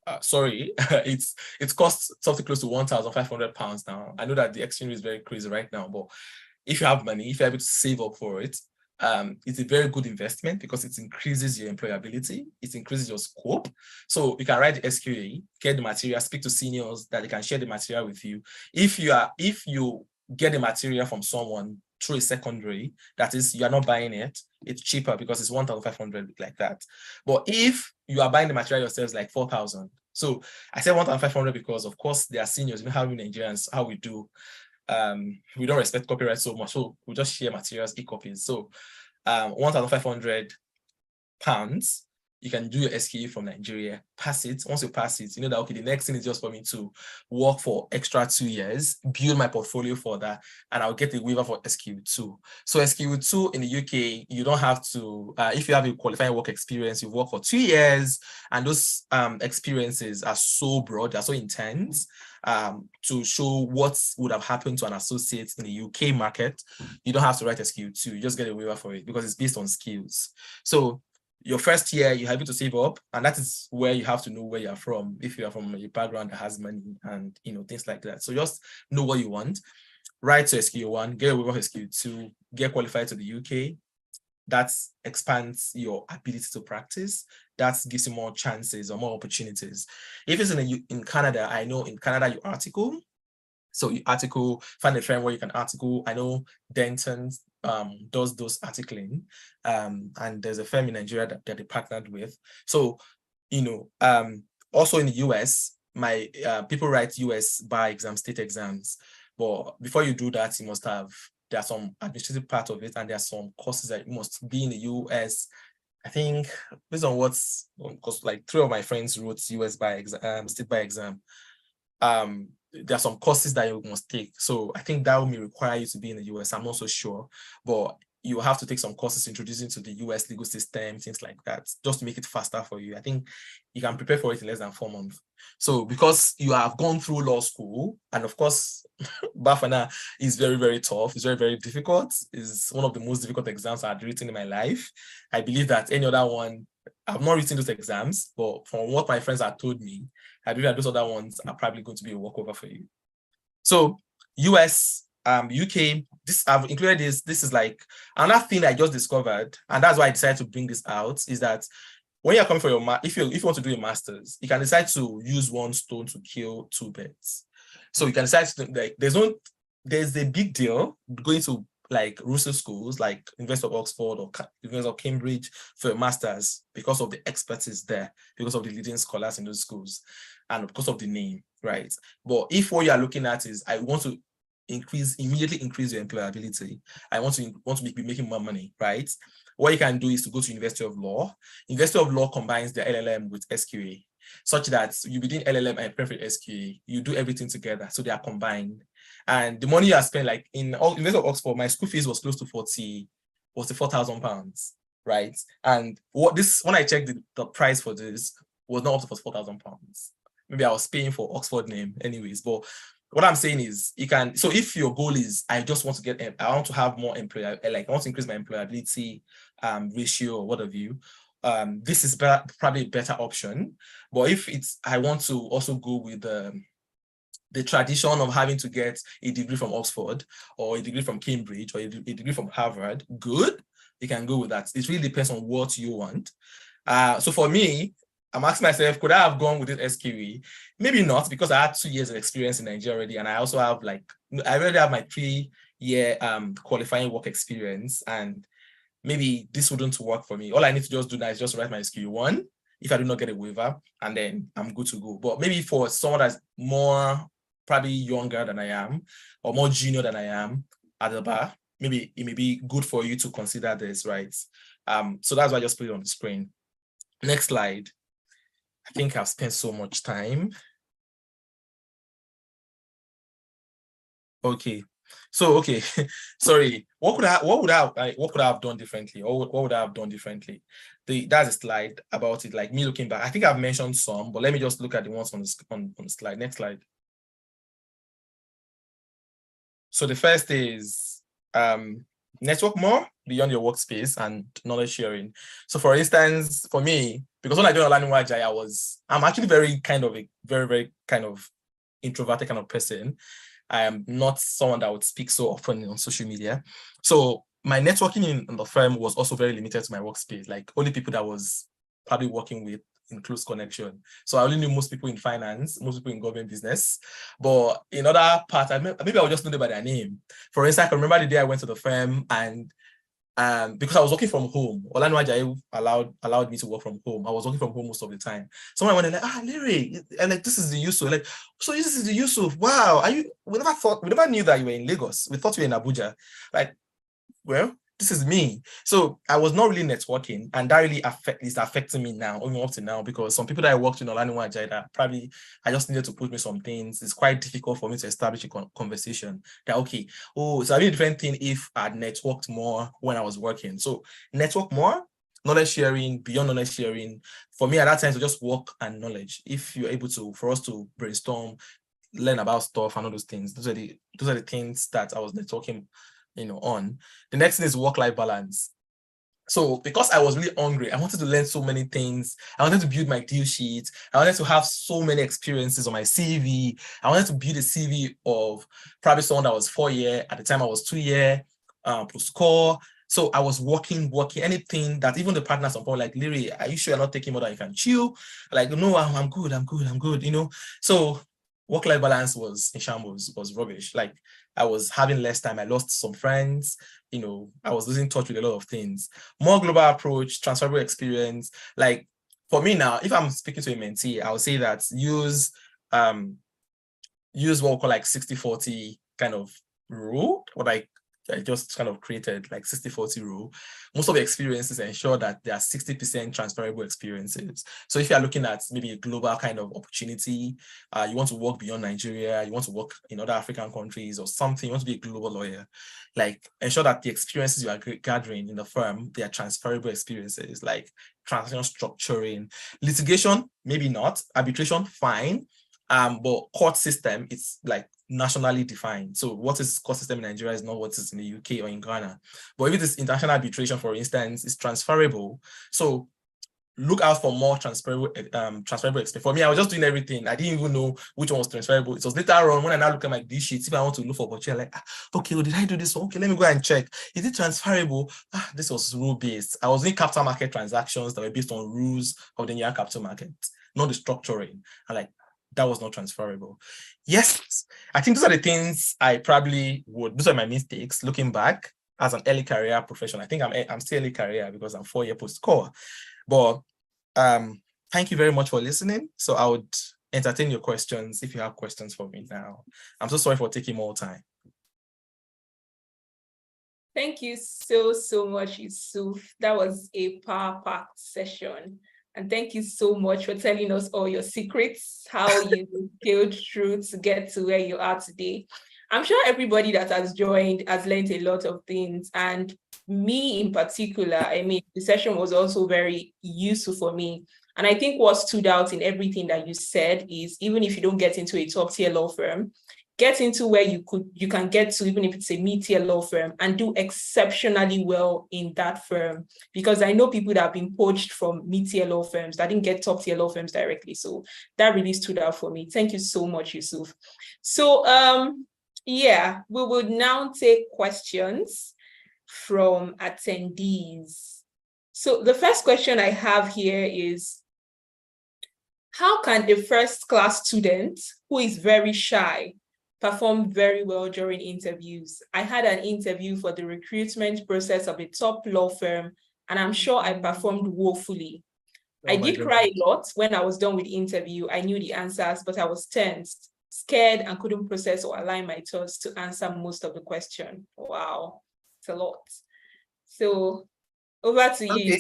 it costs something close to £1,500 now. I know that the exchange is very crazy right now, but if you have money, if you're able to save up for it, it's a very good investment because it increases your employability, it increases your scope. So you can write the SQA, get the material, speak to seniors that they can share the material with you. If you get the material from someone through a secondary, that is, you are not buying it, it's cheaper because it's 1,500 like that. But if you are buying the material yourself, it's like 4,000. So I said 1,500 because, of course, they are seniors. We have Nigerians, how we do. We don't respect copyright so much, so we just share materials, e-copies. So £1,500, you can do your SKE from Nigeria, pass it. Once you pass it, you know that, okay, the next thing is just for me to work for extra 2 years, build my portfolio for that, and I'll get a waiver for SQE2. So SQE2 in the UK, you don't have to, if you have a qualifying work experience, you work for 2 years, and those experiences are so broad, they're so intense, to show what would have happened to an associate in the UK market. You don't have to write SQE2, you just get a waiver for it because it's based on skills. So your first year, you're able to save up, and that is where you have to know where you're from. If you are from a background that has money and things like that. So just know what you want. Write to SQ1, get a waiver for SQ2, get qualified to the UK. That expands your ability to practice. That gives you more chances or more opportunities. If it's in Canada, I know in Canada you article. So you article, find a friend where you can article. I know Denton does those articling, and there's a firm in Nigeria that they partnered with. So, also in the US, my people write US bar exam, state exams. But before you do that, you must have, there are some administrative part of it, and there are some courses that you must be in the US. I think based on because like 3 of my friends wrote US bar exam, state bar exam. There are some courses that you must take. So I think that may require you to be in the US. I'm not so sure, but you have to take some courses introducing to the US legal system, things like that, just to make it faster for you. I think you can prepare for it in less than 4 months. So because you have gone through law school, and of course, BAFANA is very, very tough. It's very, very difficult. It's one of the most difficult exams I've written in my life. I believe that any other one, I've not written those exams, but from what my friends have told me, I believe that those other ones are probably going to be a walkover for you. So US, UK, I've included this. This is like another thing I just discovered, and that's why I decided to bring this out, is that when you're coming for your, if you want to do a master's, you can decide to use one stone to kill 2 birds. So you can decide to, like, there's a big deal going to like Russell schools, like University of Oxford or University of Cambridge for a master's, because of the expertise there, because of the leading scholars in those schools, and because of the name, right? But if what you are looking at is, I want to immediately increase your employability, I want to be making more money, right? What you can do is to go to University of Law. University of Law combines the LLM with SQA, such that you be doing LLM and prepare SQA. You do everything together, so they are combined. And the money you are spending, like in University of Oxford, my school fees was close to £44,000, right? And when I checked the price for this was not up to £44,000. Maybe I was paying for Oxford name anyways, but what I'm saying is, you can, so if your goal is, I want to have more I want to increase my employability ratio or what have you, this is probably a better option. But if I want to also go with the tradition of having to get a degree from Oxford or a degree from Cambridge or a degree from Harvard, good, you can go with that. It really depends on what you want. So for me, I'm asking myself, could I have gone with this SQE? Maybe not, because I had 2 years of experience in Nigeria already, and I also have I already have my 3-year qualifying work experience, and maybe this wouldn't work for me. All I need to just do now is just write my SQE1 if I do not get a waiver, and then I'm good to go. But maybe for someone that's more probably younger than I am, or more junior than I am at the bar, maybe it may be good for you to consider this, right? So that's why I just put it on the screen. Next slide. I think I've spent so much time. Okay, So okay, sorry. What could I have done differently, or what would I have done differently? That's a slide about it. Like me looking back, I think I've mentioned some, but let me just look at the ones on the slide. Next slide. So the first is network more beyond your workspace and knowledge sharing. So for instance, for me, because when I joined Olanuwa, I'm actually very kind of introverted kind of person. I am not someone that would speak so often on social media. So my networking in the firm was also very limited to my workspace, like only people that was probably working with in close connection. So I only knew most people in finance, most people in government business. But in other parts, maybe I would just know them by their name. For instance, I can remember the day I went to the firm, and because I was working from home, Olanuwa allowed me to work from home. I was working from home most of the time. Someone went like, Larry, and like, this is the Yusuf. Like, so this is the Yusuf. Wow, we never knew that you were in Lagos. We thought you were in Abuja. Like, well, this is me. So I was not really networking, and that really is affecting me now, even up to now, because some people that I worked in Olanuwa that probably I just needed to put me some things. It's quite difficult for me to establish a conversation that, okay, oh, so I did a different thing if I'd networked more when I was working. So network more, knowledge sharing, beyond knowledge sharing. For me at that time, to just work and knowledge. If you're able to, for us to brainstorm, learn about stuff and all those things, those are the things that I was networking on. The next thing is work-life balance. So because I was really hungry, I wanted to learn so many things. I wanted to build my deal sheet. I wanted to have so many experiences on my CV. I wanted to build a CV of probably someone that was 4 year. At the time, I was 2 year, post-core. So I was working, anything that even the partners on point, like, Larry, are you sure you're not taking more than you can chew? Like, no, I'm good. So work-life balance was in shambles, was rubbish. Like, I was having less time. I lost some friends. I was losing touch with a lot of things. More global approach, transferable experience. Like, for me now, if I'm speaking to a mentee, I would say that use what we call like 60-40 kind of rule, what I just kind of created, like 60-40 rule. Most of the experiences ensure that there are 60% transferable experiences. So if you're looking at maybe a global kind of opportunity, you want to work beyond Nigeria, you want to work in other African countries or something, you want to be a global lawyer, like ensure that the experiences you are gathering in the firm, they are transferable experiences, like transaction structuring, litigation, maybe not, arbitration, fine. But court system, it's like nationally defined. So what is court system in Nigeria is not what is in the UK or in Ghana. But if it is international arbitration, for instance, is transferable. So look out for more transferable experience. For me, I was just doing everything. I didn't even know which one was transferable. It was later on when I now look at my D sheets, if I want to look for opportunity, like, okay, well, did I do this one? Okay, let me go and check. Is it transferable? This was rule-based. I was doing capital market transactions that were based on rules of the Nigerian capital market, not the structuring. And like, that was not transferable. Yes, I think those are the things I probably would. Those are my mistakes looking back as an early career professional. I think I'm still early career because I'm 4 year post-core. But thank you very much for listening. So I would entertain your questions if you have questions for me now. I'm so sorry for taking more time. Thank you so much, Yusuf. That was a power-packed session. And thank you so much for telling us all your secrets, how you scaled through to get to where you are today. I'm sure everybody that has joined has learned a lot of things. And me in particular, I mean, the session was also very useful for me. And I think what stood out in everything that you said is, even if you don't get into a top tier law firm, get into where you can get to, even if it's a mid-tier law firm, and do exceptionally well in that firm. Because I know people that have been poached from mid-tier law firms that didn't get top-tier law firms directly. So that really stood out for me. Thank you so much, Yusuf. So yeah, we will now take questions from attendees. So the first question I have here is, how can a first-class student who is very shy perform very well during interviews? I had an interview for the recruitment process of a top law firm, and I'm sure I performed woefully. I did cry a lot when I was done with the interview. I knew the answers, but I was tensed, scared, and couldn't process or align my thoughts to answer most of the question. Wow, it's a lot. So over to you.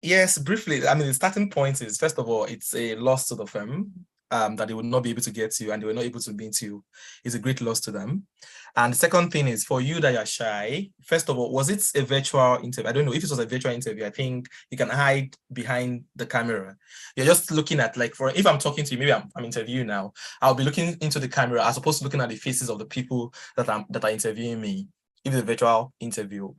Yes, briefly. I mean, the starting point is, first of all, it's a loss to the firm. that they will not be able to get to and they were not able to meet you is a great loss to them. And the second thing is, for you that you're shy, first of all, was it a virtual interview? I don't know if it was a virtual interview. I think you can hide behind the camera. You're just looking at, like, if I'm talking to you, maybe I'm interviewing now, I'll be looking into the camera as opposed to looking at the faces of the people that are interviewing me, if it's a virtual interview.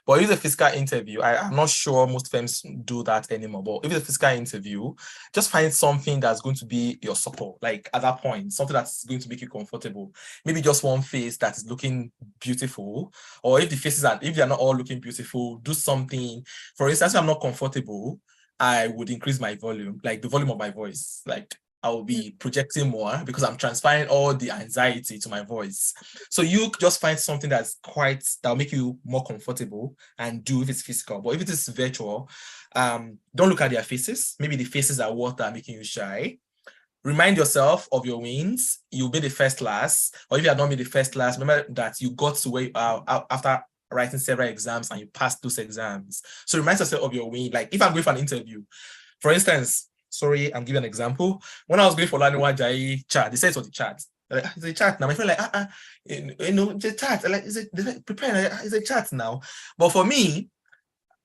But if it's a physical interview, I'm not sure most firms do that anymore. But if it's a physical interview, just find something that's going to be your support, like at that point, something that's going to make you comfortable. Maybe just one face that is looking beautiful, or if they're not all looking beautiful, do something. For instance, if I'm not comfortable, I would increase my volume, like the volume of my voice. Like I will be projecting more because I'm transferring all the anxiety to my voice. So you just find something that'll make you more comfortable and do if it's physical. But if it is virtual, don't look at their faces. Maybe the faces are what are making you shy. Remind yourself of your wins. You'll be the first class, or if you have not made the first class, remember that you got to where you are after writing several exams and you passed those exams. So remind yourself of your win. Like if I'm going for an interview, for instance, sorry, I'm giving an example. When I was going for Laniwa Jai chat, they said it was the chat. Like, it's a chat now. My friend like, the chat. Like, is it preparing? It's a chat now. But for me,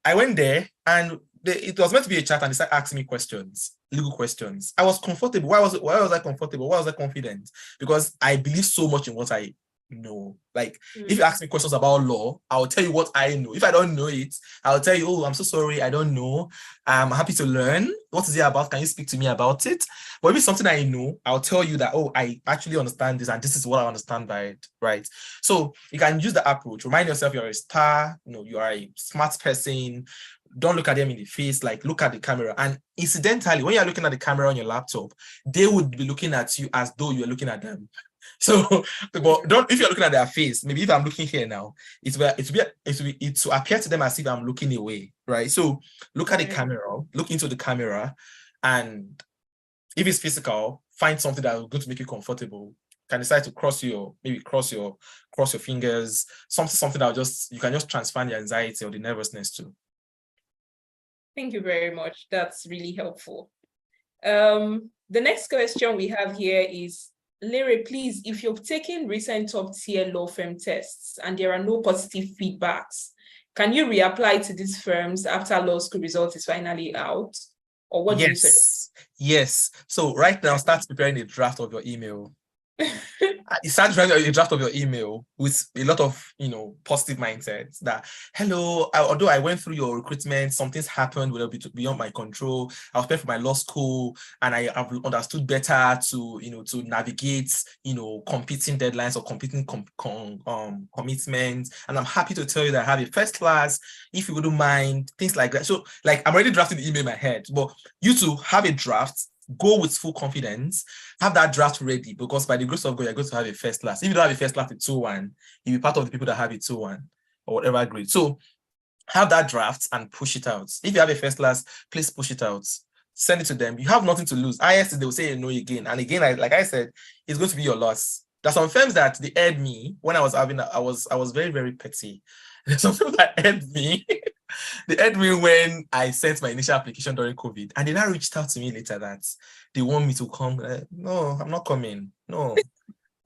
I went there and it was meant to be a chat, and they started asking me questions, legal questions. I was comfortable. Why was I comfortable? Why was I confident? Because I believe so much in what I know. Like if you ask me questions about law, I'll tell you what I know. If I don't know it, I'll tell you, oh, I'm so sorry, I don't know. I'm happy to learn. What is it about? Can you speak to me about it? But if it's something I know, I'll tell you that, oh, I actually understand this, and this is what I understand by it, right? So you can use the approach. Remind yourself you're a star, you are a smart person. Don't look at them in the face, like look at the camera. And incidentally, when you're looking at the camera on your laptop, they would be looking at you as though you're looking at them. So, but if you're looking at their face, maybe if I'm looking here now, it will appear to them as if I'm looking away, right? So look at the camera, look into the camera, and if it's physical, find something that is going to make you comfortable. You can decide to cross your fingers, something that you can just transfer the anxiety or the nervousness to. Thank you very much. That's really helpful. The next question we have here is, Larry, please, if you've taken recent top-tier law firm tests and there are no positive feedbacks, can you reapply to these firms after law school results is finally out? Or what do you say? Yes. So right now, start preparing a draft of your email. You start writing a draft of your email with a lot of positive mindsets that, hello, although I went through your recruitment, something's happened will be beyond my control. I was prepared for my law school and I have understood better to navigate competing deadlines or competing commitments, and I'm happy to tell you that I have a first class, if you wouldn't mind, things like that. So like I'm already drafting the email in my head, but you two have a draft. Go with full confidence, have that draft ready, because by the grace of God, you're going to have a first class. If you don't have a first class, it's 2-1. You'll be part of the people that have it 2-1 or whatever grade. So have that draft and push it out. If you have a first class, please push it out. Send it to them. You have nothing to lose. IS, they will say no again. And again, like I said, it's going to be your loss. There's some firms that they aired me when I was very, very petty. There's some firms that aired me. They aired me when I sent my initial application during COVID, and they now reached out to me later that they want me to come. No, I'm not coming. No,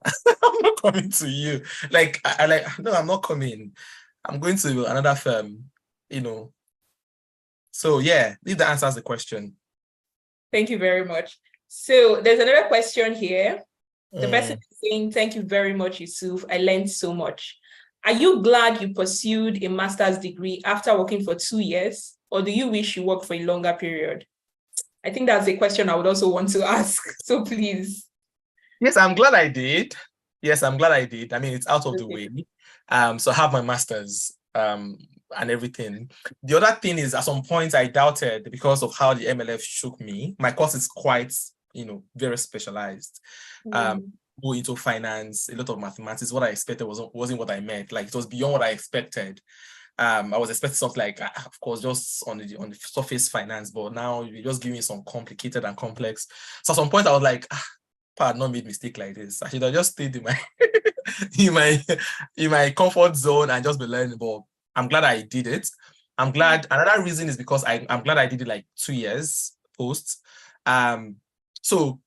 I'm not coming to you. Like, no, I'm not coming. I'm going to another firm, So yeah, if that answers the question. Thank you very much. So there's another question here. The person is saying, thank you very much, Yusuf. I learned so much. Are you glad you pursued a master's degree after working for 2 years, or do you wish you worked for a longer period? I think that's a question I would also want to ask. So please. Yes, I'm glad I did. I mean, it's out of the way. So I have my master's and everything. The other thing is, at some point I doubted because of how the MLF shook me. My course is quite, very specialized. Go into finance, a lot of mathematics. What I expected wasn't what I meant. Like, it was beyond what I expected. I was expecting something like, of course, just on the surface finance, but now you're just giving me some complicated and complex. So at some point I was like, I had not made mistake like this. I should have just stayed in my in my comfort zone and just be learning. But I'm glad I did it. I'm glad. Another reason is because I'm glad I did it like 2 years post. So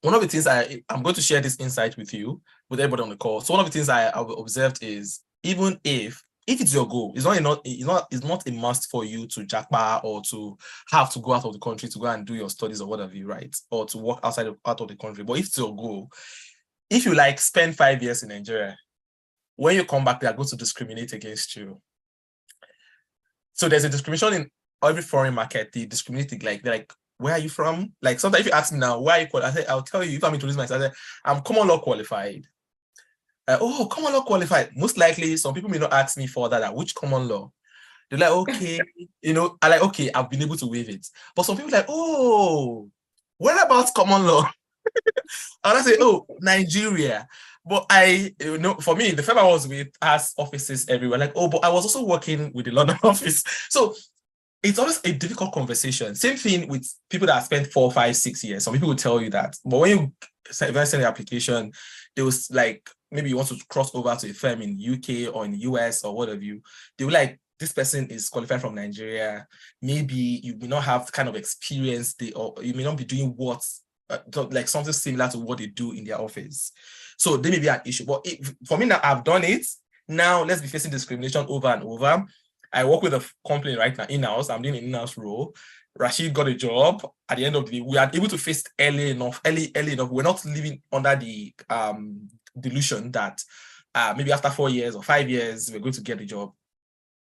one of the things I'm going to share this insight with you, with everybody on the call. So one of the things I've observed is, even if it's your goal, it's not a must for you to jackpot or to have to go out of the country to go and do your studies or whatever, right? Or to work out of the country. But if it's your goal, if you like spend 5 years in Nigeria, when you come back, they are going to discriminate against you. So there's a discrimination in every foreign market. They discriminate, like, they're like, where are you from? Like, sometimes if you ask me now, where are you qualified? I say, I'll tell you, if I'm introducing myself, I say, I'm common law qualified. Oh, common law qualified. Most likely, some people may not ask me further that which common law. They're like, okay, I like, okay, I've been able to waive it. But some people are like, oh, what about common law? And I say, oh, Nigeria. But for me, the firm I was with has offices everywhere. Like, oh, but I was also working with the London office. So it's always a difficult conversation. Same thing with people that have spent 4, 5, 6 years. Some people will tell you that. But when you send the application, they was like, maybe you want to cross over to a firm in UK or in the US or whatever, they will like, this person is qualified from Nigeria. Maybe you may not have kind of experience, or you may not be doing like something similar to what they do in their office. So there may be an issue. But for me now, I've done it. Now let's be facing discrimination over and over. I work with a company right now, in-house. I'm doing an in-house role. Rashid got a job. At the end of the day, we are able to face early enough. We're not living under the delusion that maybe after 4 years or 5 years, we're going to get a job.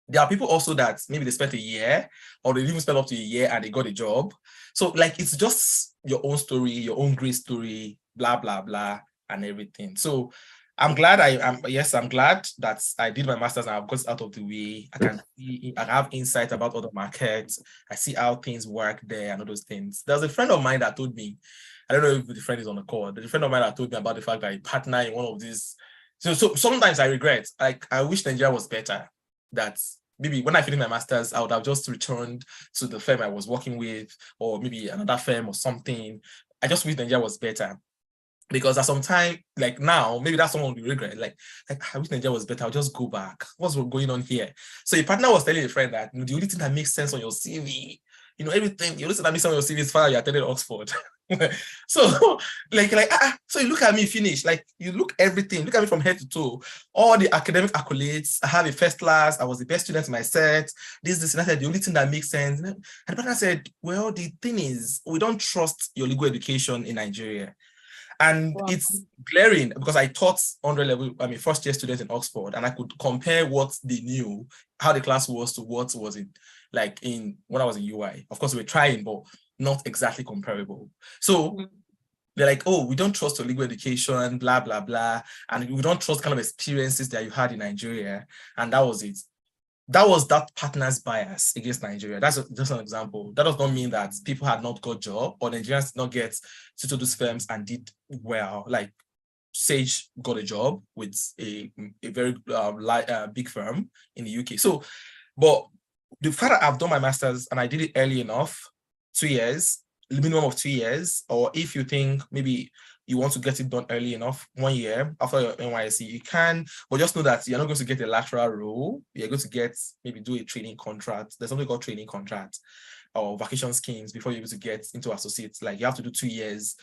There are people also that maybe they spent a year, or they even spent up to a year and they got a job. So like, it's just your own story, your own great story, blah, blah, blah, and everything. So I'm glad I'm glad that I did my master's and I've got out of the way. I have insight about other markets. I see how things work there and all those things. There's a friend of mine that told me, I don't know if the friend is on the call, there's a friend of mine that told me about the fact that I partner in one of these. So sometimes I regret, like, I wish Nigeria was better. That maybe when I finished my master's, I would have just returned to the firm I was working with, or maybe another firm or something. I just wish Nigeria was better. Because at some time, like now, maybe that's someone will regret. Like I wish Nigeria was better. I'll just go back. What's going on here? So a partner was telling a friend that the only thing that makes sense on your CV, everything, the only thing that makes sense on your CV is fine, you attended Oxford. So so you look at me finish, like you look at me from head to toe, all the academic accolades. I have a first class, I was the best student in my set, this, and I said the only thing that makes sense. And the partner said, well, the thing is, we don't trust your legal education in Nigeria. And wow. It's glaring because I taught 100 level, first year students in Oxford, and I could compare what they knew, how the class was, to what was it like when I was in UI. Of course, we were trying, but not exactly comparable. So they're like, oh, we don't trust your legal education, blah, blah, blah. And we don't trust kind of experiences that you had in Nigeria. And that was it. That was that partner's bias against Nigeria. That's just an example. That does not mean that people had not got job, or Nigerians did not get to those firms and did well. Like Sage got a job with a very big firm in the UK. So, but the fact that I've done my master's and I did it early enough, 2 years, minimum of 2 years, or if you think maybe you want to get it done early enough, 1 year after your NYSC, you can, but just know that you're not going to get a lateral role. You're going to maybe do a training contract. There's something called training contract or vacation schemes before you're able to get into associates. Like you have to do 2 years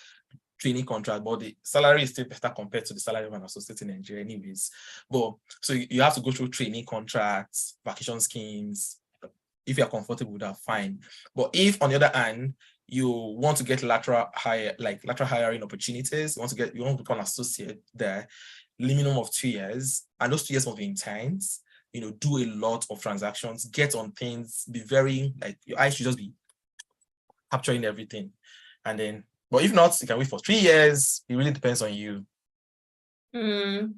training contract, but the salary is still better compared to the salary of an associate in Nigeria anyways. But so you have to go through training contracts, vacation schemes. If you're comfortable with that, fine. But if on the other hand, you want to get lateral hiring opportunities, you want to become an associate there, minimum of 2 years, and those 2 years must be intense, do a lot of transactions, get on things, be very, like, your eyes should just be capturing everything. And then, but if not, you can wait for 3 years. It really depends on you.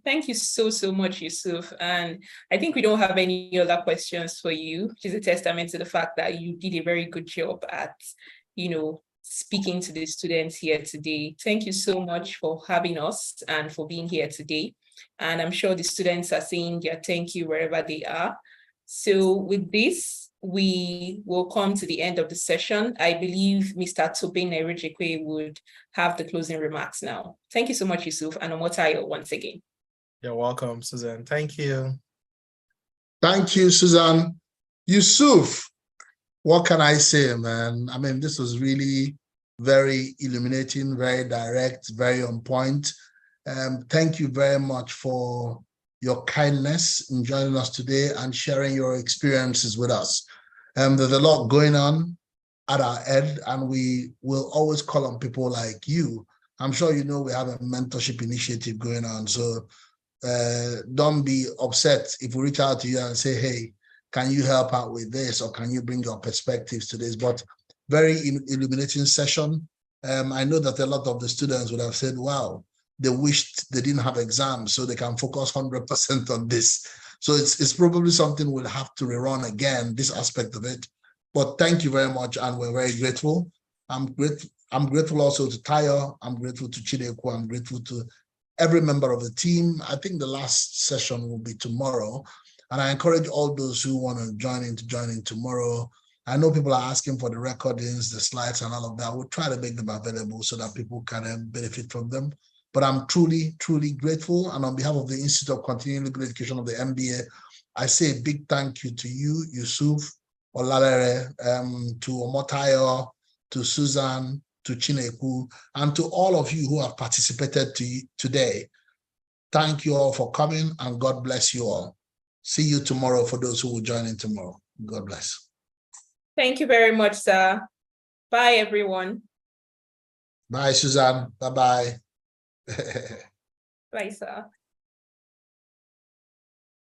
Thank you so much, Yusuf. And I think we don't have any other questions for you, which is a testament to the fact that you did a very good job at speaking to the students here today. Thank you so much for having us and for being here today. And I'm sure the students are saying their thank you wherever they are. So with this, we will come to the end of the session. I believe Mr. Tope Nairochekwe would have the closing remarks now. Thank you so much, Yusuf, and Omotayo once again. You're welcome, Suzanne. Thank you. Thank you, Suzanne. Yusuf, what can I say, man? This was really very illuminating, very direct, very on point. Thank you very much for your kindness in joining us today and sharing your experiences with us. There's a lot going on at our end, and we will always call on people like you. I'm sure you know we have a mentorship initiative going on, so don't be upset if we reach out to you and say, hey, can you help out with this, or can you bring your perspectives to this? But very illuminating session. I know that a lot of the students would have said, wow, they wished they didn't have exams so they can focus 100% on this. So it's probably something we'll have to rerun again, this aspect of it. But thank you very much, and we're very grateful. I'm grateful also to Tayo. I'm grateful to Chineku. I'm grateful to every member of the team. I think the last session will be tomorrow. And I encourage all those who want to join in tomorrow. I know people are asking for the recordings, the slides, and all of that. We'll try to make them available so that people can benefit from them. But I'm truly, truly grateful. And on behalf of the Institute of Continuing Legal Education of the NBA, I say a big thank you to you, Yusuf, Olalere, to Omotayo, to Susan, to Chineku, and to all of you who have participated today. Thank you all for coming, and God bless you all. See you tomorrow for those who will join in tomorrow. God bless. Thank you very much, sir. Bye, everyone. Bye, Susan. Bye-bye. Bye, sir.